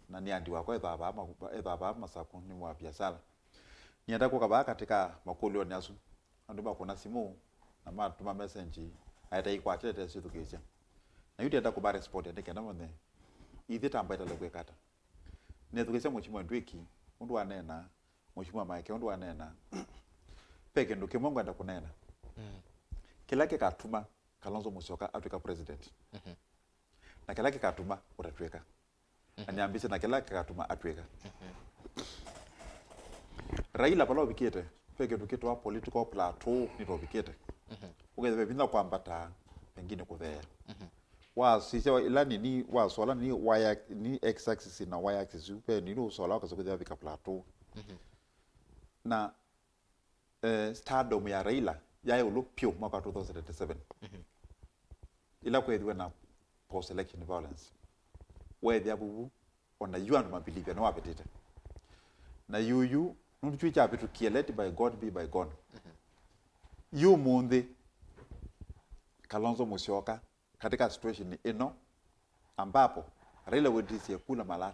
na ni andi wako ethaba masaku ni mwa biashara nienda kwa kaba katika makolio ni asu andu bakona simu na matuma message aita ikwa kile situ kisia na yuti enda kubare sport ndike na mone ithita ambaita lekwe kata ne tukisia mheshimiwa Ndwiki undu anena mheshimiwa Maeke undu anena peke ndo kimongo enda kunena kila katuma Kalonzo Musyoka Africa president na kila katuma utatweka anyambise na kila katuma atweka Raila pala ubikete peke tukito wa political plateau ni tobikete ugeze binda kwambata pengine kuthea wa sisi ilani ni wa swala ni y ni x axis na y axis upe ni no swala kwa sababu ya vika plateau na stardom ya Raila ya ulupio mwaka 2007 ila kwa edwe na post election violence where abubu ona yuan mabilibia no apetite na yuyu nundu cha bitu kieleti by God be by God yu munde Kalonzo Musyoka katika situation ino ambapo Raila wedisi kula mara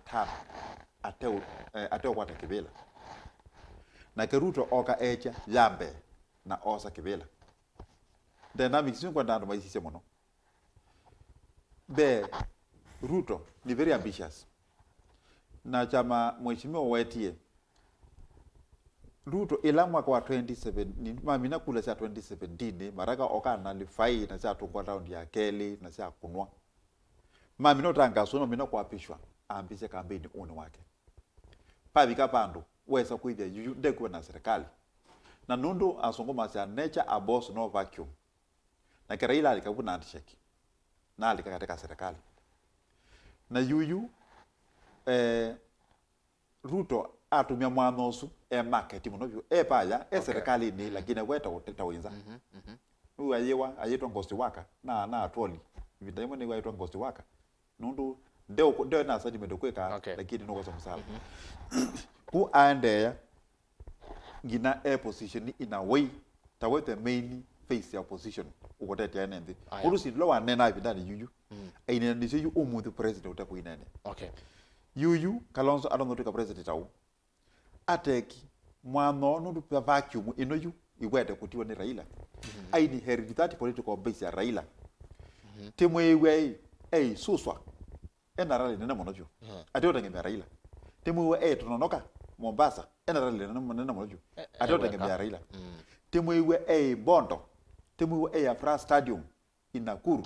5 ateo kwata kibela na keruto oka echa yambe na osa kibela dynamics ni kwa ndando maisise mono be Ruto ni very ambitious na chama mheshimiwa wetie Ruto ila mwaka wa 27 ni mamina kula cha 2017 maraka oka na lifai na cha tungwa round ya Kelly na cha kunwa mamina tangazo no mina kuapishwa ambise kampeni one wake pabika pandu wesa kuithia yuyu ndekuwa na serikali na nundu asongoma cha nature a boss no vacuum na Raila alikabuna handshake na alika katika serikali na yuyu Ruto atumia mwanosu market muno paya serikali ni lakini weta uteta wenza huyu ayewa ngosti waka na atoli vitaimu ni ayewa ngosti waka nundu ndio na sadi medokweka lakini no kwa msala ku aende gina position in a way tawete main face ya opposition ukotete yanende urusi lo wanena vidani yuyu aina ni yu umuthi president utakuinene yuyu Kalonzo adongotuka president au ateki mwano nundu pa vacuum ino yu iwete kutiwa ni Raila aini hereditary political base ya Raila temwewe suswa enarali nena monojo atotenge Raila temwewe tunonoka Mombasa enarali nena monojo atotenge Raila temwewe Bondo temwewe Afra Stadium in Nakuru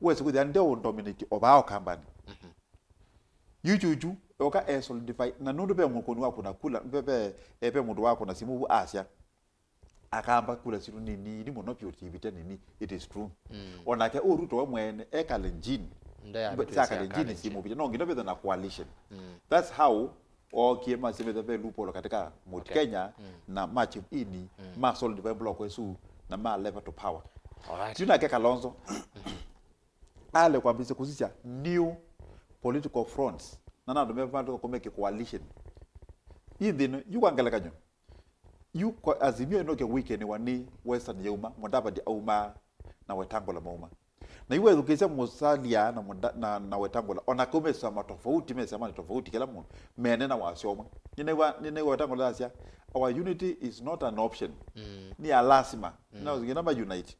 wese kuthi ndio dominate obao company yujuju oka solidify na nundu pe mukoni wako na kula pe mundu wako na simu Asia akamba kula siru ni monopio tivite ni it is true onake Ruto wa mwene kalenjini kalenjini simu bije no ngino be na coalition that's how kiema sebe the lupo katika Mount Kenya na match ini ma solidify block wesu na ma level to power tunake Kalonzo ale kwa bise kuzisha new political fronts na ndo mevando ko make coalition indino yukwangela kanyo yuko azimio inoke weekend wani western yauma mondabadi auma na wetangola mauma na yuwe ukisema musalia na wetangola ona komesa matofauti mesema tofauti kila mtu menena wasioma nina wetangola asia our unity is not an option ni alasima na zingine ba unite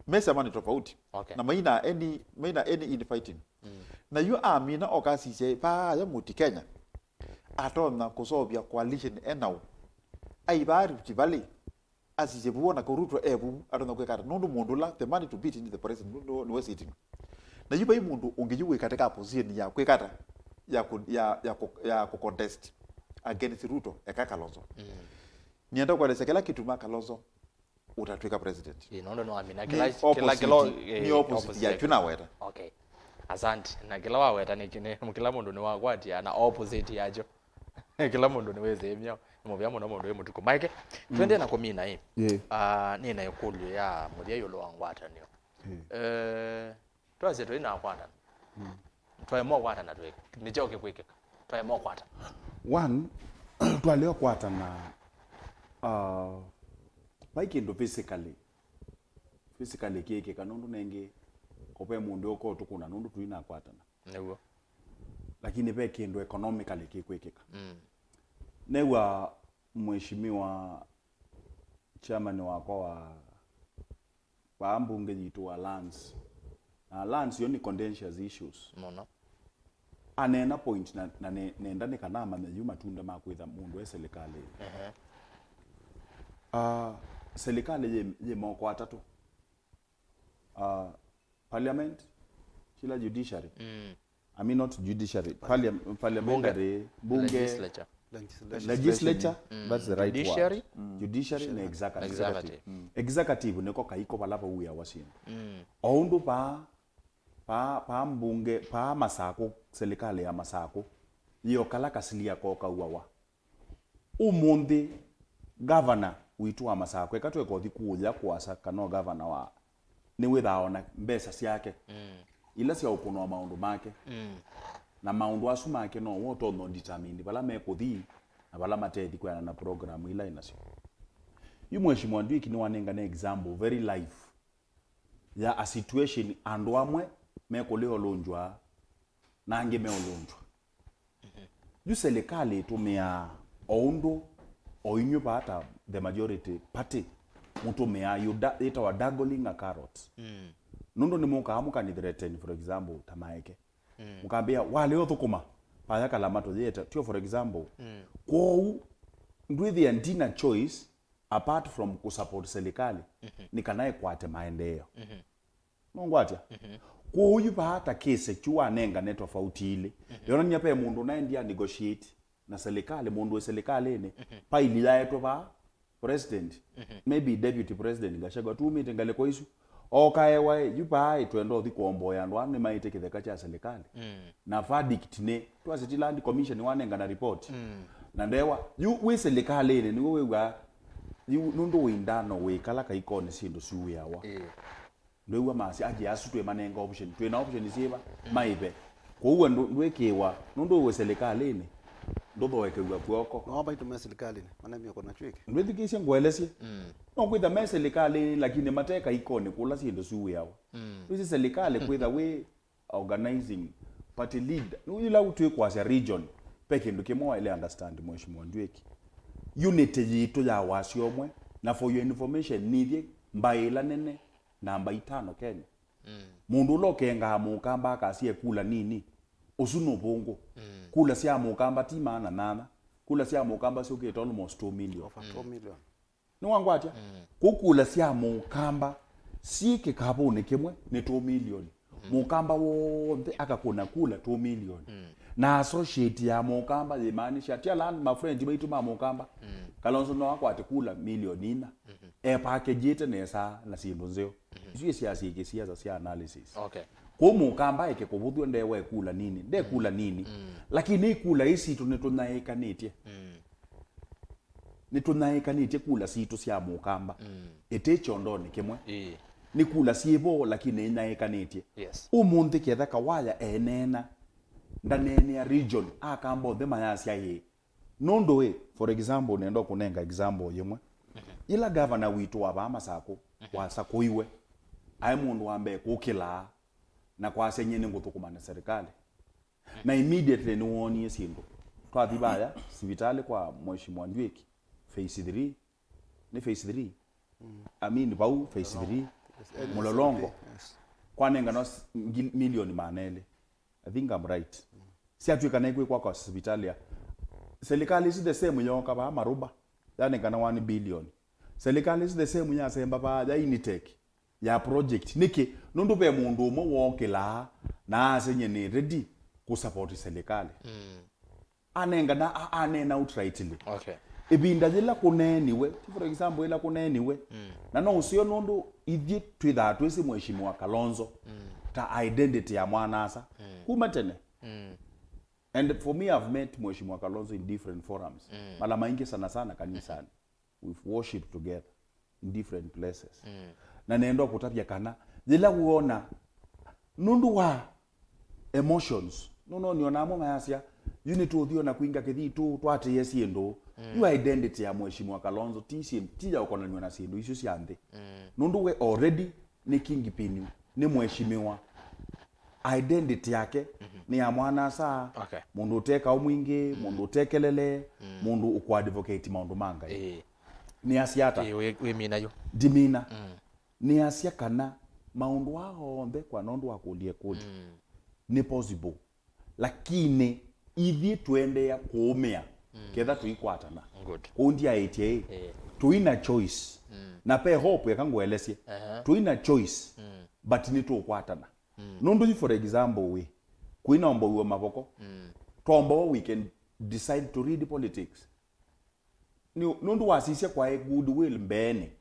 mesema ni tofauti na maina any in fighting na yu amina okasise pa ya Muti Kenya atona kusobia coalition enau aibari chibali asijebuona koruto ebu atona kwekata nundu mundu la the money to beat in the president no sitting na yuba mundu ungejuwe katika position ya kwekata ya ku contest against Ruto Kalonzo nienda kwa sekela kitu Kalonzo utatwika president nondo no amina kila ni opposite ya tuna weta. Okay, asante na kila wa weta ni kine kila mundu ni wagwati na opposite yajo kila mundu ni weze myo mo bya mundu mundu Mutuku Maeke twende na komina hii ni na yokulyo ya mudia yolo wa Ngwatanîo twaze twina kwata twaye mo kwata na tweke ni joke kwekeka twaye mo kwata one twaleo kwata na Maeke ndo physically keke kanundu nenge kope mundu oko tukuna nundu tuina kwatana newo lakini pe kendo economically kikwekeka newa mheshimiwa chairman wako wa mbunge jitu wa lands yoni contentious issues mona anena point na nenda ne kanama na yuma tunda makwitha mundu wa serikali serikali je moko atatu parliament kila judiciary I mean not judiciary parliamentary bunge legislature that's the right judiciary word judiciary na executive niko kaiko balapa uya wasini oundu pa mbunge pa masako serikali ya masako iyo kala kasilia ko kauwa umundi governor witu wa masako ekatwe ko thikuja kwasa kano governor wa ni withaona mbesa ciake ila cia ukunwa maundu make na maundu asu make no woto no determine bala mekuthi na bala matethi kwa na program ila inacio yu mheshimiwa Ndwiki ni wanenga na example very live ya a situation andu amwe mekoleo lonjwa na ange meolonjwa yu serikali tumia oundu oinyu pata the majority party mutumia ita wa daggling a carrot nundo ni muka amuka ni threaten for example tamaeke mukambia wale othukuma paya Kalama to yeta tio for example kwou ndwithi ndina choice apart from kusupport serikali ni kanae kwate maendeleo nongwatia kwou yupata kese chua nenga ne tofauti ile yona nyape mundu naendia negotiate na serikali mundu wa serikali ne pa ilila yetu ba president maybe deputy president gashagwa tu meeting ngale kwa isu okaewa yupa itwendo thikombo ya ndo ane maite kitheka cha serikali na verdict ne twasiti land commission wanenga na report na ndewa yu we serikali ne niwe wa yu nundu windano we kala kaikone sindu suyawa ndewa masi aje asutwe manenga option twena option isiba maibe kwa uwe ndwekewa nundu we serikali ne ndobo wekewa kwoko no ba itume serikali ne mana mimi kona chweke ndwithikishe ngwelesie no kwitha me serikali lakini mateka ikone kula sindu suyawa wisi serikali kwitha we organizing party leader ila utwe kwa region peke nduke mo ile understand mheshimiwa Ndwiki unity yitu ya wasiomwe na for your information nithie mbaila nene namba 5 Kenya mundu lokenga mukamba akasie kula nini usuno bongo kula sia mukamba timana nana kula sia mukamba sio almost 2 million over 2 million ni wangwatia kukula sia mukamba sike kabone kemwe ni 2 million mukamba wonde akakona kula 2 million na associate ya mukamba yemaanisha tia land my friend baitu ma mukamba Kalonzo no akwate kula milioni ina package yete nesa na simbonzeo isiye siasa yake siasa sia analysis okay ko mukamba yake kubudhu ndewe kula nini kula nini lakini kula isi tunaekanitie nitunaekanitie kula situ sia mukamba etecho ndoni kimwe ni kula siebo lakini inaekanitie yes umuntu ketha kawaya enena ndanene ya region akamba thema ya sia ye nondo we for example nendo kunenga example yemwe ila governor witu wa bama sako wa sako iwe ai mundu ambe kukila na kwa senyene ngutukumana serikali na immediately ni woni sindu twathi baya sivitali kwa mheshimiwa Ndwiki phase 3 ni phase 3 I mean bau phase 3 Mlolongo kwa nenga no milioni manele I think I'm right si atuika na ikwe kwa hospitali serikali is the same yoka ba maruba yani kana 1 billion serikali is the same nya semba ba ya initech ya project niki nundu pe mundu mo wokela na asenye ni ready ku support serikali anenga na anena outrightly okay ibinda jela kuneniwe for example ila kuneniwe na no usio nundu ithi twitha twisi mheshimiwa Kalonzo ta identity ya mwanasa kumatene and for me I've met mheshimiwa Kalonzo in different forums mala maingi sana kanisani we've worshiped together in different places na nendo kutapia kana jela kuona nundu wa emotions no nionamo mayasia unit uthio na kuinga kithi tu twate yesiendo you identity ya mheshimiwa Kalonzo tija ukonanywa na sindu icio cianthe nundu we already ni kingipini ni mheshimiwa identity yake ni ya mwana saa okay mundu uteka umwingi mundu utekelele mundu ukwadvocate maundu manga ni asiata we mina yo dimina ni asia kana maundu wao onde kwa nondu wakulie kodi ni possible lakini ithi twende ya kuumia ketha tuikwatana good kundi ya 88 tuina choice na pe hope yakangwelesie tuina choice but ni tukwatana nundu for example we kuina ombo we mavoko tombo we can decide to read politics nundu wasisia kwa goodwill mbene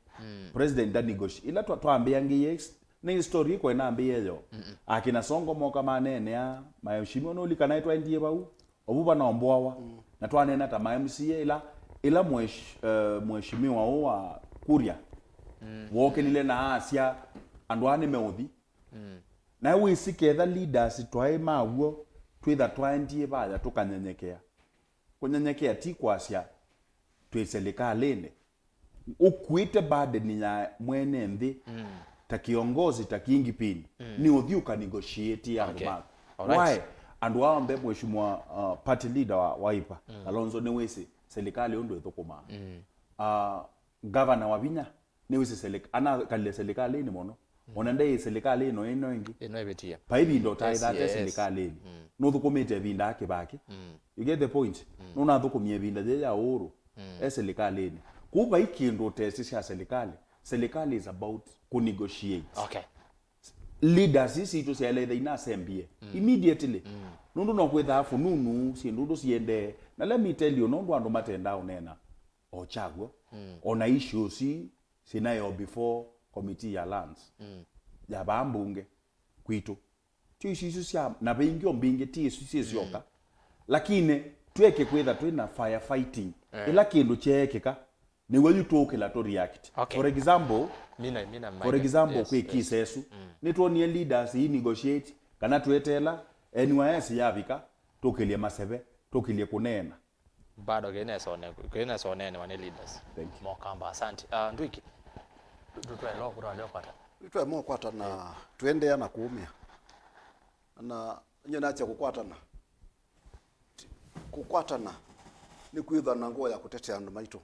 president da negotiate ila twambia ngiye na history ko inaambia yo akina songo moka manene ya mayeshimio no likanaitwa ndiye bau obuba na omboawa na twanena ta MCA ila mheshimiwa wa Kuria woke nile na asia andwane meudhi na we siketha leaders twai maguo twitha twandie baya tukanyenyekea kunyenyekea ti kwasia tweserikali ukuite burden ya mwene nthi ta kiongozi ta kingipini ni uthiuka negotiate ya why and waombe mheshimiwa party leader wa Wiper Kalonzo ni wese serikali ondo ethukuma governor wa Vinya ni wese serikali ana kale serikali ni mono onande serikali ino ingi ino ibetia paibi ndo taitha te serikali no thukumite binda kibaki you get the point no na thukumie binda je ya uru serikali ni kuba ikindu tesi cia serikali is about to negotiate okay leaders isi to say either ina assembly immediately nundu no kwetha fununu si nundu siende na let me tell you nundu andu matenda unena ochagwo ona issues sinayo before committee ya lands ya bambunge kwitu ti issues cia na bingi ombingi ti issues sioka lakini tweke kwetha twina firefighting ila kindu chekeka ni wewe tukela to react okay. For example for example yes, kwi kisesu ni tuonie leaders hii negotiate kana twetela NYS yabika tukilie masebe tukilie kunena bado kena sone wane leaders mokamba asante Ndwiki tutwe lo kura leo kwata tutwe mo kwata na twende na kuumia na nyona acha kukwatana ni kuitha na nguo ya kutetea andu maitu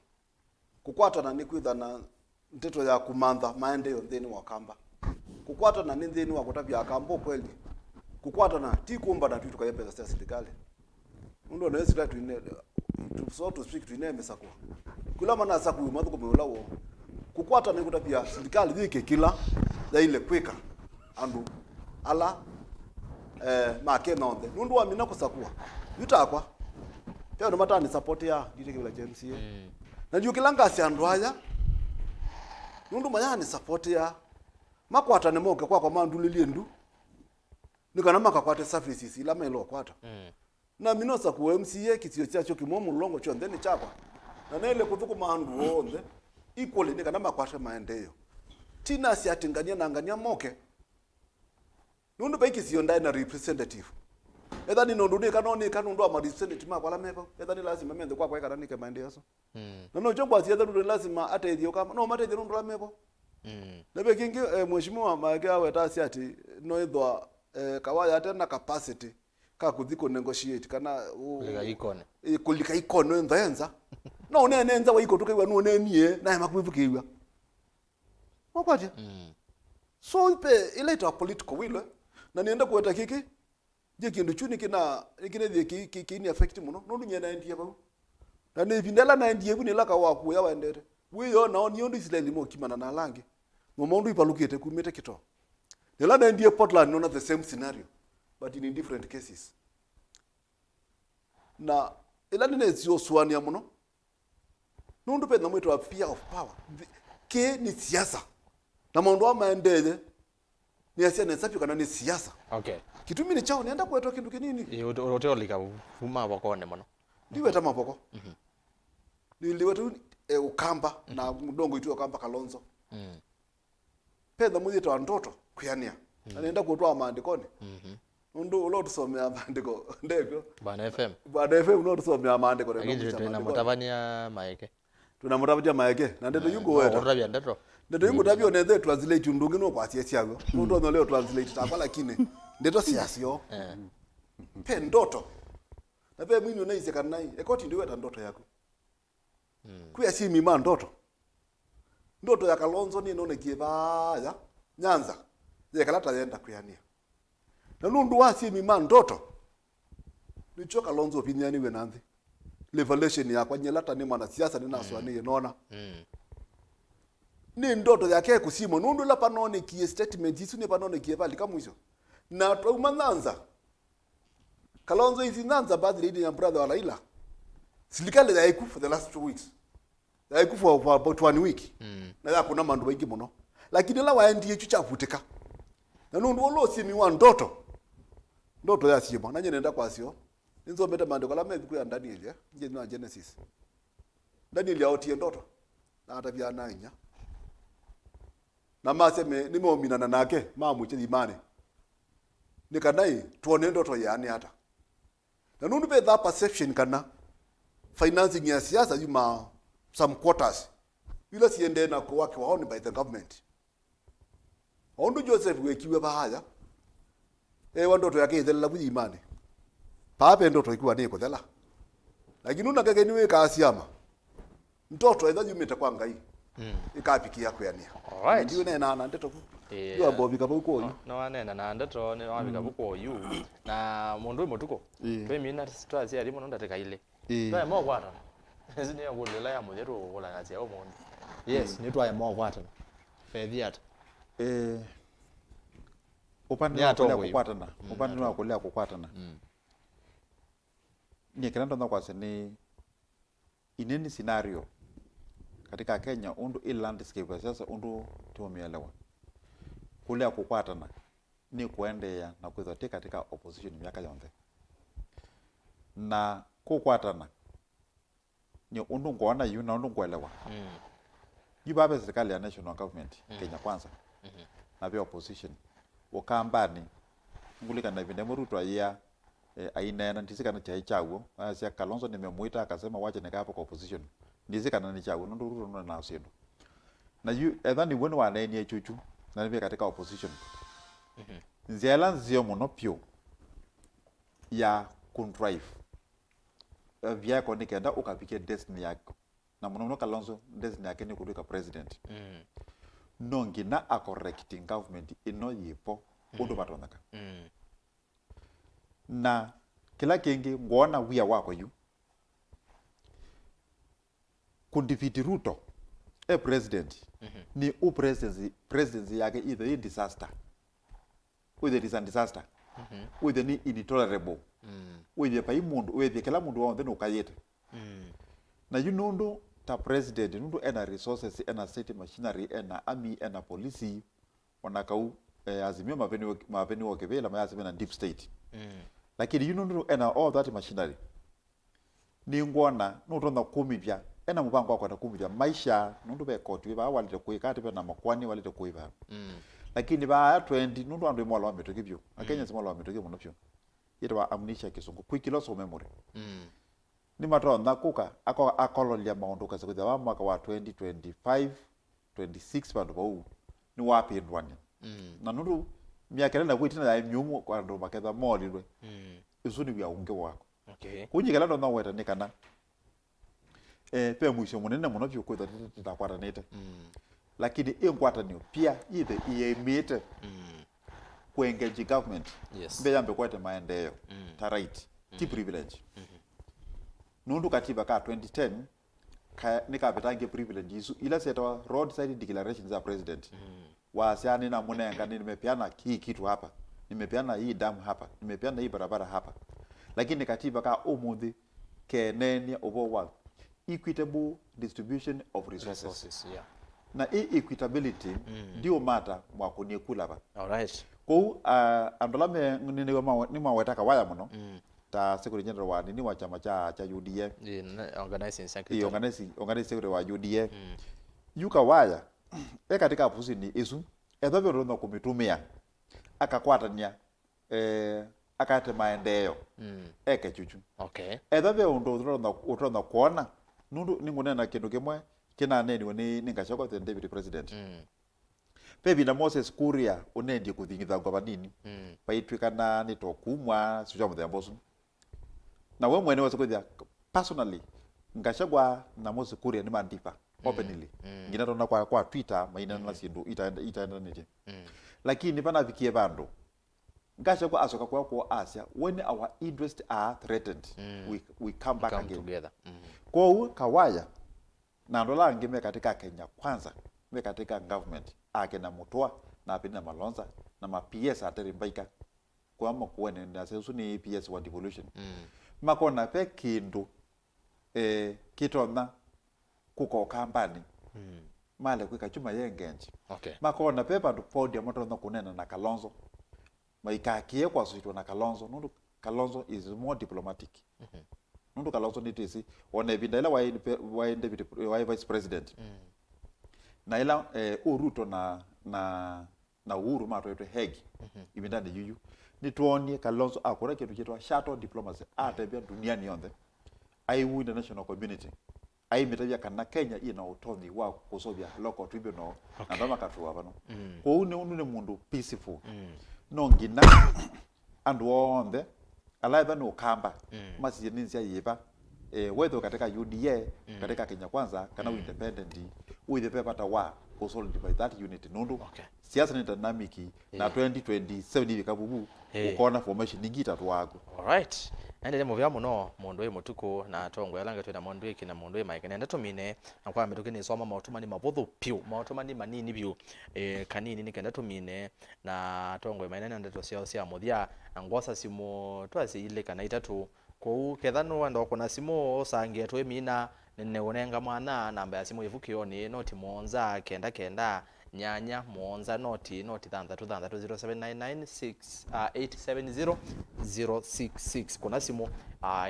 kukwatana ni kuitha na nteto ya kumantha maendeleo nthini wa kamba kukwatana ni nthini wa kutapia kambo kweli kukwatana ti kumba na tutu kaya pesa serikali ndo na sisi tuine so to speak tuine mesako kula mana saku mathuko meulawo kukwatana ni kutapia serikali thike kila ya ile kwika andu ala Maeke nonde nundu wa mina kusakua yutakwa teo ndo matani support ya dite kila MCA na juu kilanga si andu haya nundu mayani support ya makwata ne moke kwa mandulilie ndu nikana makakwate services ila melo kwata na minosa ku MCA kitio cha Syokimau Mlolongo cho ndeni chakwa na nele kuthuku mandu onde equally nikana makwate maendeleo tina si atingania na ngania moke nundu baiki sio ndai na representative etha ni nundu ni kanoni kanundu ama representative makwala meko etha ni lazima mende kwa kana nike maendeleo so na no chobwa si etha nundu lazima ateithio kama no mateithio nundu la meko na bekingi mheshimiwa Maeke awetasi ati no ithwa kawaya tena capacity ka kuthiko negotiate kana kulika ikono ndenza no nenza wa iko tukaiwa no nenie na makwivukiwa mokwaje so ipe ile ita political will na nienda kuweta kiki je kindu chuni kina thie kini affect muno no ndunya na ndiye ba na ne vindela na ndiye buni la ka waku ya wendete wiyo na oni ondo Israeli mo kimana na langi ngomondo ipalukete kumete kito nela na ndiye Portland nona the same scenario but in different cases na ila nene zio swani ya muno nundu pe na mwetu wa fear of power ke ni siasa na maondo wa maendele ni asia na sapi kana ni siasa okay kitu mimi ni chao nienda kwetu kindu kinini uteolika fuma bakone muno ndiwe tama boko niliwe tu ukamba na mdongo itu ukamba Kalonzo pedha muzito wa ndoto kuyania anaenda kutoa maandikoni nundu ulo tusomea maandiko ndego Bana FM ulo tusomea maandiko lakini tunamutavania Maeke tunamutavania Maeke na ndeto yungu wewe urabia ndeto yungu tabio nende translate undungi no kwa siasi yago nundu no leo translate takwa lakini ndeto siasi yo pe ndoto na pe mwini unaise kanai ekoti ndiwe ta ndoto yako kuya si mima ndoto ya Kalonzo ni none kiebaya Nyanza ye kalata yenda kuyania na nundu wasi mima ndoto nicho Kalonzo opinion we nanthi revelation ya kwa nyelata ni mwana siasa ni naswani yenona ni ndoto yake kusimo nundu la panone ki statement isu ni panone kiebali kamwisho na tuma Nyanza Kalonzo is Nyanza bad lady ya brother wa Raila silikale ya iku for the last 2 weeks ya iku for about 1 week na ya kuna mandu wengi muno lakini la waendie chucha vutika na nundu lo simi wa ndoto ya sima nanye nenda kwa sio Nzomo meta mandiko la mebi kuya Daniel ya nje na Genesis Daniel ya otie ndoto na hata vya nanya na maseme nimeominana nake mamuche imani nikanai tuone ndoto yani hata na nundu be that perception kana financing ya siasa yuma some quarters bila siende na kwa wake waone by the government ondu Joseph wekiwe bahaya ndoto yake ithela buji imani pape ndoto ikiwa niko thela lakini una kake niwe kaasiama ndoto ethwa yumite kwa ngai ikapikia kuyania alright ndiwe nena na ndeto yo bobika buko yu no wanena na ndeto ni wabika buko yu na mundu Mutuku twe mina strategy ali muno ndateka ile twa mo kwata ezini yakulela ya mutheru gola ngazi ya omuntu yes ni twa mo kwata fedhiat upande wa kulea kukwatana ni kinando ndo kwase ni ineni scenario katika Kenya undu landscape sasa undu tumielewa kulea kukwatana ni kuendea na kuzote katika opposition miaka yote na kukwatana ni undu ngona yuna undu kuelewa yibabe serikali ya national government Kenya kwanza na pia opposition wakambani ngulika na vile Ruto ya aina na ndizika na chai chawo asia Kalonzo nimemuita akasema wache nikapo kwa opposition ndizika na ni chawo ndo Ruto na usendo na yu edhani wenu wa nani chuchu na pia katika opposition nziela nzio monopio ya kundrive vya ko nikenda ukapikia destiny yako na mnono Kalonzo destiny yake ni kuduka president nongi na a correcting government ino yipo undu batonaka na kila kingi ngona wia wako yu kundifiti Ruto president ni presidency yake either in disaster with it is a disaster with the intolerable with the paimundu with the kila mundu wa ndeno kayete na yunundu ta president nundu ena resources ena state machinery ena army ena police wanakau azimio maveni wakevela mayazime na deep state lakini yunundu ena all that machinery ni ngona nutonda kumivya ena mubango kwa kumivya maisha nundu be koti ba walite kuikati be na makwani walite kuiba lakini ba 20 nundu andu mwalo ametokibyo akenya simwalo ametokibyo monopyo yitwa amnesia kisungu quick loss of memory ni matonda kuka akololia maundu kaza wa mwaka wa 2025 26 bandu bau ni wapi ndwani na nundu miaka na kwitina ya myumu kwa ndo maketha molilwe isu ni unge wako okay kunyikala ndo naweta nikana pe mwisho munene muno byo kwetha tutakwata lakini ingwatanio pia ithe iemite ku engage government yes mbe yambe kwete maendeleo ta right ti privilege nundu katiba ka 2010 nikapetange privilege isu ila seta roadside declaration za president wasiani na munenga nimepeana hii kitu hapa, nimepeana hii damu hapa, nimepeana hii barabara hapa, lakini katiba ka umuthi kenenia overall equitable distribution of resources. Yeah. Na hii equitability ndio mata mwakunie kula ba. Alright. Ko andolame ni mawetaka waya muno ta secretary general wa ni wa chama cha UDA organizing secretary organizing secretary wa UDA yuka waya katika afusi ni isu ethavyo ndo kumitumia akakwatania akate maendeleo chuchu. Okay. Ethavyo ndo utonda kuona nundu ningunena kindu kimwe kina neni ni ngashoko the deputy president pebi na Moses Kuria unendi kuthingitha ngwatanini paitwikana ni tokumwa sijo muthe mbosu na we mwene wase kuthia personally ngashagwa na Moses Kuria ni mandipa openly ngina tona kwa Twitter maina na sindu itaenda nije lakini bana vikie bando ngashagwa asoka kwa Asia when our interests are threatened we come back again together kwa kawaya na ndola ngime katika Kenya kwanza me katika government ake na mutoa na apina malonza na ma PS aterimbaika kwa makuene na sesu ni PS wa devolution makona pe kindu kitona kuko kambani male kwika chuma yengenji okay makona pe bandu podium motona kunena na Kalonzo maikakie kwa suitwa na Kalonzo nundu Kalonzo is more diplomatic nundu Kalonzo nitisi one bindela wa vice president na ila Uruto na Uhuru matwetwe hegi ibindane yuyu nituonie Kalonzo akora kitu kitwa shuttle diplomacy atembea duniani yote aiwu international community aimitavya kana Kenya ina utomi wa kusovya local tribunal na ndama katuwa bano kwa une mundu peaceful no ngina andu onde alaiva no kamba masi ninzi yiba weather katika UDA katika Kenya kwanza kana independent with the paper wa consolidate that unit nundu siasa ni dynamic na 2027 hivi kabubu ukona formation ningita twago. Alright. Ende mu byamu no mundu Mutuku na tongo yalange twena mundu iki na mundu Maeke nenda tumine akwa mituke ni soma mautumani mabotho piu mautumani manini biu kanini nikenda tumine na tongo maina nenda cia muthia ngwasa simu twasi ile kana itatu ko kethano ndo kuna simu sangie twe mina nene unenga mwana namba ya simu ivukio ni noti monza kenda nyanya monza noti 0799687066 kuna simu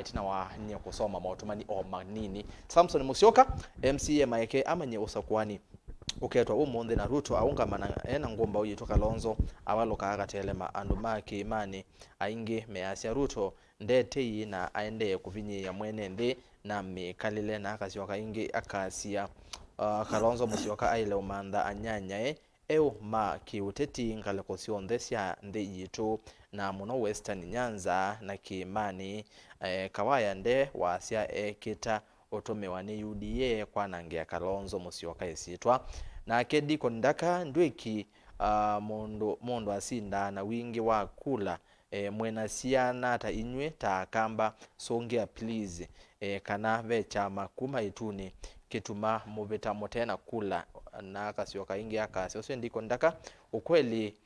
itina wa nye kusoma mautumani o manini Samson Musyoka MCA Maeke amanye usakwani uketwa umunthe na Ruto aungamana ena ngomba uyitwa Kalonzo abaloka agatelema andu make imani aingi measya Ruto ndete na aende kuvinyi ya mwene ndi na mikalile na akasyoka ingi akasia Kalonzo Musyoka aile umanda anyanya ma kiuteti ngaleko cionthe cia nthi yitu na muno Western Nyanza na Kimani kawaya nde wasya ekita utumiwa ni UDA kwanangia Kalonzo Musyoka isitwa na kedi kondaka Ndwiki mundu asinda na wingi wa kula mwena siana ta inywe ta kamba songia please kana vecha makuma ituni kituma mubeta motena kula na akasyoka ingi akasi ose ndiko ndaka ukweli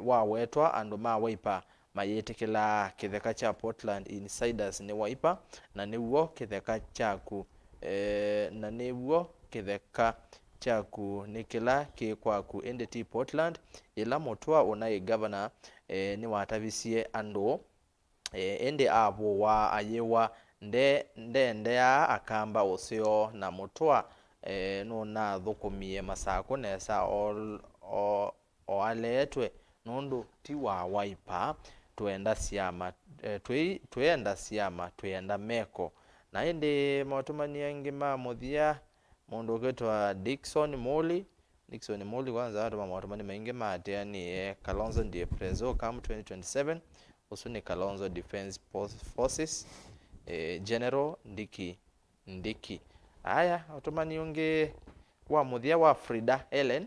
wa wetwa andu ma waipa mayetekela kitheka cha Portland insiders ni waipa na niwo kitheka chaku na niwo kitheka chaku nikila kikwaku endeti Portland ila motwa unai governor ni watavisie andu ende abo wa ayewa nde ya akamba osio na motwa no na thukumie masako nesa o aletwe nundu ti wa waipa tuenda siama tuenda meko na ende mautumani ngima muthia mundu getwa Dickson Moli kwanza watu mautumani maingi matia ni Kalonzo ndiye prezo kam 2027 usuni Kalonzo Defense Forces General Ndiki aya utumani unge wa muthia wa Frida Ellen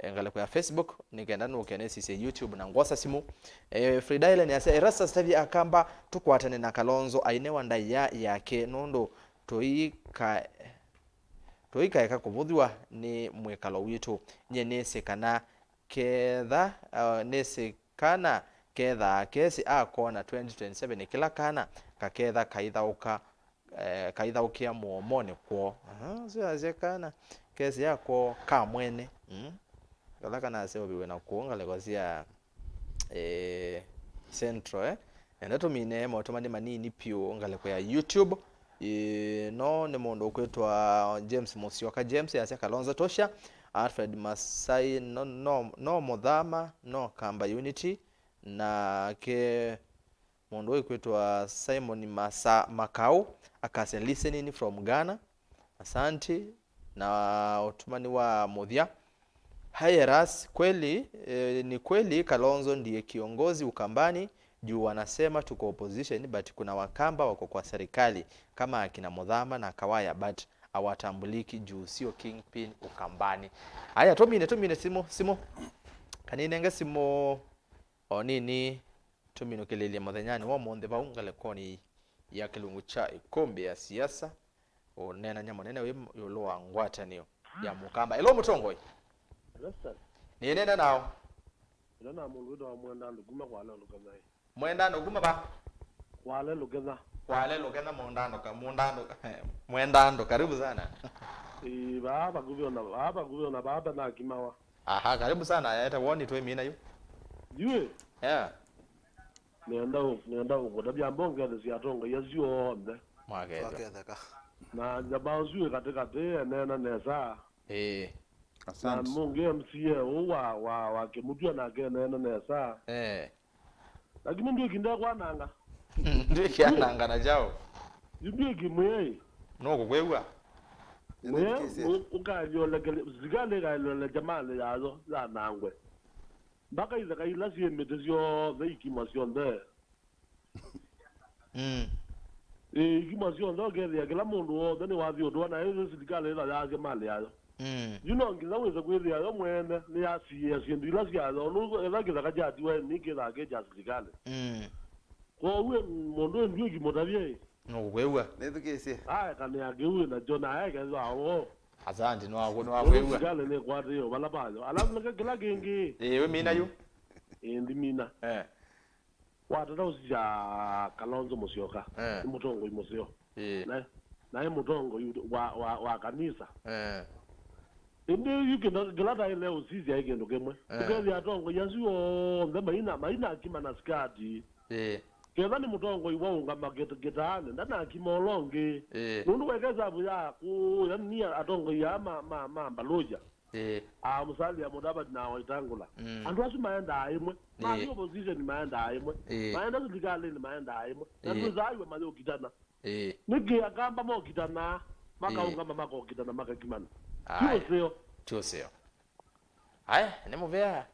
ngale kwa Facebook nikenda nukenesi YouTube na ngwasa simu Friday ni ase Erastus tavi akamba tukwatane na Kalonzo ainewa ndaya yake nondo toika eka kuvuthwa ni mwekalo witu nyenese kana ketha nesekana ketha kesi akona 2027 kila kana kaketha kaithaukia muomone kwo sio azekana kesi yako ka mwene kala kana seo biwe na kuonga legosia centro enda mine motomani manini pio ngale kwa YouTube no ne mondo kwetwa James Musyoka James yase Kalonzo tosha Alfred Masai no Modhama no Kamba Unity na ke mondo kwetwa Simon Makau akase listening from Ghana asante na otumani wa Modhia Hayeras kweli ni kweli Kalonzo ndiye kiongozi Ukambani juu wanasema tuko opposition but kuna wakamba wako kwa serikali kama akina Modhama na Kawaya but awatambuliki juu sio kingpin Ukambani. Haya tumine simo kaninenge simo onini tumino kelele modhenyani wa monde baungale koni ya kilungu cha Îkûmbî ya siasa onena nyama nene we yoloa Ngwatanîo ya mukamba elo mutongoi ni nena nao nana mulwido wa mwenda nduguma kwa lelo kazai mwenda nduguma ba kwa lelo mwenda ndo karibu sana baba gubiona baba na kimawa aha karibu sana hata woni tu mimi na yue nenda ugoda bya mbonge ya siatongo yazio onde Maeke na jabazu katika nena nesa asante mungu MCA wa kemutua na nena nesa lakini ndio kinda kwa nanga ndio kiananga na jao ndio kimwe no kugwewa ukayo zigale gailo jamale yazo za nangwe baka iza kaila si metezio veikimation de ikimation ndo gere kila mundu ndani wazio ndo na hizo zigale la yazo mali yazo you know ngizaweza kweli yazo mwene ni asiye sindila siyazo no elagiza kajati we nikira keja zigale kwa uwe mundu ndio kimodavye no kugwewa Nedukese. Kana yagewe na jona yake zo asante no agwewa gale ne kwa dio balabalo alafu kila gengi we mina yu ndi mina wata usija Kalonzo Musyoka mutongo imosyo na mutongo wa kanisa ndi yukina glada ile usisi yake ndo kemwe tukezi atongo yazio ndema maina kima na skati keza ni mutongo iwaunga magetane ndana kimolonge nundu wekeza buya ku yani atongo ya mbaloja musali ya modaba na waitangula andu asu maenda aimwe ma opposition maenda aimwe maenda kulikale ni maenda aimwe ndu zaiwe mali okitana niki akamba mo kitana makaunga mako kitana makakimana Choseo haya nemuvea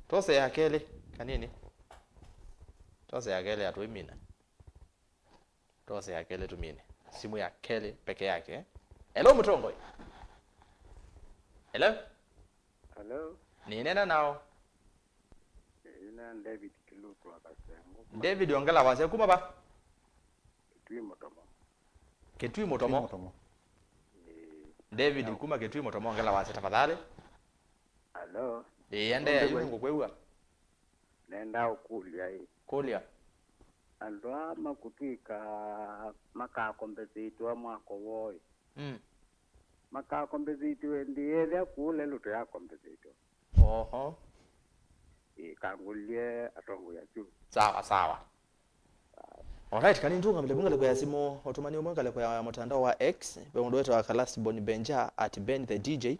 tose yakele kanini tose yakele atuimina tose yakele tumine simu ya kele peke yake hello mutongoi hello ni nena nao ina David Kilutu akasengo David ongela wase kuma ba ketui motomo David kuma ketui motomo ongela wase tafadhali hello ende yungu kwewa nenda ukulia kulia andwa makutwika makakombezitwa mwako woy makakombezitwa ndiye kule luto yakombezitwa kangulie atongo ya juu sawa alright kani ndunga mle bunga kwa simu otomani umanga kwa mtandao wa X beondo wetu akalast Bonibenja at Ben the DJ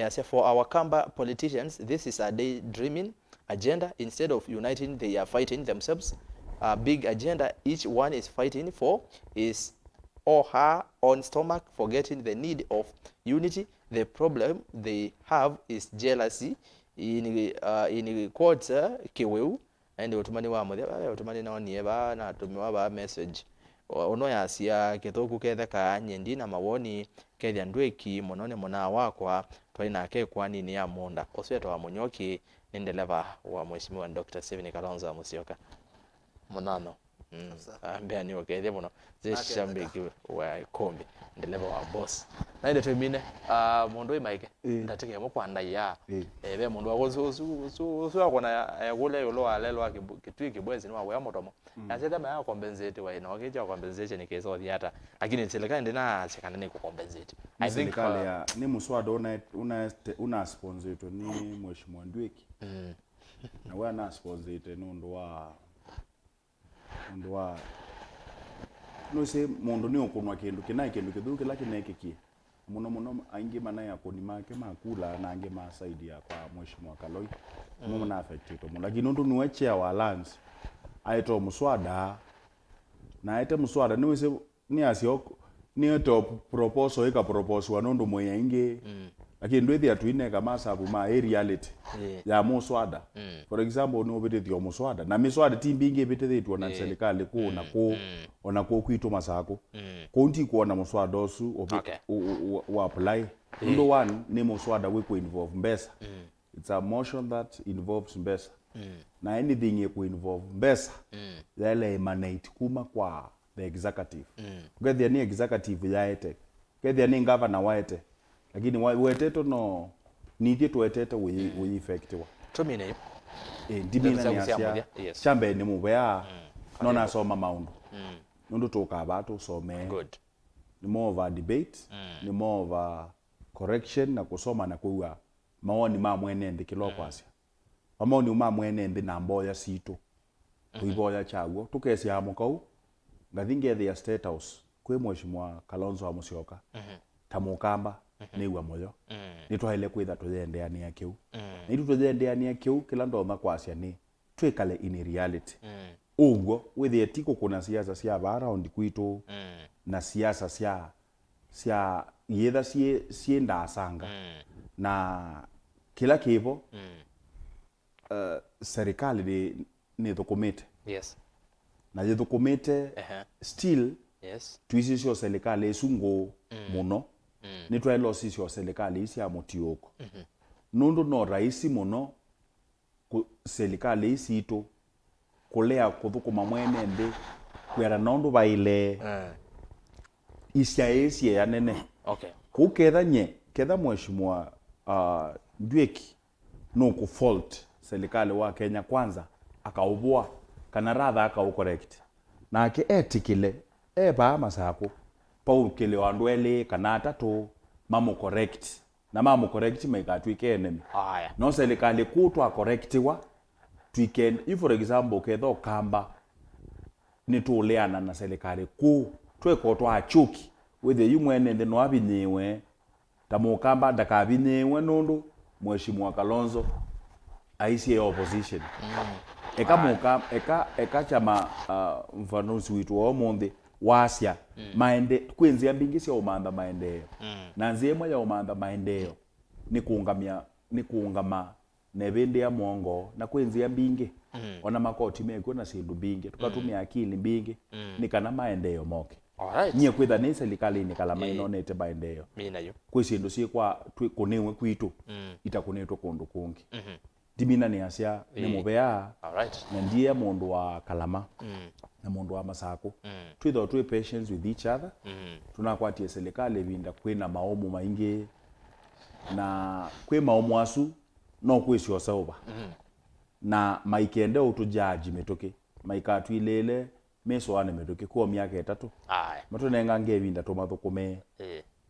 as for our Kamba politicians this is a daydreaming agenda instead of uniting they are fighting themselves a big agenda each one is fighting for is or her own stomach forgetting the need of unity the problem they have is jealousy in quotes kiweu and otumani wa mothe otumani na onieba na tumiwa ba message ono ya sia kethoku ketheka nyendi na mawoni kethia Ndwiki monone mona wakwa twaina ke kwa nini ya monda osweta wa Munyoki ni ndereva wa mheshimiwa Dr. Steven Kalonzo Musyoka monano ambia ni okethia muno zishambiki wa Îkûmbî ndereva wa boss na ile twemine mundu Maeke ndatike mo kwanda ya be mundu agozu akona ya gule yolo alelo akitwiki bwezi ni wa motomo azeta ba compensate wa ina wakeja compensation kezo thiata lakini serikali ndina sekana ni ku compensate I think ya ni muswada una sponsor to ni mheshimiwa Ndwiki na wewe na sponsor to ndo wa no se mundu ni okunwa kindu kithuki lakini nekiki muno aingi mana ya koni make makula na ange masaidi ya kwa mheshimiwa Kaloi mumo na affect to lakini ndo ni wachia wa lands aito muswada na aite muswada ni wese ni asio ni to proposal ika proposal wanondo moya inge lakini ndwethi atuine kama sabu ma reality ya muswada for example no betethio muswada na miswada timbinge betethitwo na serikali ku na ku ona ku kwitu masako konti kuona muswada osu wa apply number one ni muswada we ku involve mbesa it's a motion that involves mbesa na anything ye ku involve mbesa yale emanate kuma kwa the executive gethia ni executive yaete gethia ni governor waete lakini weteto no nithie twetete we effective tumine ndimina ni asia chambe ni mubea no na soma maundu nundu tukaba tu some good ni more of a debate ni more of a correction na kusoma na kuwa maoni ma mwene ndikilo kwasia maoni ma mwene ndi na mboya situ kuiboya chaguo tukesi amukau ngathinge the state house kwe mheshimiwa Kalonzo Musyoka tamukamba niwa moyo nitwaile kwitha tuthendeania kiu nitu tuthendeania kiu kila ndona kwacia ni twikale in reality ugo withie tiko kuna siasa cia baround kwitu na siasa cia yetha cienda sanga na kila kivo serikali ni thukumite na yithukumite still twisi cio serikali isungu muno ni twailo cio serikali isi ya mutioko nundu no raisi muno serikali isi itu kulea kuthukuma mwene ndi kwera nondu baile isi ya nene ketha mheshimiwa Ndwiki no ku fault serikali wa Kenya kwanza akaubua kana rather akaucorrect na ake etikile ba masako pau kile wandwele kana atatu mamu correct na mamu correct maikatwike enemy no serikali kutwa correctiwa tweekend if for example ketho kamba ni tuleana na serikali ku tweko twa chuki with the humane and no abinyewe tamukamba ndakabinyewe nundu mheshimiwa Kalonzo aisi opposition eka chama mfano witu wa monde wasia maende kwenzia mbingi cia umanda maendeo na nziemwe ya umanda maendeo ni kuungama nebende ya mwongo na kwenzia mbingi ona makoti meko na sindu mbingi tukatumia akili mbingi ni kana maendeo moke nye kwitha ni serikali ni Kalama inonete maendeo minayo kwi sindu cie kwa kunewe kwitu itakunetwo kundu kungi dimina ni asia ni mubea na ndiye mundu wa Kalama na mundu wa Masako twitho twi patience with each other tunakwatie serikali vinda kwina maomu maingi na kwi maomu asu no kwisio sauba na maikende utujaji metoke maikatu ilele meso ane metoke kwa miaka 3 matu nenga ngevinda tumathukume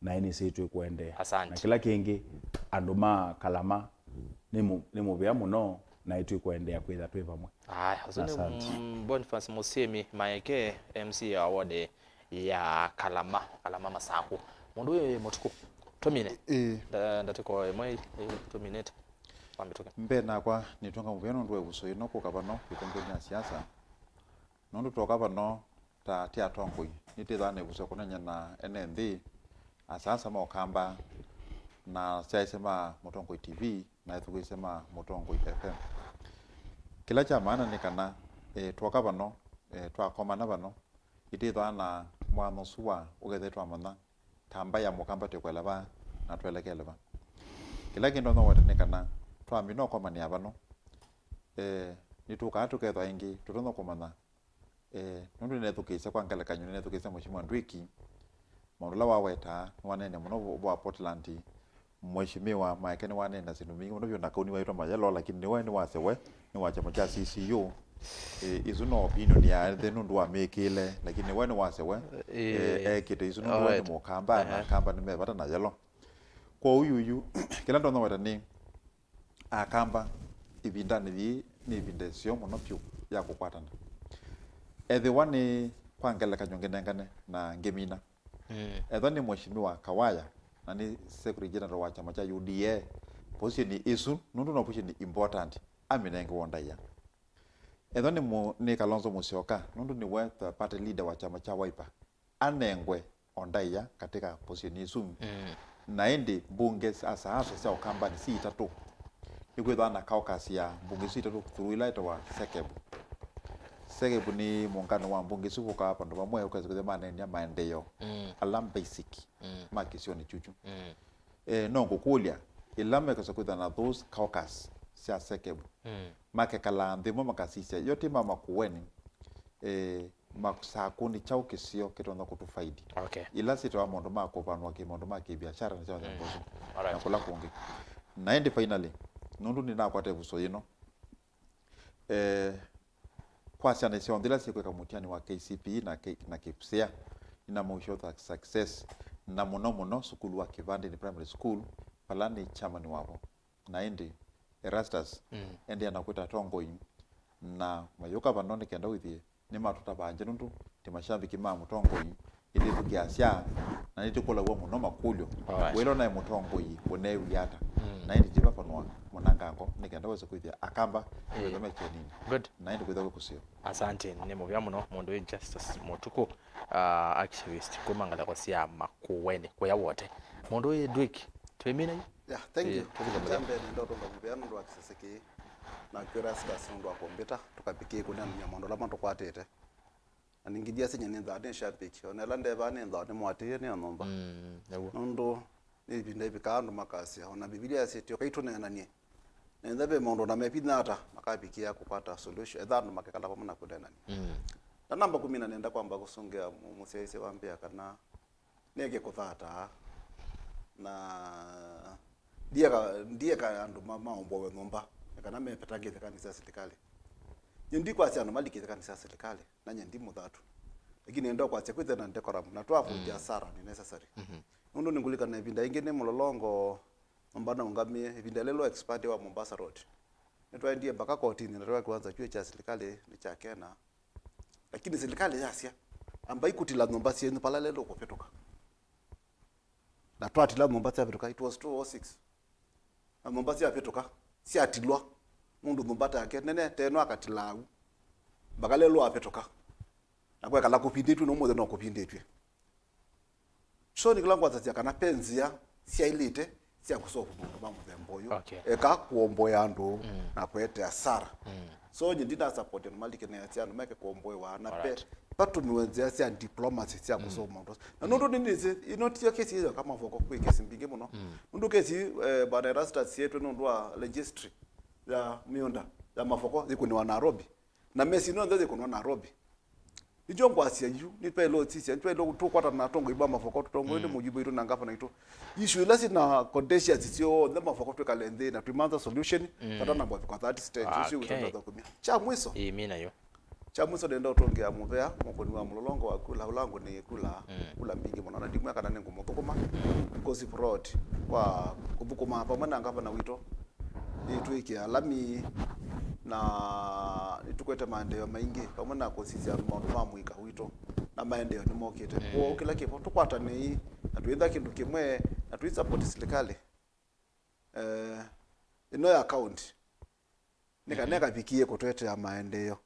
na ini situ kwende na kila kingi anduma Kalama ni mubea muno na itu kwendea kwitha twi pamwe Boniface Musemi Maeke MC award ya Kalama Masako mundu we Mutuku tumine ndatiko emwe tuminete wametoka mbena kwa nitonga mubeno ndwe guso ino ko kabano Îkûmbî ya siasa nondu toka bano ta tia tongoi nitithane guso kunenya na NND asasa mokamba na sema Mutongoi TV na ithugu sema Mutongoi FM kila cha maana ni kana twoka bano twakomana bano itithana mwana suwa ugethetwa mana tamba ya mukamba te kwelaba na twelekeleba kila kindu no wete nekana twambi no komani abano nituka tuketho ingi tutono komana nundu ne tukise kwa ngala kanyu ne tukise mheshimiwa Ndwiki maula wa weta wanene muno wa Portland mheshimiwa Maeke ni wanene sinumi muno byo nakauni wa mayelo lakini ni wasewe ni wa chama cha CCU izuno opinion ya the nundu wa mekile lakini wene wasewe kito izuno ndu ni mukamba na kamba ni mebata na yelo kwa uyu kila ndo weta ni akamba ibinda ni ibinde sio muno pyu ya kukwatana the one kwa ngala kanyongene na ngemina ni mheshimiwa Kawaya na ni secretary general wa chama cha UDA position ni isu nundu no position ni important aminenge wonda ya ni Kalonzo Musyoka nundu ni the party leader wa chama cha Wiper anengwe onda ya katika position isu na indi bunge asa sio kamba ni si tatu ikwetha na caucus ya bunge si tatu through Ûyîetewa Sekebu ni muungano wa mbunge sukuka hapa ndo bamwe ukazikweza manene ya maendeleo alam basic makisio ni chuchu no ngukulia ilame kasakweza na those caucus sia Sekebu make kala ndimo makasisia yote mama kuweni makusakuni chao kisio kitonda kutufaidi ila sito amondo mako vanwa ke mondo make biashara ni sawa mbozo na kula kuonge na end finally nundu ni na kwate buso yino kwa sana sio ndila siku kama mutiani wa KCP na KPSEA ina mwisho wa success na muno sukulu wa Kivande ni primary school palani chama ni wao na indi Erastus endi anakuta tongoi na mayoka banone kenda withie ni matuta banje nundu timashambiki ma mutongoi ili tukiasia na nitukola wa muno makulyo welo na mutongoi wone uyata na indi jiba panwa munangango nikenda wese kwithia akamba wethe mechenini good na indi kwithia kusio asante ni muvya muno mundu we Justus Mutuku activist kumangala kwa sia makuweni kwa wote mundu we Ndwiki twemina yeah thank you jambe ndo ndo muvya ndo akiseseki na Erastus ndo akombeta tukapikie kuna nyamondo lama tokwatete aningidia sinya ni ndade shapiki onela ndeba ni ndade mwatire ni anomba ndo ibinde bikando makasi ona Biblia sitio kaituna nani nenda be mondo na mepinata makapikia kupata solution edhano makekala pamona kudena ni na namba 10 nenda kwamba kusongea musese wambia kana nege kuthata na ndiye ka andu maombo we ngomba kana mepetage kanisa serikali nyendi kwa siano maliki kanisa serikali na nyendi muthatu lakini ndo kwa sekwithe na ndekora na twafuja sara ni necessary ndo ningulika na ibinda ingine Mlolongo mbana ungamie ibinda lelo expert wa Mombasa Road netwa ndiye mpaka kotini nataka kuanza chuo cha serikali ni cha Kenya lakini serikali yasia ambai kutila Mombasa yenu pala lelo kopetoka na twatila Mombasa yapetoka it was 206 na Mombasa yapetoka si atilwa mundu Mombasa yake nene teno akatilau bakalelo apetoka na kwa kala kupinde tu no mode no kupinde tu so ni klangu atazia kana penzia si ailite si akusofu mundu mamu zemboyo eka kuomboya ndo na kwete asara so nyindina support no malike na yatia no make kuomboya wana pe patu miwenzia si diplomacy si akusofu mundu na ndo ninize inotio kesi hizo kama voko kwa kesi mbinge muno ndo kesi bana Erastus yetu ndo wa registry ya mionda ya mafoko ziko ni wa Nairobi na mesi ndo ndio ziko ni wa Nairobi ijo ngwasia yu nipe lo tsisi nipe lo tukwata na tongo iba mafoko tongo ile mujibu ito nangafa na ito issue lasi na contentious sio the mafoko to kalende na tumanza solution tata na bwa kwa 30 stage issue utaanza kumia cha mwiso mimi nayo cha mwiso ndio tongea muvea mukoni wa Mlolongo wa kula ulango ni kula mbingi mwana na ndimwe kana nengo motokoma because fraud kwa kubukuma pa mwana ngapa na wito itu iki alami na itukwete maendeleo maingi pamwe na kosisi ya maundu mamwika wito na maendeleo ni mokete kwa kila kipo tukwata ni atuenda kindu kimwe atu support serikali ino ya account neka pikie kutwete ya maendeleo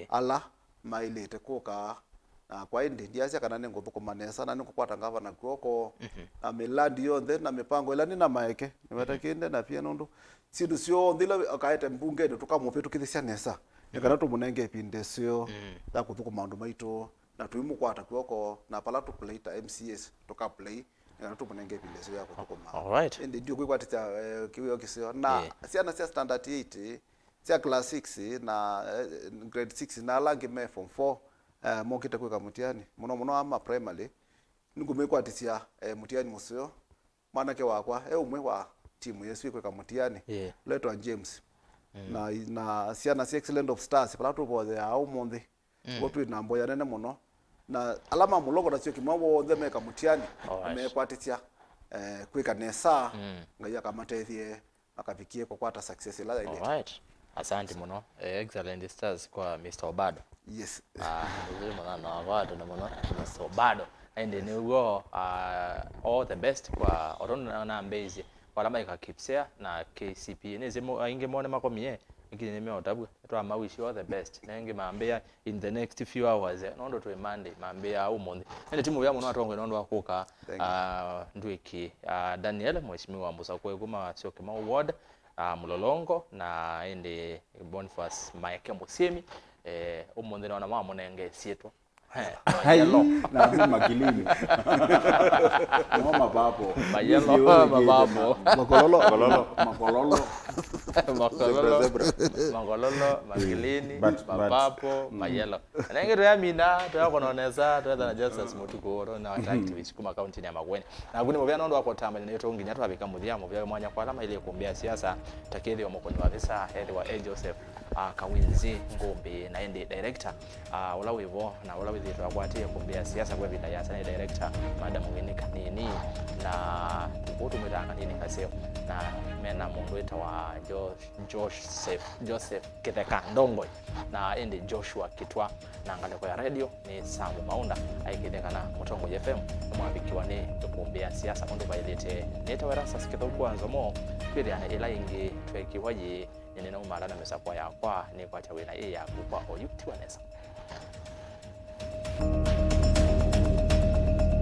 ala mailete koka na kwa indi ndiasia kana nengo boko manesa na nikukwata ngava na kwoko na milandi yonde na mipango ila nina Maeke niwatakinde na pia nondo sidu sio ndila akaete mbunge ndo tukamupe tukithisia nesa nekana tumunenge pinde sio da kuthuku maundu maito na tuimu kwata kwoko na pala tu play ta MCS toka play ngana tumunenge bilezo yako tukoma alright ende ndio kwikwatita kiwe kisio na siana sia standard 8 sia class 6 na grade 6 na langi me form 4 mokita kweka mutiani muno ama primary nigumekwatisia mutiani musio maana ke wakwa umwe wa timu yesu kweka mutiani letwa James na siana si excellent of stars pala tupo the au mondi botu na mboya nene muno na alama Mlolongo na Syokimau wothe meka mutiani amekwatisia kwika nesa ngaya kamatethie akafikie kwa kwata success la ile alright asante muno excellent stars kwa Mr. Obado yes ndio mwana na watu na muno Mr. Obado and ni go all the best kwa orona na mbezi wala maika kipsea na KCP nezemo inge mone makomie ikini meotabu twa mawishi all the best nenge maambia in the next few hours nondo to Monday maambia au monde ende timu ya muno atongo nondo akuka Ndwiki Daniel mheshimiwa Musa kwa kuma Syokimau ward Mlolongo na ende Boniface Maeke musemi umonde na mama nenge sieto Mayelo na makilini mama bapo makololo makilini bapo mayelo nenge to yamina to yakononeza to na Justus Mutuku na activist kuma county ya Magwene na kuni mobya nondo akotamba ne to nginya to abika muthia mobya mwanya kwa Kalama ile kumbia siasa takethi wa mukoni wa visa head wa Joseph Kawinzi Ngombe na ende director wala wivo na wala withi twakwati kumbia siasa kwa vita ya sana director madam Eeni kanini na utu mitanga nini kaseo na mena mundu etawa Joseph Kitheka Ndongo na ende Joshua Kitwa na ngale kwa radio ni Samu Maunda aikitheka na Mutongo FM mwabikiwa ni kumbia siasa mundu bailete neta Erastus kitokwa Nzomo kwiri ana ila ingi twekiwaje nene na umara na mesa kwa yakwa ni kwa tawina ya kwa ûyîetewa nesa